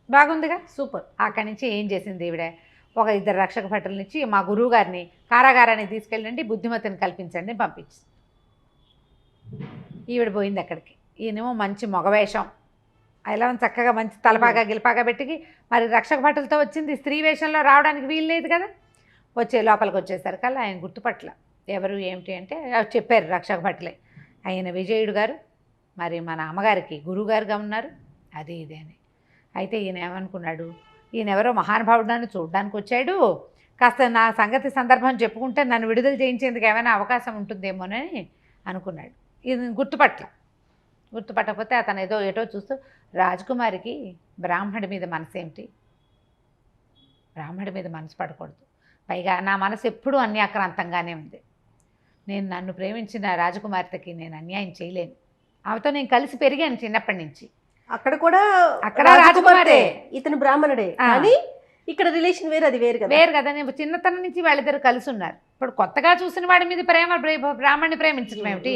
బాగుందిగా, సూపర్. అక్కడి నుంచి ఏం చేసింది ఈవిడ, ఒక 2 రక్షక భటులనిచ్చి మా గురువు గారిని కారాగారానికి తీసుకెళ్ళండి, బుద్ధిమతిని కల్పించండి పంపించి. ఈవిడ పోయింది అక్కడికి. ఈయనేమో మంచి మగవేషం, ఇలా చక్కగా మంచి తలపాగా గిలపాగా పెట్టి, మరి రక్షక భటులతో వచ్చింది, స్త్రీ వేషంలో రావడానికి వీలు లేదు కదా. లోపలికి వచ్చేసరికల్లా ఆయన గుర్తుపట్ల, ఎవరు ఏమిటి అంటే చెప్పారు రక్షక భటులే, ఆయన విజయుడు గారు, మరి మన అమ్మగారికి గురువుగారుగా ఉన్నారు, అది ఇదే అని. అయితే ఈయన ఏమనుకున్నాడు, ఈయన ఎవరో మహానుభావుడాన్ని చూడడానికి వచ్చాడు, కాస్త నా సంగతి సందర్భం చెప్పుకుంటే నన్ను విడుదల చేయించేందుకు ఏమైనా అవకాశం ఉంటుందేమోనని అనుకున్నాడు. ఈయన గుర్తుపట్టకపోతే అతను ఏటో చూస్తూ, రాజకుమారికి బ్రాహ్మడి మీద మనసు ఏమిటి, బ్రాహ్మడి మీద మనసు పడకూడదు, పైగా నా మనసు ఎప్పుడూ అన్యాక్రాంతంగానే ఉంది, నన్ను ప్రేమించిన రాజకుమార్తెకి నేను అన్యాయం చేయలేను, ఆమెతో నేను కలిసి పెరిగాను చిన్నప్పటి నుంచి. అక్కడ రాజకుమారే, ఇతను బ్రాహ్మణుడే, కానీ ఇక్కడ రిలేషన్ వేరు, అది వేరు కదా. నేను చిన్నతనం నుంచి వాళ్ళిద్దరు కలిసి ఉన్నారు. ఇప్పుడు కొత్తగా చూసిన వాడి మీద బ్రాహ్మణ్ణి ప్రేమించడం ఏమిటి,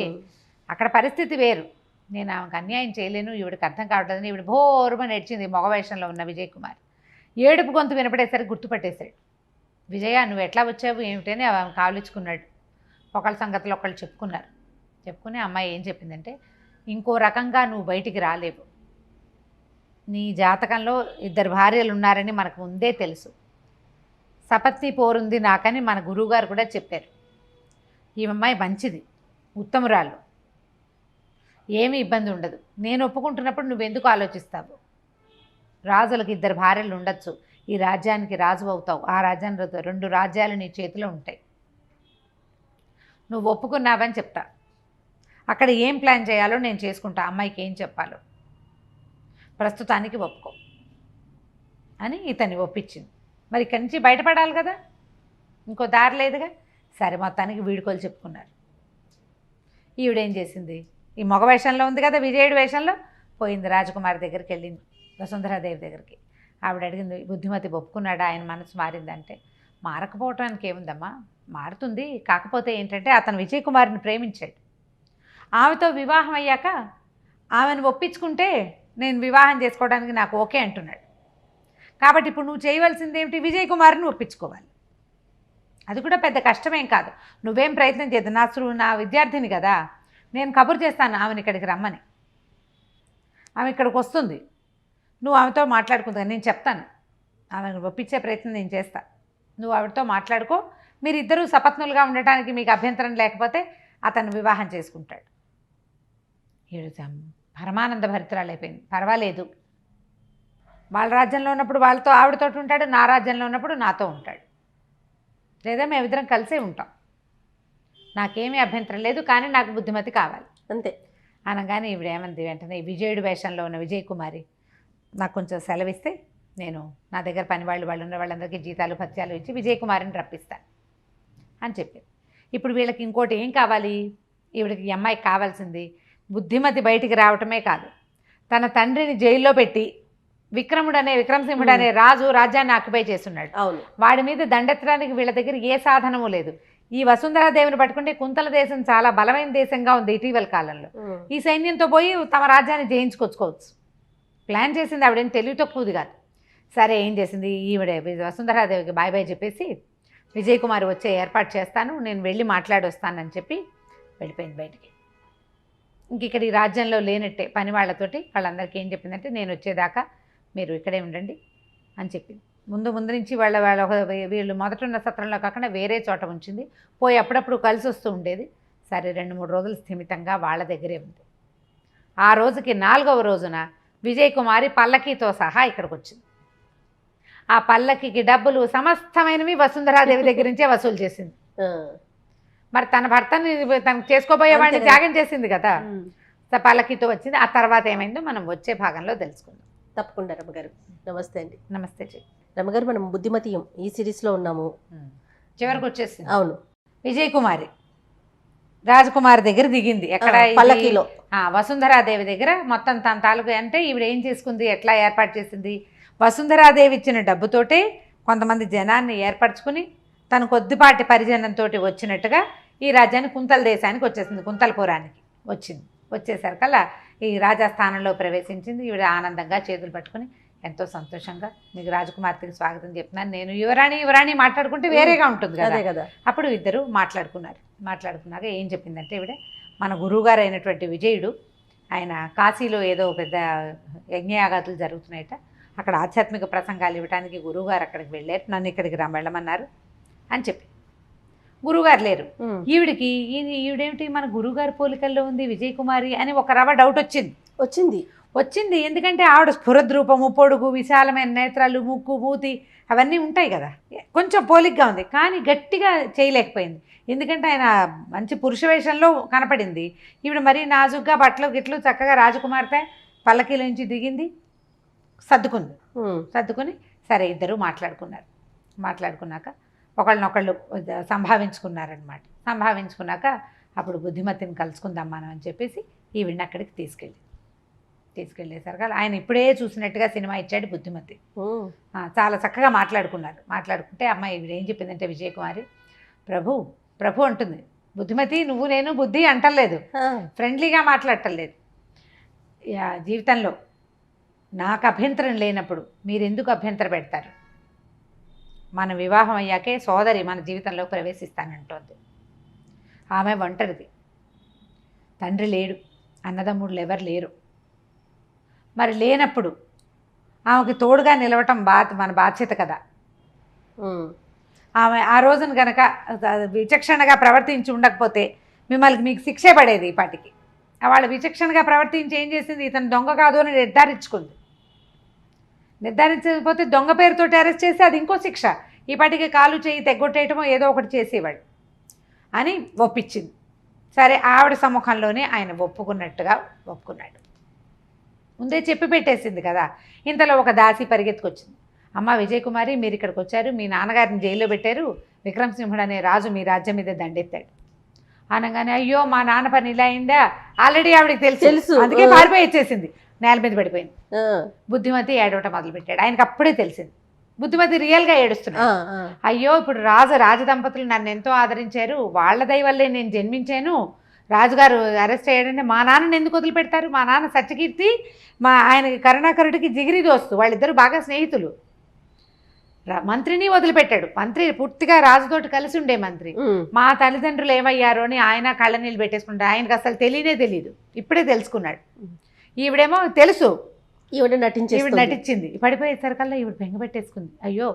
అక్కడ పరిస్థితి వేరు. నేను ఆమెకు అన్యాయం చేయలేను, ఈవిడికి అర్థం కావట్లేదని ఈవిడ భోరుమని ఏడ్చింది. మగవేషంలో ఉన్న విజయ్ కుమార్ ఏడుపు గొంతు వినపడేసరికి గుర్తుపట్టేశాడు. విజయ, నువ్వు ఎట్లా వచ్చావు ఏమిటని ఆమె కావలించుకున్నాడు. ఒకళ్ళ సంగతిలో ఒకళ్ళు చెప్పుకుని అమ్మాయి ఏం చెప్పిందంటే, ఇంకో రకంగా నువ్వు బయటికి రాలేవు, నీ జాతకంలో 2 భార్యలు ఉన్నారని మనకు ముందే తెలుసు, సపత్ని పోరుంది నాకని మన గురువుగారు కూడా చెప్పారు. ఈ అమ్మాయి మంచిది, ఉత్తమురాలు, ఏమీ ఇబ్బంది ఉండదు, నేను ఒప్పుకుంటున్నప్పుడు నువ్వెందుకు ఆలోచిస్తావు, రాజులకు 2 భార్యలు ఉండొచ్చు, ఈ రాజ్యానికి రాజు అవుతావు, ఆ రాజ్యానికి 2 రాజ్యాలు నీ చేతిలో ఉంటాయి, నువ్వు ఒప్పుకున్నావని చెప్తా, అక్కడ ఏం ప్లాన్ చేయాలో నేను చేసుకుంటా, అమ్మాయికి ఏం చెప్పాలో, ప్రస్తుతానికి ఒప్పుకో అని ఇతన్ని ఒప్పించింది. మరి ఇక్కడి నుంచి బయటపడాలి కదా, ఇంకో దారి లేదుగా. సరే, మొత్తానికి వీడుకోలు చెప్పుకున్నారు. ఈవిడేం చేసింది, ఈ మగ వేషంలో ఉంది కదా, విజయుడి వేషంలో పోయింది, రాజకుమారి దగ్గరికి వెళ్ళింది, వసుంధరాదేవి దగ్గరికి. ఆవిడ అడిగింది, బుద్ధిమతి ఒప్పుకున్నాడా, ఆయన మనసు మారిందంటే, మారకపోవటానికి ఏముందమ్మా, మారుతుంది, కాకపోతే ఏంటంటే అతను విజయ్ కుమార్ని ప్రేమించాడు, ఆమెతో వివాహం అయ్యాక ఆమెను ఒప్పించుకుంటే నేను వివాహం చేసుకోవడానికి నాకు ఓకే అంటున్నాడు, కాబట్టి ఇప్పుడు నువ్వు చేయవలసింది ఏమిటి, విజయ్ కుమార్ని ఒప్పించుకోవాలి, అది కూడా పెద్ద కష్టమేం కాదు, నువ్వేం ప్రయత్నం చేయదు, నా విద్యార్థిని కదా, నేను కబురు చేస్తాను ఆమెను ఇక్కడికి రమ్మని, ఆమె ఇక్కడికి వస్తుంది, నువ్వు ఆమెతో మాట్లాడుకుంటా, నేను చెప్తాను, ఆమెను ఒప్పించే ప్రయత్నం నేను చేస్తా, నువ్వు ఆవిడతో మాట్లాడుకో, మీరిద్దరూ సపత్నులుగా ఉండటానికి మీకు అభ్యంతరం లేకపోతే అతను వివాహం చేసుకుంటాడు. పరమానంద భరితురాలు అయిపోయింది. పర్వాలేదు, వాళ్ళ రాజ్యంలో ఉన్నప్పుడు వాళ్ళతో ఆవిడతో ఉంటాడు, నా రాజ్యంలో ఉన్నప్పుడు నాతో ఉంటాడు, లేదా మేమిద్దరం కలిసే ఉంటాం, నాకేమీ అభ్యంతరం లేదు, కానీ నాకు బుద్ధిమతి కావాలి అంతే అనగానే ఈవిడ ఏమంది, వెంటనే విజయుడి వేషంలో ఉన్న విజయ్ కుమారి, నాకు కొంచెం సెలవిస్తే నేను నా దగ్గర పని వాళ్ళు ఉన్న వాళ్ళందరికీ జీతాలు భత్యాలు ఇచ్చి విజయ్ కుమారిని రప్పిస్తాను అని చెప్పింది. ఇప్పుడు వీళ్ళకి ఇంకోటి ఏం కావాలి, ఈవిడకి ఈ అమ్మాయికి కావాల్సింది బుద్ధిమతి బయటికి రావటమే కాదు, తన తండ్రిని జైల్లో పెట్టి విక్రమసింహుడు అనే రాజు రాజ్యాన్ని ఆక్యుపై చేస్తున్నాడు. అవును. వాడి మీద దండెత్తడానికి వీళ్ళ దగ్గర ఏ సాధనము లేదు. ఈ వసుంధరాదేవిని పట్టుకుంటే కుంతల దేశం చాలా బలమైన దేశంగా ఉంది ఇటీవల కాలంలో. ఈ సైన్యంతో పోయి తమ రాజ్యాన్ని జయించుకొచ్చుకోవచ్చు. ప్లాన్ చేసింది ఆవిడేం తెలివి తక్కువది కాదు. సరే ఏం చేసింది ఈవిడే వసుంధరాదేవికి బాయ్ బాయ్ చెప్పేసి విజయ్ కుమార్ వచ్చే ఏర్పాటు చేస్తాను, నేను వెళ్ళి మాట్లాడొస్తానని చెప్పి వెళ్ళిపోయింది బయటికి. ఇంక ఇక్కడ ఈ రాజ్యంలో లేనట్టే పని వాళ్ళతోటి వాళ్ళందరికీ ఏం చెప్పిందంటే నేను వచ్చేదాకా మీరు ఇక్కడే ఉండండి అని చెప్పింది. ముందు నుంచి వీళ్ళు మొదట ఉన్న సత్రంలో కాకుండా వేరే చోట ఉంచింది. పోయి అప్పుడప్పుడు కలిసి వస్తూ ఉండేది. సరే 2-3 రోజులు స్థిమితంగా వాళ్ళ దగ్గరే ఉంది. ఆ రోజుకి 4వ రోజున విజయ్ కుమారి పల్లకీతో సహా ఇక్కడికి వచ్చింది. ఆ పల్లకికి డబ్బులు సమస్తమైనవి వసుంధరాదేవి దగ్గర నుంచే వసూలు చేసింది. మరి తన భర్తని తనకు చేసుకోబోయేవాడిని త్యాగం చేసింది కదా. పల్లకితో వచ్చింది. ఆ తర్వాత ఏమైందో మనం వచ్చే భాగంలో తెలుసుకుందాం. తప్పకుండా రమ్మగారు. నమస్తే అండి. నమస్తే రమ్మగారు, మనం బుద్ధిమతియం ఈ సిరీస్లో ఉన్నాము. చివరికి వచ్చేసింది. అవును. విజయ్ కుమారి రాజకుమారి దగ్గర దిగింది. ఎక్కడ? పల్లకీలో. వసుంధరాదేవి దగ్గర. మొత్తం తన తాలూకు అంటే ఈవిడ ఏం చేసుకుంది, ఎట్లా ఏర్పాటు చేసింది, వసుంధరాదేవి ఇచ్చిన డబ్బుతోటే కొంతమంది జనాన్ని ఏర్పరచుకుని తను కొద్దిపాటి పరిజనంతో వచ్చినట్టుగా ఈ రాజ్యాన్ని కుంతల దేశానికి వచ్చేసింది. కుంతలపురానికి వచ్చింది. వచ్చేసరికల్లా ఈ రాజస్థానంలో ప్రవేశించింది. ఈవిడ ఆనందంగా చేతులు పట్టుకుని ఎంతో సంతోషంగా మీకు రాజకుమార్తెకి స్వాగతం చెప్తున్నాను, నేను యువరాణి మాట్లాడుకుంటే వేరేగా ఉంటుంది కదా. అప్పుడు ఇద్దరు మాట్లాడుకున్నాక ఏం చెప్పిందంటే ఈవిడ మన గురువుగారు అయినటువంటి విజయుడు ఆయన కాశీలో ఏదో పెద్ద యజ్ఞయాగాతులు జరుగుతున్నాయట, అక్కడ ఆధ్యాత్మిక ప్రసంగాలు ఇవ్వడానికి గురువుగారు అక్కడికి వెళ్ళారు, నన్ను ఇక్కడికి వెళ్ళమన్నారు అని చెప్పి. గురువుగారు లేరు. ఈవిడేమిటి మన గురువుగారి పోలికల్లో ఉంది విజయ్ కుమారి అని ఒక రవ డౌట్ వచ్చింది. ఎందుకంటే ఆవిడ స్ఫురద్రూపము, పొడుగు, విశాలమైన నేత్రాలు, ముక్కు, మూతి అవన్నీ ఉంటాయి కదా, కొంచెం పోలికగా ఉంది. కానీ గట్టిగా చేయలేకపోయింది. ఎందుకంటే ఆయన మంచి పురుష వేషంలో కనపడింది. ఈవిడ మరీ నాజుగ్గా బట్టలు గిట్లు చక్కగా రాజకుమార్తె పల్లకీల నుంచి దిగింది, సర్దుకుని సరే ఇద్దరు మాట్లాడుకున్నాక ఒకళ్ళనొకళ్ళు సంభావించుకున్నారనమాట. సంభావించుకున్నాక అప్పుడు బుద్ధిమతిని కలుసుకుందాం మనం అని చెప్పేసి ఈవిడిని అక్కడికి తీసుకెళ్ళేసరికి ఆయన ఇప్పుడే చూసినట్టుగా సినిమా ఇచ్చాడు బుద్ధిమతి. చాలా చక్కగా మాట్లాడుకుంటే అమ్మాయి ఈవిడ ఏం చెప్పిందంటే విజయ్ కుమారి, ప్రభు అంటుంది, బుద్ధిమతి నువ్వు నేను బుద్ధి అంటలేదు, ఫ్రెండ్లీగా మాట్లాడటలేదు. జీవితంలో నాకు అభ్యంతరం లేనప్పుడు మీరెందుకు అభ్యంతర పెడతారు? మన వివాహం అయ్యాకే సోదరి మన జీవితంలో ప్రవేశిస్తానంటోంది. ఆమె ఒంటరిది, తండ్రి లేడు, అన్నదమ్ముళ్ళు ఎవరు లేరు. మరి లేనప్పుడు ఆమెకి తోడుగా నిలవటం మన బాధ్యత కదా. ఆమె ఆ రోజున కనుక విచక్షణగా ప్రవర్తించి ఉండకపోతే మీకు శిక్షే పడేది ఈ పాటికి. వాళ్ళ విచక్షణగా ప్రవర్తించి ఏం చేసింది, ఇతను దొంగ కాదు అని నిర్ధారించకపోతే దొంగ పేరుతోటి అరెస్ట్ చేసి అది ఇంకో శిక్ష, ఈ పాటికి కాలు చేయి తెగ్గొట్టేయటమో ఏదో ఒకటి చేసేవాడు అని ఒప్పించింది. సరే ఆవిడ సముఖంలోనే ఆయన ఒప్పుకున్నాడు. ముందే చెప్పి పెట్టేసింది కదా. ఇంతలో ఒక దాసి పరిగెత్తుకొచ్చింది, అమ్మ విజయ్ కుమారి మీరు ఇక్కడికి వచ్చారు, మీ నాన్నగారిని జైల్లో పెట్టారు, విక్రమసింహుడు అనే రాజు మీ రాజ్యం మీద దండెత్తాడు అనగానే అయ్యో మా నాన్న పని ఇలా అయిందా, ఆల్రెడీ ఆవిడకి తెలుసు, అందుకే పారిపోయి వచ్చేసింది, నేల మీద పడిపోయింది. బుద్ధిమతి ఏడవటం మొదలుపెట్టాడు. ఆయనకు అప్పుడే తెలిసింది. బుద్ధిమతి రియల్గా ఏడుస్తున్నాడు. అయ్యో ఇప్పుడు రాజదంపతులు నన్ను ఎంతో ఆదరించారు, వాళ్ళ దయ వల్లే నేను జన్మించాను, రాజుగారు అరెస్ట్ అయ్యాడంటే మా నాన్నని ఎందుకు వదిలిపెడతారు? మా నాన్న సత్యకీర్తి, ఆయనకి కరుణాకరుడికి జిగిరి దోస్తు, వాళ్ళిద్దరు బాగా స్నేహితులు. మంత్రిని వదిలిపెట్టాడు. మంత్రి పూర్తిగా రాజుతోటి కలిసి ఉండే మంత్రి. మా తల్లిదండ్రులు ఏమయ్యారో అని ఆయన కళ్ళ నీళ్ళు పెట్టేసుకుంటాడు. ఆయనకు అసలు తెలియదు, ఇప్పుడే తెలుసుకున్నాడు. ఈవిడేమో తెలుసు, ఈవిడ నటించింది. పడిపోయేసరికల్లా ఈవిడ బెంగ పెట్టేసుకుంది. అయ్యో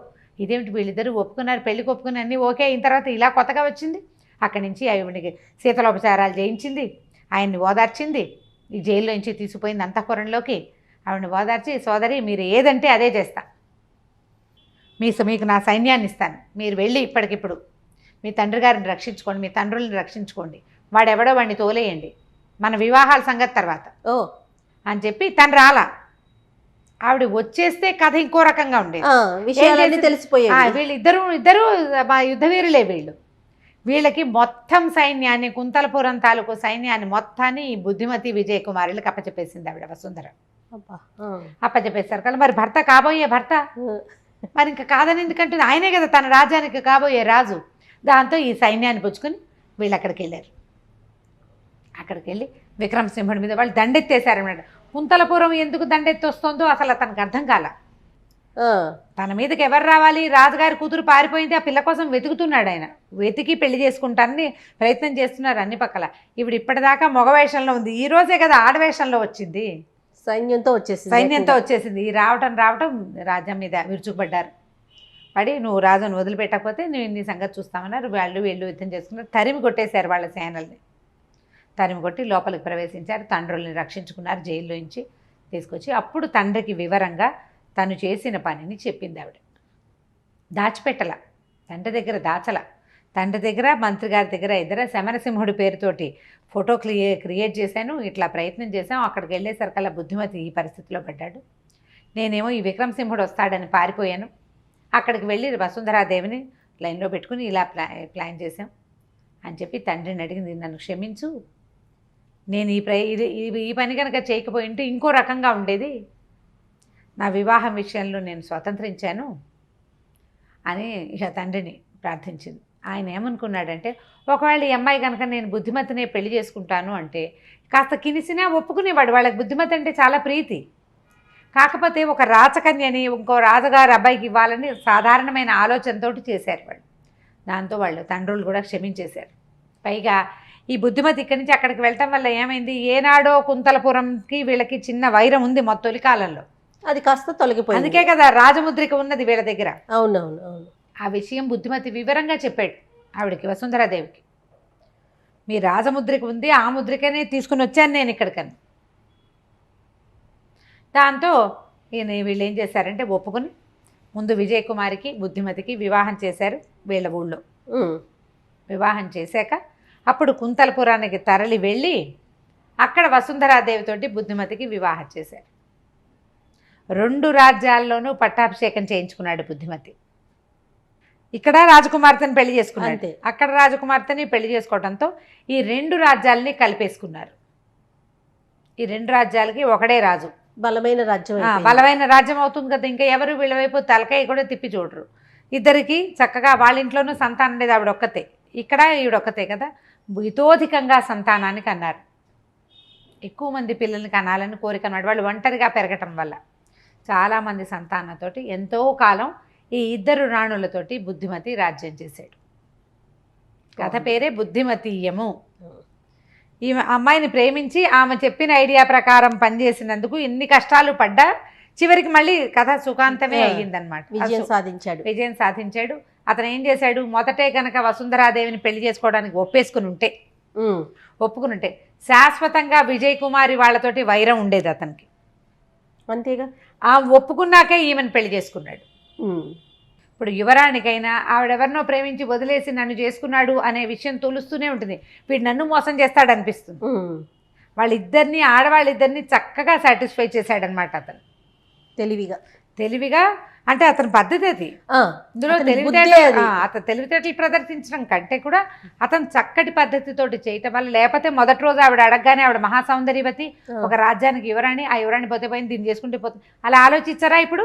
ఇదేమిటి వీళ్ళిద్దరూ ఒప్పుకున్నారు, పెళ్లికి ఒప్పుకుని అన్నీ ఓకే అయిన తర్వాత ఇలా కొత్తగా వచ్చింది. అక్కడి నుంచి ఆవిడకి శీతలోపచారాలు చేయించింది, ఆయన్ని ఓదార్చింది, ఈ జైల్లో నుంచి తీసుకుపోయింది అంతఃపురంలోకి. ఆవిడని ఓదార్చి, సోదరి మీరు ఏదంటే అదే చేస్తా, మీకు నా సైన్యాన్ని ఇస్తాను, మీరు వెళ్ళి ఇప్పటికిప్పుడు మీ తండ్రి గారిని రక్షించుకోండి, మీ తండ్రుల్ని రక్షించుకోండి, వాడెవడో వాడిని తోలేయండి, మన వివాహాల సంగతి తర్వాత అని చెప్పి తను రాలా. ఆవిడ వచ్చేస్తే కథ ఇంకో రకంగా ఉండేది, తెలిసిపోయేది. వీళ్ళిద్దరూ యుద్ధవీరులే. వీళ్ళకి మొత్తం సైన్యాన్ని, కుంతలపురం తాలూకు సైన్యాన్ని మొత్తాన్ని ఈ బుద్ధిమతి విజయ్ కుమారులకు అప్పచెప్పేసింది ఆవిడ వసుంధర. అబ్బా. ఆ. అప్పచెప్పేస్తారు కదా. మరి భర్త కాబోయే భర్త మరి ఇంకా కాదని ఎందుకంటే ఆయనే కదా తన రాజ్యానికి కాబోయే రాజు. దాంతో ఈ సైన్యాన్ని పుచ్చుకొని వీళ్ళు అక్కడికి వెళ్ళారు. అక్కడికి వెళ్ళి విక్రమసింహుడి మీద వాళ్ళు దండెత్తేశారన్నమాట. కుంతలపురం ఎందుకు దండెత్తి వస్తుందో అసలు అతనికి అర్థం కాల. ఆ. తన మీదకి ఎవరు రావాలి, రాజుగారి కూతురు పారిపోయింది, ఆ పిల్ల కోసం వెతుకుతున్నాడు ఆయన. వెతికి పెళ్లి చేసుకుంటానని ప్రయత్నం చేస్తున్నారు అన్ని పక్కల. ఇప్పుడు ఇప్పటిదాకా మగ వేషంలో ఉంది, ఈ రోజే కదా ఆడవేషంలో వచ్చింది, సైన్యంతో వచ్చేసింది. సైన్యంతో వచ్చేసింది. ఈ రావటం రాజ్యం మీద విరుచుకుపడ్డారు. పడి నువ్వు రాజును వదిలిపెట్టకపోతే నేను నీ సంగతి చూస్తామన్నారు. వాళ్ళు యుద్ధం చేసుకున్నారు. తరిమి కొట్టేశారు వాళ్ళ సేనల్ని. తరిమి కొట్టి లోపలికి ప్రవేశించారు. తండ్రుల్ని రక్షించుకున్నారు. జైల్లోంచి తీసుకొచ్చి అప్పుడు తండ్రికి వివరంగా తను చేసిన పనిని చెప్పింది ఆవిడ. దాచిపెట్టల, తండ్రి దగ్గర దాచల. తండ్రి దగ్గర మంత్రి గారి దగ్గర ఇద్దరు శమరసింహుడి పేరుతోటి ఫోటో క్రియేట్ చేశాను, ఇట్లా ప్రయత్నం చేశాం. అక్కడికి వెళ్ళేసరికల్లా బుద్ధిమతి ఈ పరిస్థితిలో పడ్డాడు. నేనేమో ఈ విక్రమసింహుడు వస్తాడని పారిపోయాను. అక్కడికి వెళ్ళి వసుంధరాదేవిని లైన్లో పెట్టుకుని ఇలా ప్లాన్ చేశాం అని చెప్పి తండ్రిని అడిగింది, నన్ను క్షమించు, నేను ఈ పని కనుక చేయకపోయింటే ఇంకో రకంగా ఉండేది, నా వివాహం విషయంలో నేను స్వతంత్రించాను అని ఇక తండ్రిని ప్రార్థించింది. ఆయన ఏమనుకున్నాడంటే ఒకవేళ ఈ అమ్మాయి కనుక నేను బుద్ధిమతినే పెళ్లి చేసుకుంటాను అంటే కాస్త కినిసినా ఒప్పుకునేవాడు. వాళ్ళకి బుద్ధిమతి అంటే చాలా ప్రీతి. కాకపోతే ఒక రాచకన్యని ఇంకో రాజుగారి అబ్బాయికి ఇవ్వాలని సాధారణమైన ఆలోచనతో చేశారు వాళ్ళు. దాంతో వాళ్ళు తండ్రులు కూడా క్షమించేశారు. పైగా ఈ బుద్ధిమతి ఇక్కడి నుంచి అక్కడికి వెళ్ళటం వల్ల ఏమైంది, ఏనాడో కుంతలపురంకి వీళ్ళకి చిన్న వైరం ఉంది తొలి కాలంలో, అది కాస్త తొలగిపోయింది. అందుకే కదా రాజముద్రిక ఉన్నది వీళ్ళ దగ్గర. అవునవును అవును. ఆ విషయం బుద్ధిమతి వివరంగా చెప్పాడు ఆవిడకి, వసుంధరాదేవికి. మీ రాజముద్రిక ఉంది, ఆ ముద్రికనే తీసుకుని వచ్చాను నేను ఇక్కడికని. దాంతో వీళ్ళు ఏం చేశారంటే ఒప్పుకొని ముందు విజయకుమారికి బుద్ధిమతికి వివాహం చేశారు వీళ్ళ ఊళ్ళో. వివాహం చేశాక అప్పుడు కుంతలపురానికి తరలి వెళ్ళి అక్కడ వసుంధరాదేవితోటి బుద్ధిమతికి వివాహం చేశారు. 2 రాజ్యాల్లోనూ పట్టాభిషేకం చేయించుకున్నాడు బుద్ధిమతి. ఇక్కడ రాజకుమార్తెని పెళ్లి చేసుకున్నాడు, అక్కడ రాజకుమార్తెని పెళ్లి చేసుకోవడంతో ఈ 2 రాజ్యాలని కలిపేసుకున్నారు. ఈ 2 రాజ్యాలకి ఒకడే రాజు. బలమైన రాజ్యం, బలమైన రాజ్యం అవుతుంది కదా. ఇంకా ఎవరు వీళ్ళ వైపు తలకాయ కూడా తిప్పి చూడరు. ఇద్దరికి చక్కగా వాళ్ళ ఇంట్లోనూ సంతానం లేదు, ఆవిడ ఒక్కతే, ఇక్కడ ఈవిడొక్కతే కదా. ఇతోధికంగా సంతానాన్ని కన్నారు. ఎక్కువ మంది పిల్లల్ని కనాలని కోరిక అన్నమాట. వాళ్ళు ఒంటరిగా పెరగటం వల్ల చాలామంది సంతానంతోటి ఎంతో కాలం ఈ 2 రాణులతోటి బుద్ధిమతి రాజ్యం చేశాడు. కథ పేరే బుద్ధిమతీయము. ఈ అమ్మాయిని ప్రేమించి ఆమె చెప్పిన ఐడియా ప్రకారం పనిచేసినందుకు ఎన్ని కష్టాలు పడ్డా చివరికి మళ్ళీ కథ సుఖాంతమే అయ్యిందనమాట. విజయం సాధించాడు. అతను ఏం చేశాడు, మొదటే కనుక వసుంధరాదేవిని పెళ్లి చేసుకోవడానికి ఒప్పుకుని ఉంటే శాశ్వతంగా విజయకుమారి వాళ్ళతోటి వైరం ఉండేది అతనికి. అంతేగా, ఆ ఒప్పుకున్నాకే ఈమెను పెళ్లి చేసుకున్నాడు. ఇప్పుడు యువరాణికైనా ఆవిడెవరినో ప్రేమించి వదిలేసి నన్ను చేసుకున్నాడు అనే విషయం తోలుస్తూనే ఉంటుంది. వీడు నన్ను మోసం చేస్తాడు అనిపిస్తుంది. వాళ్ళిద్దరినీ ఆడవాళ్ళిద్దరినీ చక్కగా సాటిస్ఫై చేశాడనమాట అతను. తెలివిగా అంటే అతని పద్ధతి అది. ఇందులో అతను తెలివితేటలు ప్రదర్శించడం కంటే కూడా అతను చక్కటి పద్ధతితోటి చేయటం వల్ల, లేకపోతే మొదటి రోజు ఆవిడ అడగగానే ఆవిడ మహాసౌందర్యవతి, ఒక రాజ్యానికి యువరాణి, ఆ యువరాణి పోతే పోయింది, దీన్ని చేసుకుంటే పోతుంది, అలా ఆలోచించారా? ఇప్పుడు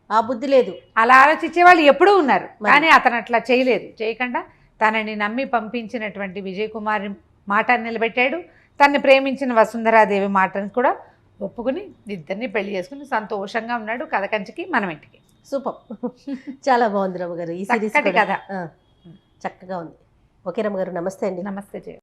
ఆ బుద్ధి లేదు. అలా ఆలోచించే వాళ్ళు ఎప్పుడూ ఉన్నారు, కానీ అతను అట్లా చేయలేదు. చేయకుండా తనని నమ్మి పంపించినటువంటి విజయకుమారి మాట నిలబెట్టాడు. తనని ప్రేమించిన వసుంధరాదేవి మాటను కూడా ఒప్పుకుని ఇద్దరిని పెళ్లి చేసుకుని సంతోషంగా ఉన్నాడు. కథ కంచికి మనం ఇంటికి. సూపర్, చాలా బాగుంది రమ్మ గారు. ఈ సిరీస్ కథ చక్కగా ఉంది. ఓకే రమ్మ గారు, నమస్తే అండి. నమస్తే జయ.